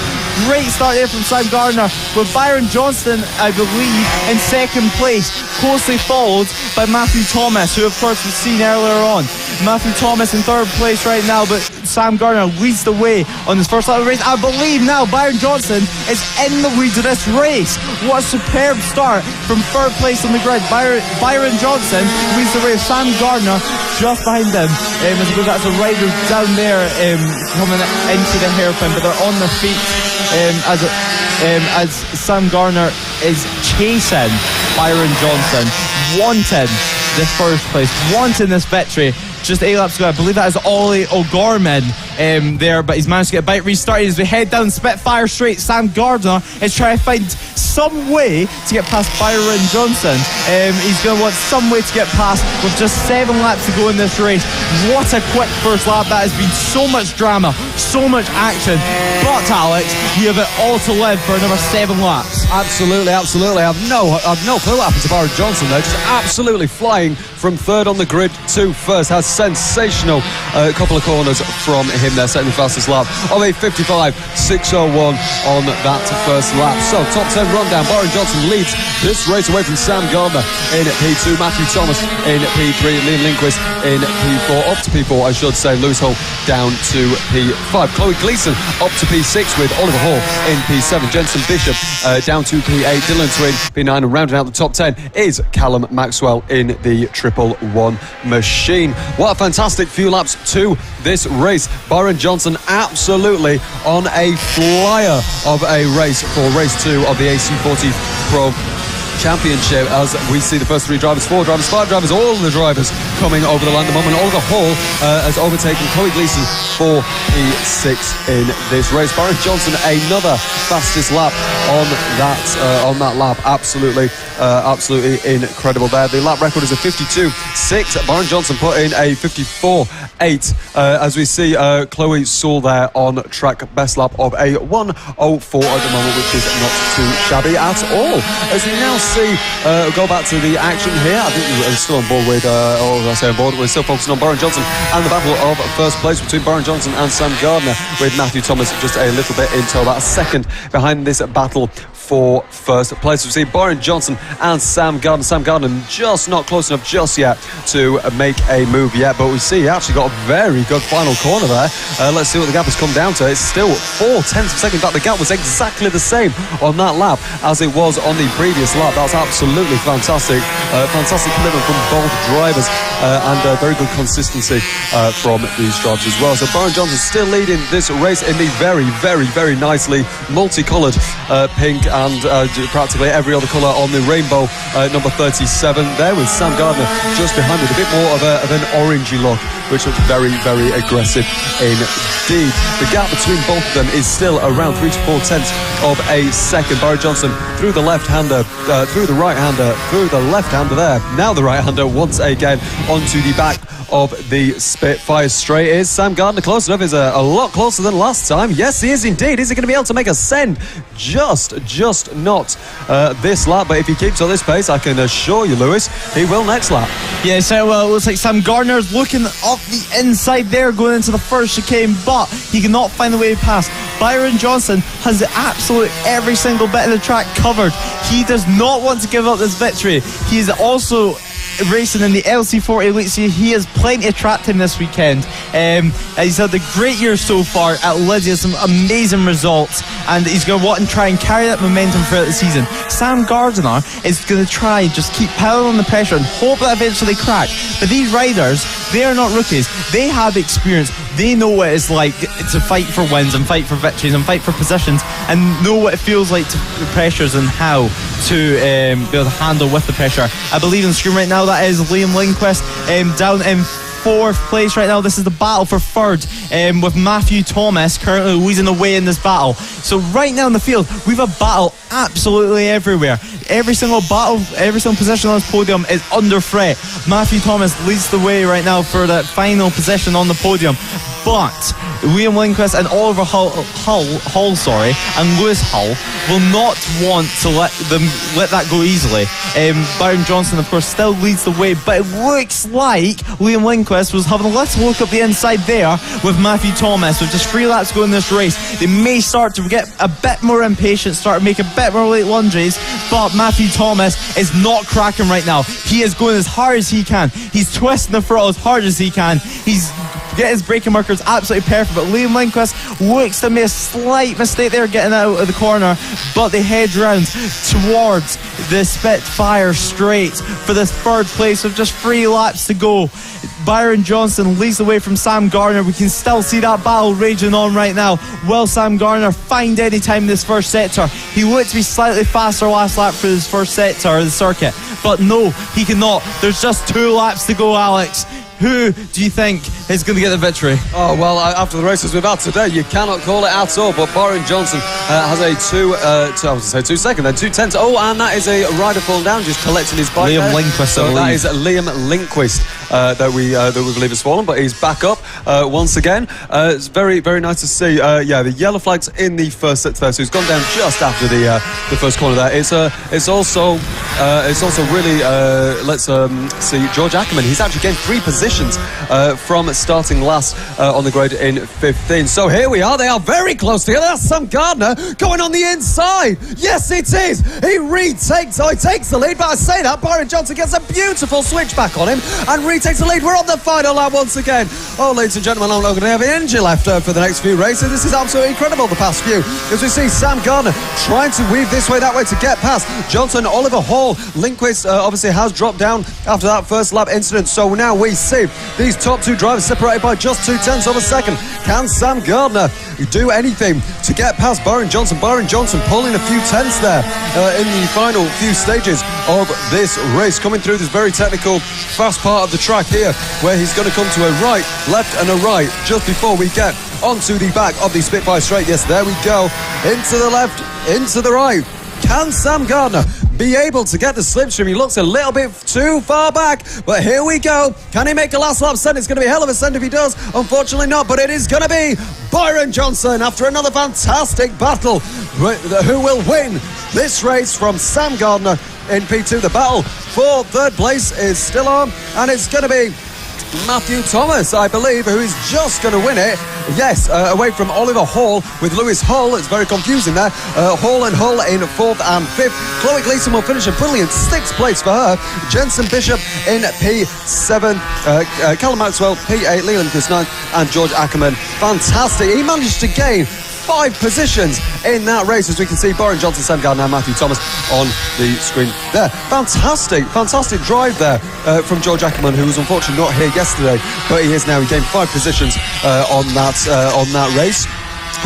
Great start there from Sam Gardner, with Byron Johnston, I believe, in 2nd place, closely followed by Matthew Thomas, who of course was seen earlier on. Matthew Thomas in 3rd place right now, but Sam Gardner leads the way on his first lap of the race. I believe now Byron Johnston is in the lead of this race. What a superb start from 3rd place on the grid. Byron Johnson leads the race. Sam Gardner just behind him. I suppose that's a rider down there coming into the hairpin, but they're on their feet. As Sam Gardner is chasing Byron Johnson, wanting the 1st place, wanting this victory. Just 8 laps to go. I believe that is Ollie O'Gorman there, but he's managed to get a bike restarted as we head down Spitfire Straight. Sam Gardner is trying to find some way to get past Byron Johnson. He's going to want some way to get past with just 7 laps to go in this race. What a quick first lap. That has been so much drama, so much action. But Alex, you have it all to live for another 7 laps. Absolutely. I've no clue what happened to Byron Johnson there. Just absolutely flying from third on the grid to first. Has sensational couple of corners from him there, setting the fastest lap of a 55.601 on that first lap. So top 10 rundown. Byron Johnson leads this race away from Sam Gardner in P2, Matthew Thomas in P3, Liam Lindquist in P4, up to P4 I should say, Lewis Hull down to P5, Chloe Gleeson up to P6 with Oliver Hall in P7, Jensen Bishop down to P8, Dylan Twin P9, and rounding out the top 10 is Callum Maxwell in the 111 machine. What a fantastic few laps to this race. Byron Johnson absolutely on a flyer of a race for race 2 of the AC40 Pro Championship, as we see the first 3 drivers, 4 drivers, 5 drivers, all the drivers coming over the line at the moment. Oliver Hall has overtaken Chloe Gleeson for P6 in this race. Byron Johnson another fastest lap on that lap. Absolutely incredible there. The lap record is a 52.6. Byron Johnson put in a 54.8 as we see Chloe Sewell there on track, best lap of a 1:04 at the moment, which is not too shabby at all. As we now see go back to the action here, I think we're still on board with we're still focusing on Byron Johnson and the battle of first place between Byron Johnson and Sam Gardner, with Matthew Thomas just a little bit into about a second behind this battle for first place. We see Byron Johnson and Sam Gardner. Sam Gardner just not close enough just yet to make a move yet, but we see he actually got a very good final corner there. Let's see what the gap has come down to. It's still 0.4 of a second. In fact, the gap was exactly the same on that lap as it was on the previous lap. That's absolutely fantastic. Fantastic commitment from both drivers and very good consistency from these drivers as well. So Byron Johnson still leading this race in the very, very, very nicely multicoloured pink and practically every other colour on the rainbow number 37 there, with Sam Gardner just behind with a bit more of an orangey look, which looks very, very aggressive indeed. The gap between both of them is still around 3 to 4 tenths of a second. Byron Johnson through the left-hander, through the right-hander, through the left-hander there, now the right-hander once again onto the back of the Spitfire straight. Is Sam Gardner close enough? Is a lot closer than last time. Yes, he is indeed. Is he going to be able to make a send? Just not this lap, but if he keeps on this pace, I can assure you, Lewis, he will next lap. Yeah, so well, it looks like Sam Gardner's looking up the inside there going into the first chicane, but he cannot find the way past. Byron Johnson has absolute every single bit of the track covered. He does not want to give up this victory. He is also racing in the LC40 Elite Series. He has plenty of track time this weekend. He's had a great year so far at Lydia, some amazing results, and he's going to want to try and carry that momentum throughout the season. Sam Gardner is going to try and just keep piling on the pressure and hope that eventually they crack. But these riders, they are not rookies. They have experience. They know what it's like to fight for wins and fight for victories and fight for positions, and know what it feels like to pressures and how to be able to handle with the pressure. I believe on the screen right now that is Liam Lindquist down in 4th place right now. This is the battle for 3rd with Matthew Thomas currently leading the way in this battle. So right now in the field we've a battle absolutely everywhere. Every single battle, every single position on this podium is under threat. Matthew Thomas leads the way right now for that final position on the podium, but Liam Lindquist and Oliver Hull and Lewis Hull will not want to let that go easily. Byron Johnson, of course, still leads the way, but it looks like Liam Lindquist was having a little look up the inside there with Matthew Thomas. With just 3 laps going in this race, they may start to get a bit more impatient, start to make a bit more late lunges, but Matthew Thomas is not cracking right now. He is going as hard as he can. He's twisting the throttle as hard as he can. He's getting his braking markers absolutely perfect, but Liam Lindquist looks to make a slight mistake there getting out of the corner, but they head round towards the Spitfire straight for this 3rd place with just 3 laps to go. Byron Johnson leads the way from Sam Gardner. We can still see that battle raging on right now. Will Sam Gardner find any time in this first sector? He looked to be slightly faster last lap for his first sector of the circuit, but no, he cannot. There's just 2 laps to go, Alex. who do you think is going to get the victory? Oh, well, after the races we've had today, you cannot call it at all. But Byron Johnson has a 2 second, then 2/10. Oh, and that is a rider falling down, just collecting his bike. Liam Lindquist, so that is Liam Lindquist that we believe has fallen, but he's back up once again. It's very, very nice to see. The yellow flags in the first set there, so he's gone down just after the first corner there. It's also really let's see George Ackerman. He's actually gained 3 positions from starting last on the grid in 15. So here we are. They are very close together. That's Sam Gardner going on the inside. Yes, it is. He takes the lead, but I say that Byron Johnson gets a beautiful switch back on him and retakes the lead. We're on the final lap once again. Oh, ladies and gentlemen, I'm not going to have an injury left for the next few races. This is absolutely incredible, the past few, as we see Sam Gardner trying to weave this way, that way to get past Johnson. Oliver Hall, Lindquist obviously has dropped down after that first lap incident. So now we see these top 2 drivers separated by just 0.2 of a second. Can Sam Gardner do anything to get past Byron Johnson? Byron Johnson pulling a few tenths there in the final few stages of this race, coming through this very technical, fast part of the track here, where he's going to come to a right, left and a right just before we get onto the back of the Spitfire straight. Yes, there we go. Into the left, into the right. Can Sam Gardner be able to get the slipstream? He looks a little bit too far back, but here we go. Can he make a last lap send? It's going to be a hell of a send if he does. Unfortunately not, but it is going to be Byron Johnson after another fantastic battle. Who will win this race from Sam Gardner in P2? The battle for third place is still on, and it's going to be Matthew Thomas, I believe, who is just going to win it. Yes, away from Oliver Hall with Lewis Hull. It's very confusing there. Hall and Hull in 4th and 5th. Chloe Gleason will finish a brilliant 6th place for her. Jensen Bishop in P7. Callum Maxwell, P8. Leland Chris 9th. And George Ackerman. Fantastic. He managed to gain 5 positions in that race, as we can see Byron Johnson, Sam Gardner and Matthew Thomas on the screen there. Fantastic drive there from George Ackerman, who was unfortunately not here yesterday, but he is now. He gained 5 positions on that race.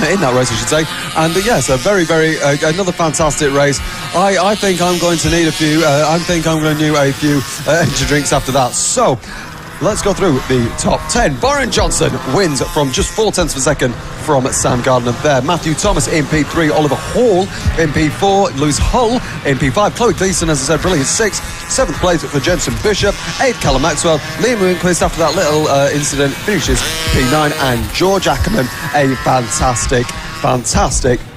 In that race, I should say. And yes, a very, very another fantastic race. I think I'm going to need a few. I think I'm going to need a few energy drinks after that. So let's go through the top 10. Byron Johnson wins from just 0.4 of a second from Sam Gardner there. Matthew Thomas in P3, Oliver Hall in P4, Lewis Hull in P5, Chloe Gleason, as I said, brilliant 6th, 7th place for Jensen Bishop, 8th Callum Maxwell, Liam Lindquist after that little incident finishes P9, and George Ackerman a fantastic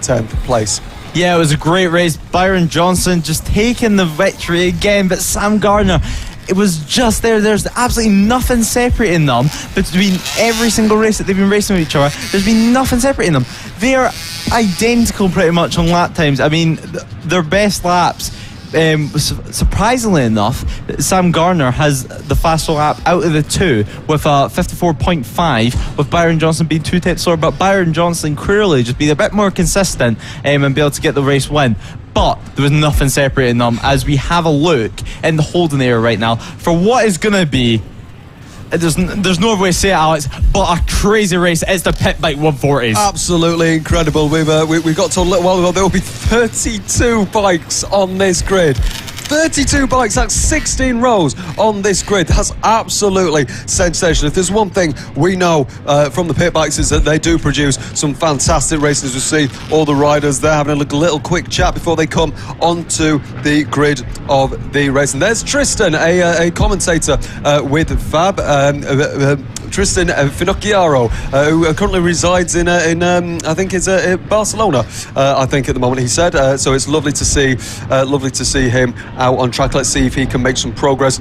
10th place. Yeah, it was a great race. Byron Johnson just taking the victory again, but Sam Gardner, it was just there. There's absolutely nothing separating them between every single race that they've been racing with each other. There's been nothing separating them. They are identical pretty much on lap times. I mean, their best laps, surprisingly enough, Sam Gardner has the faster lap out of the 2 with a 54.5, with Byron Johnson being 2 tenths slower, but Byron Johnson clearly just being a bit more consistent and be able to get the race win. But there was nothing separating them, as we have a look in the holding area right now for what is going to be, there's no other way to say it, Alex, but a crazy race. It's the Pit Bike 140s. Absolutely incredible. We've got to a little while ago. There will be 32 bikes on this grid. 32 bikes, that's 16 rows on this grid. That's absolutely sensational. If there's one thing we know from the pit bikes, is that they do produce some fantastic races. We see all the riders there having a little quick chat before they come onto the grid of the race. And there's Tristan, a commentator with FAB, Tristan Finocchiaro, who currently resides in I think it's Barcelona, I think at the moment, he said. So it's lovely to see him out on track. Let's see if he can make some progress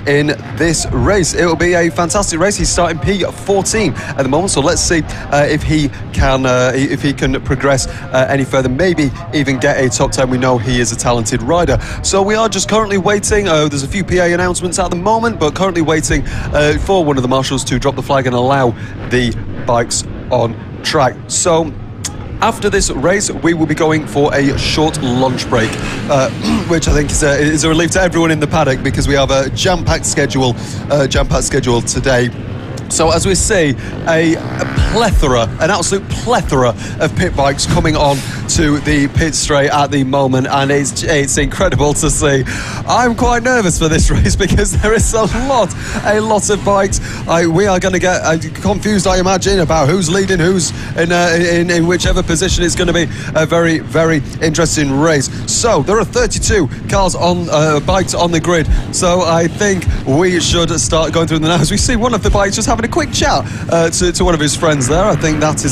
in this race. It will be a fantastic race. He's starting P14 at the moment, so let's see if he can progress any further, maybe even get a top 10. We know he is a talented rider. So we are just currently waiting. There's a few PA announcements at the moment, but currently waiting for one of the marshals to drop the flag and allow the bikes on track. So after this race, we will be going for a short lunch break, which I think is a relief to everyone in the paddock, because we have a jam-packed schedule today. So as we see, a plethora, an absolute plethora of pit bikes coming on to the pit straight at the moment, and it's incredible to see. I'm quite nervous for this race because there is a lot of bikes. We are going to get confused, I imagine, about who's leading, who's in whichever position. It's going to be a very, very interesting race. So there are 32 cars on bikes on the grid. So I think we should start going through them now. As we see one of the bikes just having a quick chat to one of his friends there. I think that's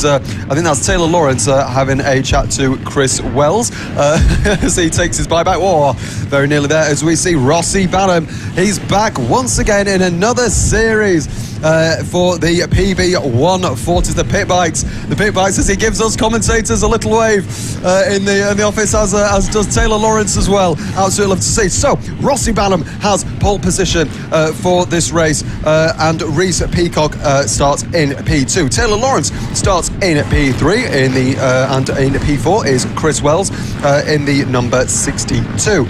Taylor Lawrence having a chat to Chris Wells as he takes his bike back. Oh, very nearly there. As we see Rossi Barham, he's back once again in another series for the PB140s, the pit bikes. The pit bikes, as he gives us commentators a little wave in the office, as does Taylor Lawrence as well. Absolutely love to see. So Rossi Barham has pole position for this race, and Reese Peacock starts in P2. Taylor Lawrence starts in P3 and in P4 is Chris Wells in the number 62.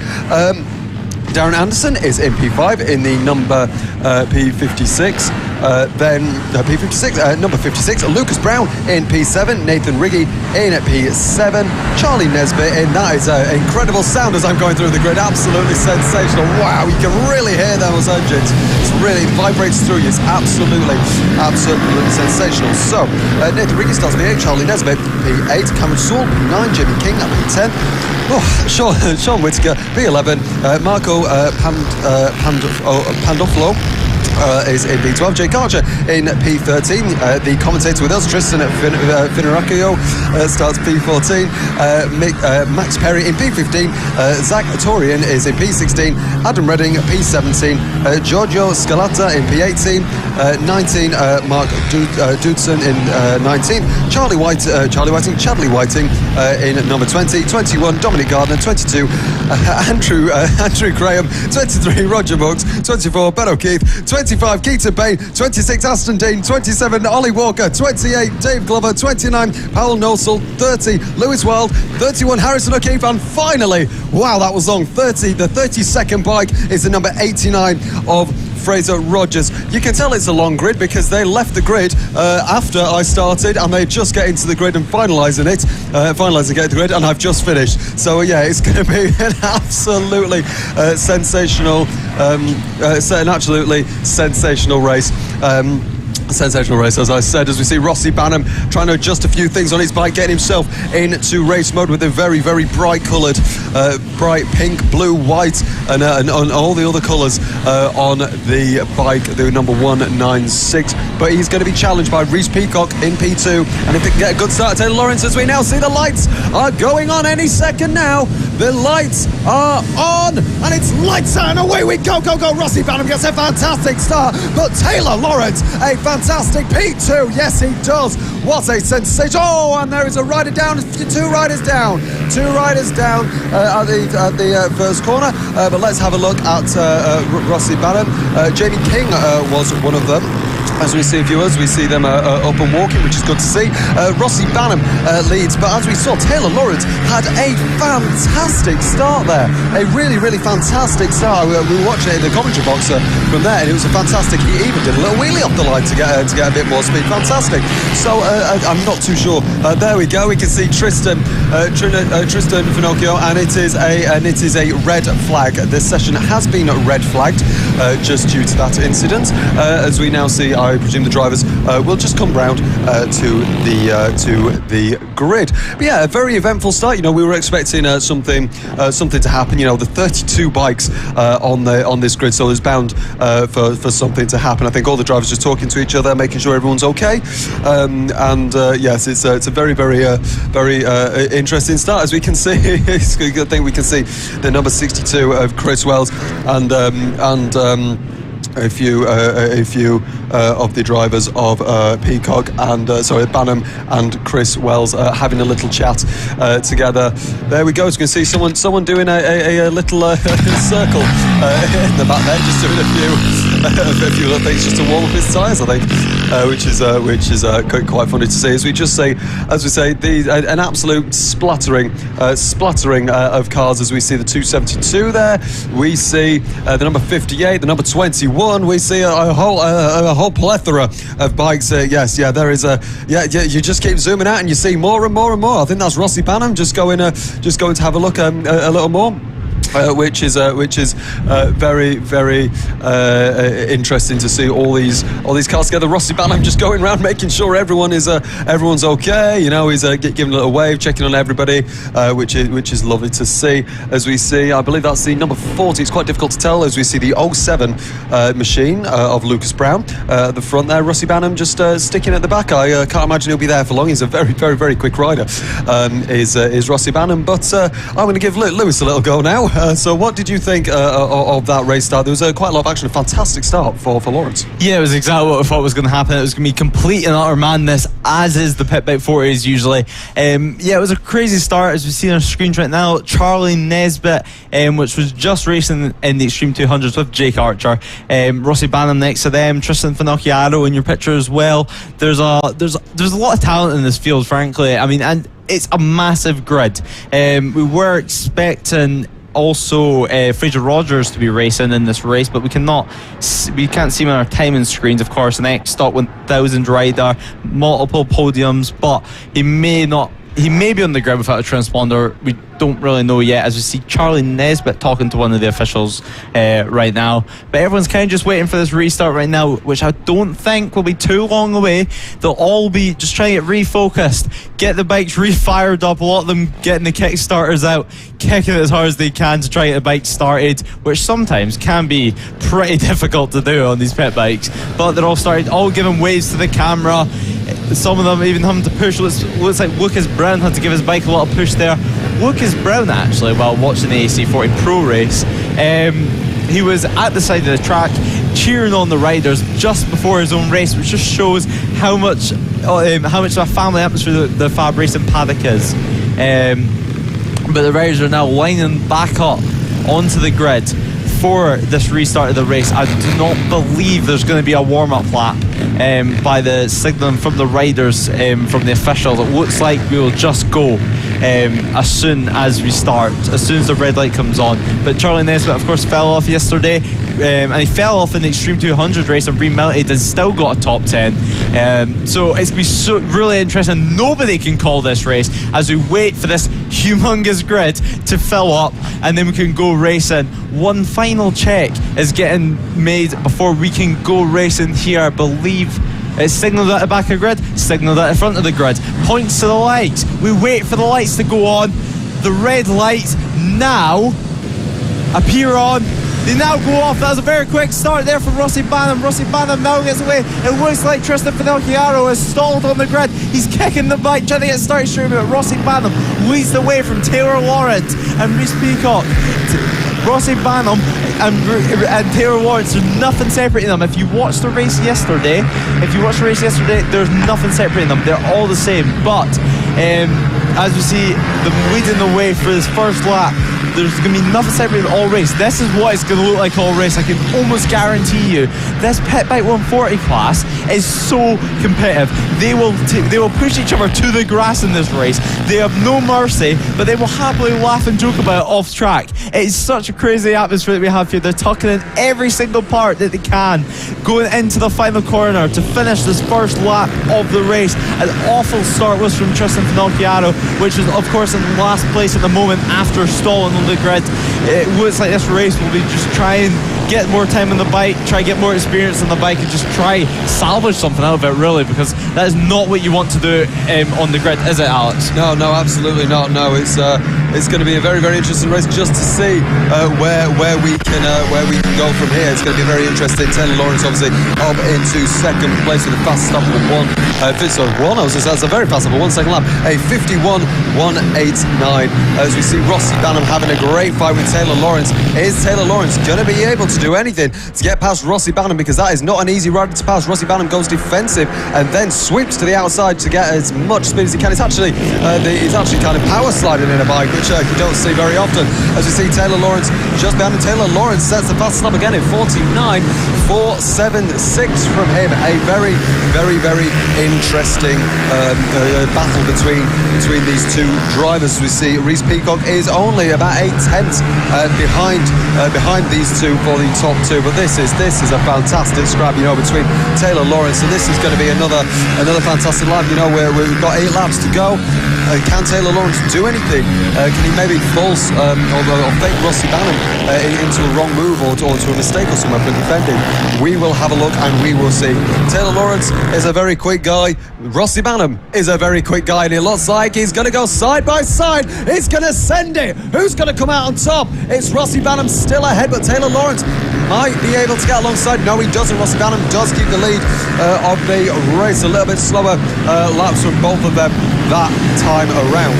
Darren Anderson is in P5 in the number P56. Then P56, number 56, Lucas Brown in P7, Nathan Riggy in P7, Charlie Nesbitt in. That is an incredible sound as I'm going through the grid. Absolutely sensational. Wow, you can really hear those engines. It's really vibrates through you. It's absolutely sensational. So Nathan Riggy starts P8, Charlie Nesbitt P8, Cameron Sewell P9, Jimmy King at P10. Sean Whittaker P11, Marco Pandolfo is in P12. Jake Archer in P13. The commentator with us, Tristan Finaracchio, starts P14. Max Perry in P15. Zach Torian is in P16. Adam Redding P17. Giorgio Scalata in P18. 19. Mark Dudson in 19. Chadley Whiting in number 20. 21. Dominic Gardner. 22. Andrew Graham. 23. Roger Brooks. 24. Ben O'Keefe. 25, Keaton Bain. 26, Aston Dean. 27, Ollie Walker. 28, Dave Glover. 29, Powell Nosel. 30, Lewis Wild. 31, Harrison O'Keefe. And finally, wow, that was long, 30, the 32nd bike is the number 89 of Fraser Rogers. You can tell it's a long grid because they left the grid after I started, and they just get into the grid and finalising it the grid, and I've just finished. So yeah, it's going to be an absolutely sensational race. Sensational race, as I said, as we see Rossi Barham trying to adjust a few things on his bike, getting himself into race mode with a very, very bright coloured, bright pink, blue, white, and all the other colours on the bike, the number 196. But he's going to be challenged by Reese Peacock in P2, and if they can get a good start, Taylor Lawrence, as we now see the lights are going on any second now. The lights are on, and it's lights out, and away we go. Rossi Barham gets a fantastic start, but Taylor Lawrence, a fantastic P2. Yes, he does. What a sensation. Oh, and there is a rider down. Two riders down at the first corner. But let's have a look at Rossi Barham. Jamie King was one of them. As we see viewers, we see them up and walking, which is good to see. Rossi Barham leads, but as we saw, Taylor Lawrence had a fantastic start there. A really, really fantastic start. We were watching it in the commentary box from there, and it was a fantastic. He even did a little wheelie off the line to get a bit more speed. Fantastic. So I'm not too sure. There we go. We can see Tristan Finocchio, and it is a red flag. This session has been red flagged just due to that incident. As we now see, I presume the drivers will just come round to the grid. But yeah, a very eventful start. You know, we were expecting something to happen. You know, the 32 bikes on this grid, so there's bound for something to happen. I think all the drivers just talking to each other, making sure everyone's okay. Yes, it's a very, very, very interesting start. As we can see, it's a good thing we can see the number 62 of Chris Wells and a few of the drivers of Peacock and Barham and Chris Wells having a little chat together. There we go. As you can see, someone doing a little circle in the back there, just doing a few little things just to warm up his tyres, I think. which is quite funny to see. As we say, an absolute splattering of cars. As we see the 272 there, we see the number 58, the number 21. We see a whole plethora of bikes. There is you just keep zooming out and you see more and more and more. I think that's Rossi Banham just going to have a look a little more. Which is very, very interesting to see all these cars together. Rossi Banham just going around making sure everyone's okay. He's giving a little wave, checking on everybody, which is lovely to see. As we see, I believe that's the number 40. It's quite difficult to tell. As we see the 07 machine of Lucas Brown at the front there. Rossi Banham just sticking at the back. I can't imagine he'll be there for long. He's a very, very, very quick rider. Is Rossi Banham, but I'm going to give Lewis a little go now. So what did you think of that race start? There was quite a lot of action, a fantastic start for Lawrence. Yeah, it was exactly what I thought was going to happen. It was going to be complete and utter madness, as is the Pit Bike 40s usually. It was a crazy start, as we see on our screens right now. Charlie Nesbitt, which was just racing in the Extreme 200s with Jake Archer. Rossi Banham next to them, Tristan Finocchiaro in your picture as well. There's a lot of talent in this field, frankly. I mean, and it's a massive grid. We were expecting also Fraser Rogers to be racing in this race, but we can't see him on our timing screens, of course. An ex-Stock 1000 rider, multiple podiums, but he may be on the grid without a transponder. We don't really know yet, as we see Charlie Nesbitt talking to one of the officials right now. But everyone's kind of just waiting for this restart right now, which I don't think will be too long away. They'll all be just trying to get refocused, get the bikes refired up, a lot of them getting the kickstarters out, kicking it as hard as they can to try to get the bike started, which sometimes can be pretty difficult to do on these pit bikes. But they're all started, all giving waves to the camera. Some of them even having to push. Looks like Lucas Brown had to give his bike a little push there. Lucas Brown, actually, while watching the AC40 Pro race, he was at the side of the track cheering on the riders just before his own race, which just shows how much of a family atmosphere the FAB-Racing paddock is. But the riders are now lining back up onto the grid for this restart of the race. I do not believe there's going to be a warm-up lap by the signalling from the riders, from the officials. It looks like we will just go as soon as we start, as soon as the red light comes on. But Charlie Nesbitt, of course, fell off yesterday, and he fell off in the Extreme 200 race and remounted and still got a top 10. So it's going to be really interesting. Nobody can call this race as we wait for this humongous grid to fill up, and then we can go racing. One final check is getting made before we can go racing here. I believe it's signalled at the back of the grid, signalled at the front of the grid, points to the lights. We wait for the lights to go on. The red lights now appear on. They now go off. That was a very quick start there for Rossi Banham. Rossi Banham now gets away. It looks like Tristan Finocchiaro is stalled on the grid. He's kicking the bike, trying to get started straight, but Rossi Banham leads the way from Taylor Lawrence and Reece Peacock. Rossi Banham and Taylor Lawrence, there's nothing separating them. If you watched the race yesterday, there's nothing separating them. They're all the same. But as we see them leading the way for this first lap, there's going to be nothing separating all race. This is what it's going to look like all race. I can almost guarantee you this Pit Bike 140 class is so competitive. They will push each other to the grass in this race. They have no mercy, but they will happily laugh and joke about it off track. It's such a crazy atmosphere that we have here. They're tucking in every single part that they can, going into the final corner to finish this first lap of the race. An awful start was from Tristan Finocchiaro, which is of course in last place at the moment after stalling on the grid. It looks like this race will be just trying get more time on the bike, try get more experience on the bike, and just try salvage something out of it, really, because that is not what you want to do on the grid, is it, Alex? No, absolutely not. No, it's going to be a very, very interesting race just to see where we can go from here. It's going to be very interesting. Taylor Lawrence obviously up into second place with a fast stop of that's a very fast stop of 1 second lap, a 51.189. As we see Rossi Banham having a great fight with Taylor Lawrence. Is Taylor Lawrence going to be able to to do anything to get past Rossi Banham, because that is not an easy rider to pass. Rossi Banham goes defensive and then sweeps to the outside to get as much speed as he can. It's actually kind of power sliding in a bike, which you don't see very often. As we see Taylor Lawrence just behind him. Taylor Lawrence sets the fastest lap again in 49.476 from him. A very, very, very interesting battle between these two drivers. As we see, Reece Peacock is only about 8/10 behind these two for the top two. But this is a fantastic scrap, between Taylor Lawrence, and this is going to be another fantastic lap. We've got 8 laps to go. Can Taylor Lawrence do anything? Can he maybe false or fake Rossi Banham into a wrong move or to a mistake or somewhere for defending? We will have a look and we will see. Taylor Lawrence is a very quick guy. Rossi Banham is a very quick guy, and it looks like he's going to go side by side. He's going to send it. Who's going to come out on top? It's Rossi Banham still ahead, but Taylor Lawrence might be able to get alongside. No, he doesn't. Rossi Banham does keep the lead of the race. A little bit slower laps from both of them that time around.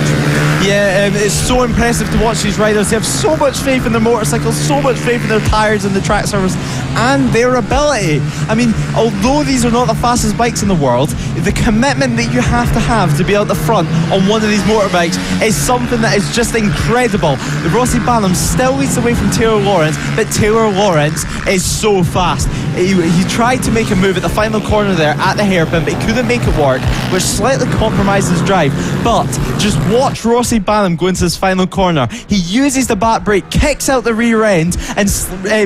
Yeah, it's so impressive to watch these riders. They have so much faith in their motorcycles, so much faith in their tyres and the track surface and their ability. I mean, although these are not the fastest bikes in the world, the commitment that you have to be at the front on one of these motorbikes is something that is just incredible. Rossi Banham still leads the way from Taylor Lawrence, but Taylor Lawrence is so fast. He tried to make a move at the final corner there at the hairpin, but he couldn't make it work, which slightly compromised his drive. But just watch Rossi Banham go into his final corner. He uses the back brake, kicks out the rear end, and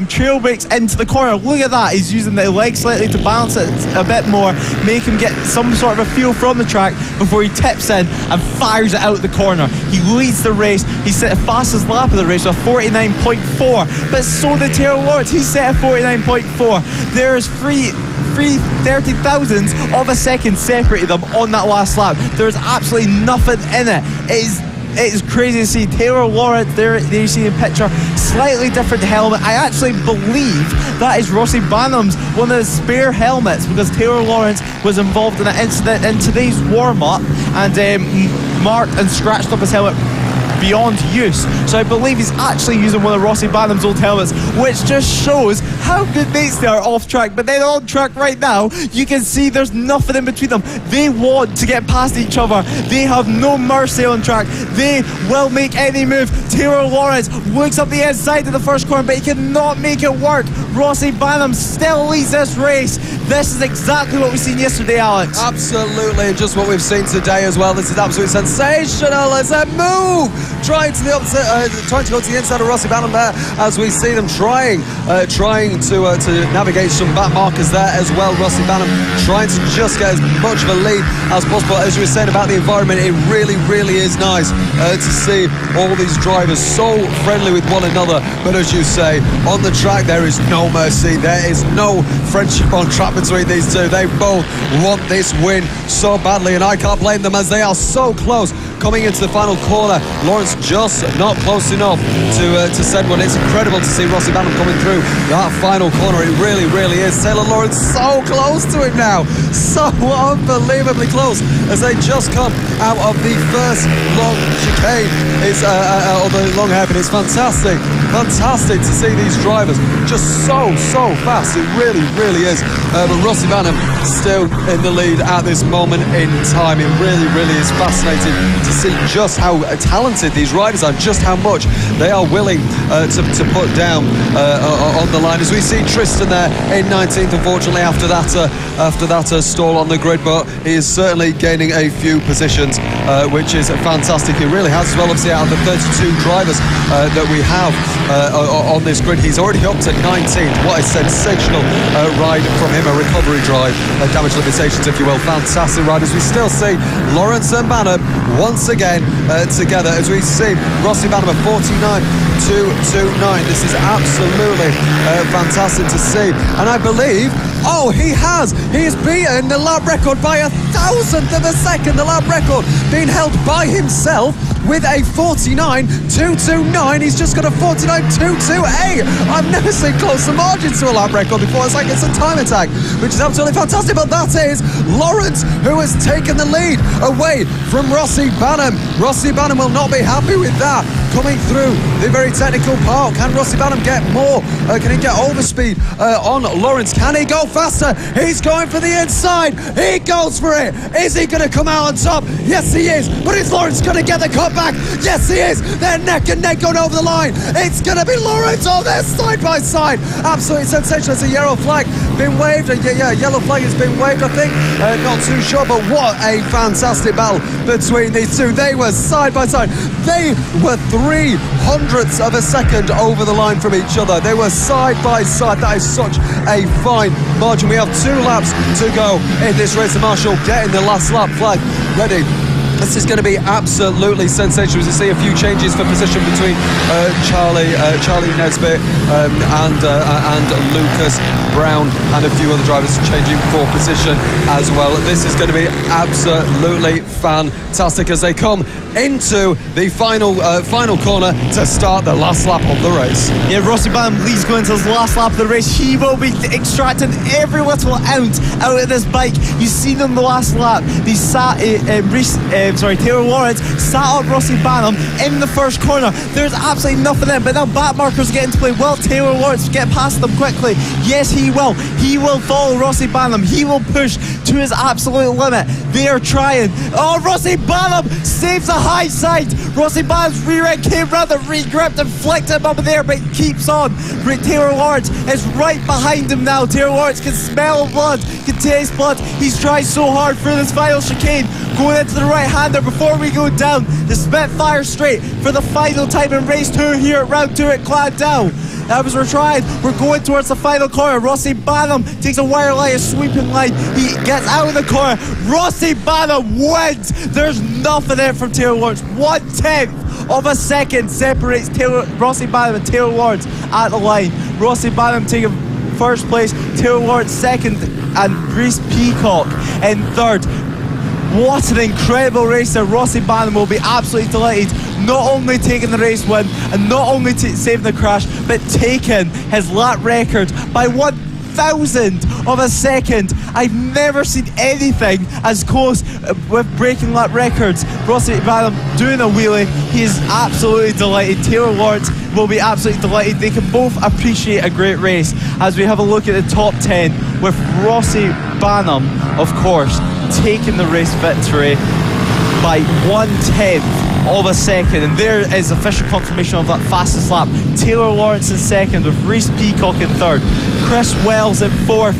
trail brakes into the corner. Look at that. He's using the leg slightly to balance it a bit more, make him get some sort of a feel from the track before he tips in and fires it out the corner. He leads the race. He set the fastest lap of the race with 49.4, but so did Taylor Lawrence. He set a 49.4. There's 30,000ths of a second separated them on that last lap. There's absolutely nothing in it. It is crazy to see Taylor Lawrence there you see in picture, slightly different helmet. I actually believe that is Rossi Banham's one of the spare helmets, because Taylor Lawrence was involved in an incident in today's warm-up and marked and scratched up his helmet beyond use. So I believe he's actually using one of Rossi Banham's old helmets, which just shows how good mates they are off track. But then on track right now, you can see there's nothing in between them. They want to get past each other. They have no mercy on track. They will make any move. Taylor Lawrence looks up the inside of the first corner, but he cannot make it work. Rossi Banham still leads this race. This is exactly what we've seen yesterday, Alex. Absolutely, just what we've seen today as well. This is absolutely sensational. It's a move trying to go to the inside of Rossi Banham there, as we see them trying to navigate some back markers there as well. Rossi Banham trying to just get as much of a lead as possible. As we were saying about the environment, it really, really is nice to see all these drivers so friendly with one another. But as you say, on the track there is no mercy. There is no friendship on track between these two. They both want this win so badly, and I can't blame them, as they are so close coming into the final corner. Lawrence just not close enough to send one. It's incredible to see Rossi Banham coming through that final corner. It really, really is. Taylor Lawrence so close to him now, so unbelievably close, as they just come out of the first long chicane. It's or the long hairpin. It's fantastic to see these drivers just so fast. It really, really is. But Rossi Banham still in the lead at this moment in time. It really, really is fascinating to see just how talented these riders are, just how much they are willing to put down on the line. As we see Tristan there in 19th, unfortunately, after that stall on the grid, but he is certainly gaining a few positions, which is fantastic. He really has as well. Obviously, out of the 32 drivers that we have on this grid, he's already up to 19th. What a sensational ride from him, a recovery drive, damage limitations, if you will. Fantastic ride, as we still see Lawrence and Banham once again together, as we see Rossi Banham at 49.229. This is absolutely fantastic to see, and I believe he has beaten the lap record by 1,000th of a second. The lap record being held by himself with a 49.229. He's just got a 49.228. I've never seen closer margins to a lap record before. It's like it's a time attack, which is absolutely fantastic. But that is Lawrence who has taken the lead away from Rossi Banham. Rossi Banham will not be happy with that. Coming through the very technical part, can Rossi Banham get more Can he get over speed on Lawrence? Can he go faster? He's going for the inside. He goes for it. Is he going to come out on top? Yes, he is. But is Lawrence going to get the cutback? Yes, he is. They're neck and neck going over the line. It's going to be Lawrence. Oh, they're side by side. Absolutely sensational. It's a yellow flag been waved. Yellow flag has been waved, I think. Not too sure, but what a fantastic battle between these two. They were side by side. They were 300ths of a second over the line from each other. They were side by side. That is such a fine margin. We have 2 laps to go in this race. The Marshal getting the last lap flag ready. This is going to be absolutely sensational as you see a few changes for position between Charlie Nesbitt and Lucas Brown, and a few other drivers changing for position as well. This is going to be absolutely fantastic as they come into the final corner to start the last lap of the race. Yeah, Rossi Banham leads going into his last lap of the race. He will be extracting every little ounce out of this bike. You've seen him the last lap. He sat Taylor Lawrence sat on Rossi Banham in the first corner. There's absolutely nothing in it, but now back markers get into play. Will Taylor Lawrence get past them quickly? Yes, he will. He will follow Rossi Banham. He will push to his absolute limit. They are trying. Oh, Rossi Banham saves the high side. Rossi Banham's rear end came round and re-gripped and flicked him up in there, but he keeps on. Taylor Lawrence is right behind him now. Taylor Lawrence can smell blood, can taste blood. He's tried so hard through this final chicane, going into the right-hander before we go down the Spitfire straight for the final time in race 2 here at round 2 at Llandow. As we're trying, we're going towards the final corner. Rossi Banham takes a wire line, a sweeping line. He gets out of the corner. Rossi Banham wins. There's nothing in it from Taylor Lawrence. 1/10 of a second separates Rossi Banham and Taylor Lawrence at the line. Rossi Banham taking first place, Taylor Lawrence second, and Reese Peacock in third. What an incredible race there. Rossi Banham will be absolutely delighted, not only taking the race win and not only saving the crash, but taking his lap record by 1,000 of a second. I've never seen anything as close with breaking lap records. Rossi Banham doing a wheelie. He is absolutely delighted. Taylor Lawrence will be absolutely delighted. They can both appreciate a great race as we have a look at the top 10 with Rossi Banham, of course, taking the race victory by 1/10 of a second, and there is official confirmation of that fastest lap. Taylor Lawrence in second with Reese Peacock in third, Chris Wells in fourth,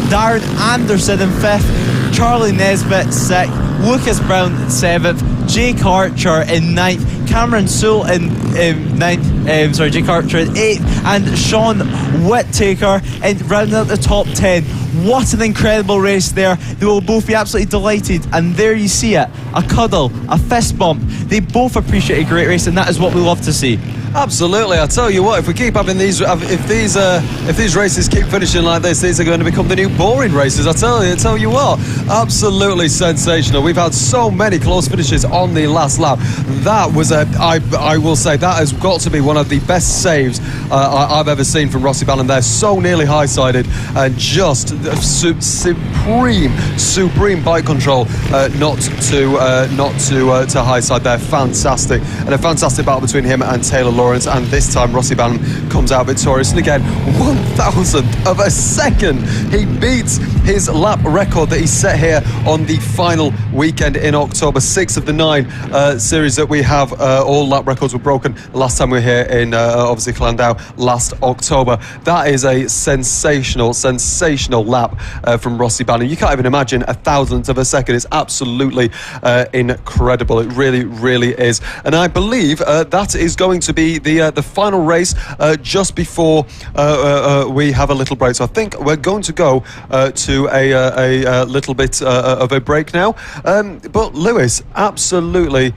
Darren Anderson in fifth, Charlie Nesbitt sixth, Lucas Brown in seventh, Jake Archer in ninth, Cameron Sewell in ninth, Jake Archer in eighth, and Sean Whittaker in rounding out the top 10. What an incredible race there. They will both be absolutely delighted, and there you see it, a cuddle, a fist bump. They both appreciate a great race, and that is what we love to see. Absolutely. I tell you what, if we keep having these, if these races keep finishing like this, these are going to become the new boring races. I tell you what, absolutely sensational. We've had so many close finishes on the last lap. That was I will say that has got to be one of the best saves I've ever seen from Rossi Banham. They're so nearly high-sided and just supreme bike control, not to high side. They're fantastic, and a fantastic battle between him and Taylor Lawrence, and this time Rossi Banham comes out victorious, and again 1,000th of a second. He beats his lap record that he set here on the final weekend in October. 6 of the 9 series that we have, all lap records were broken last time we were here in obviously Llandow last October. That is a sensational lap from Rossi Banham. You can't even imagine 1,000th of a second. It's absolutely incredible. It really is. And I believe that is going to be the final race just before we have a little break. So I think we're going to go to a little bit of a break now. But Lewis, absolutely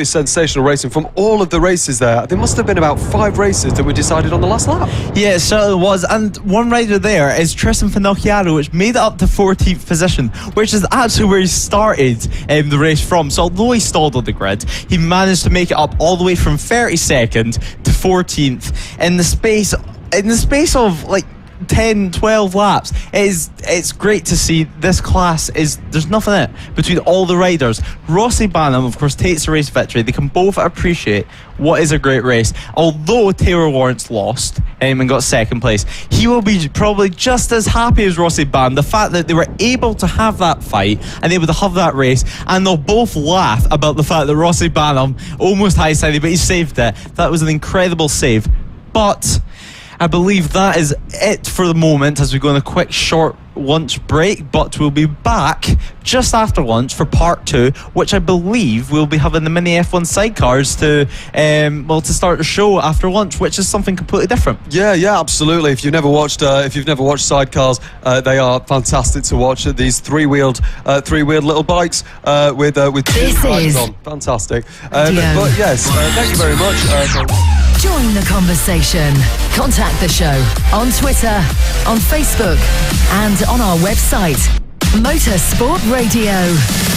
sensational racing from all of the races there. There must have been about 5 races that were decided on the last lap. Yeah, it certainly was. And one rider there is Tristan Finocchiaro, which made it up to 14th position, which is actually where he started the race from. So although he stalled on the grid, he managed to make it up all the way from 32nd to 14th in the space of like 10, 12 laps. It's great to see. This class there's nothing in it between all the riders. Rossi Banham, of course, takes the race victory. They can both appreciate what is a great race. Although Taylor Lawrence lost and got second place, he will be probably just as happy as Rossi Banham. The fact that they were able to have that fight and able to have that race, and they'll both laugh about the fact that Rossi Banham almost high-sided, but he saved it. That was an incredible save. But I believe that is it for the moment as we go on a quick short lunch break, but we'll be back just after lunch for part 2, which I believe we'll be having the mini F1 sidecars to start the show after lunch, which is something completely different. Yeah, absolutely. If you've never watched sidecars, they are fantastic to watch. These three-wheeled little bikes with This riders is on. Fantastic. But yes, thank you very much. Join the conversation. Contact the show on Twitter, on Facebook, and on our website, Motorsport Radio.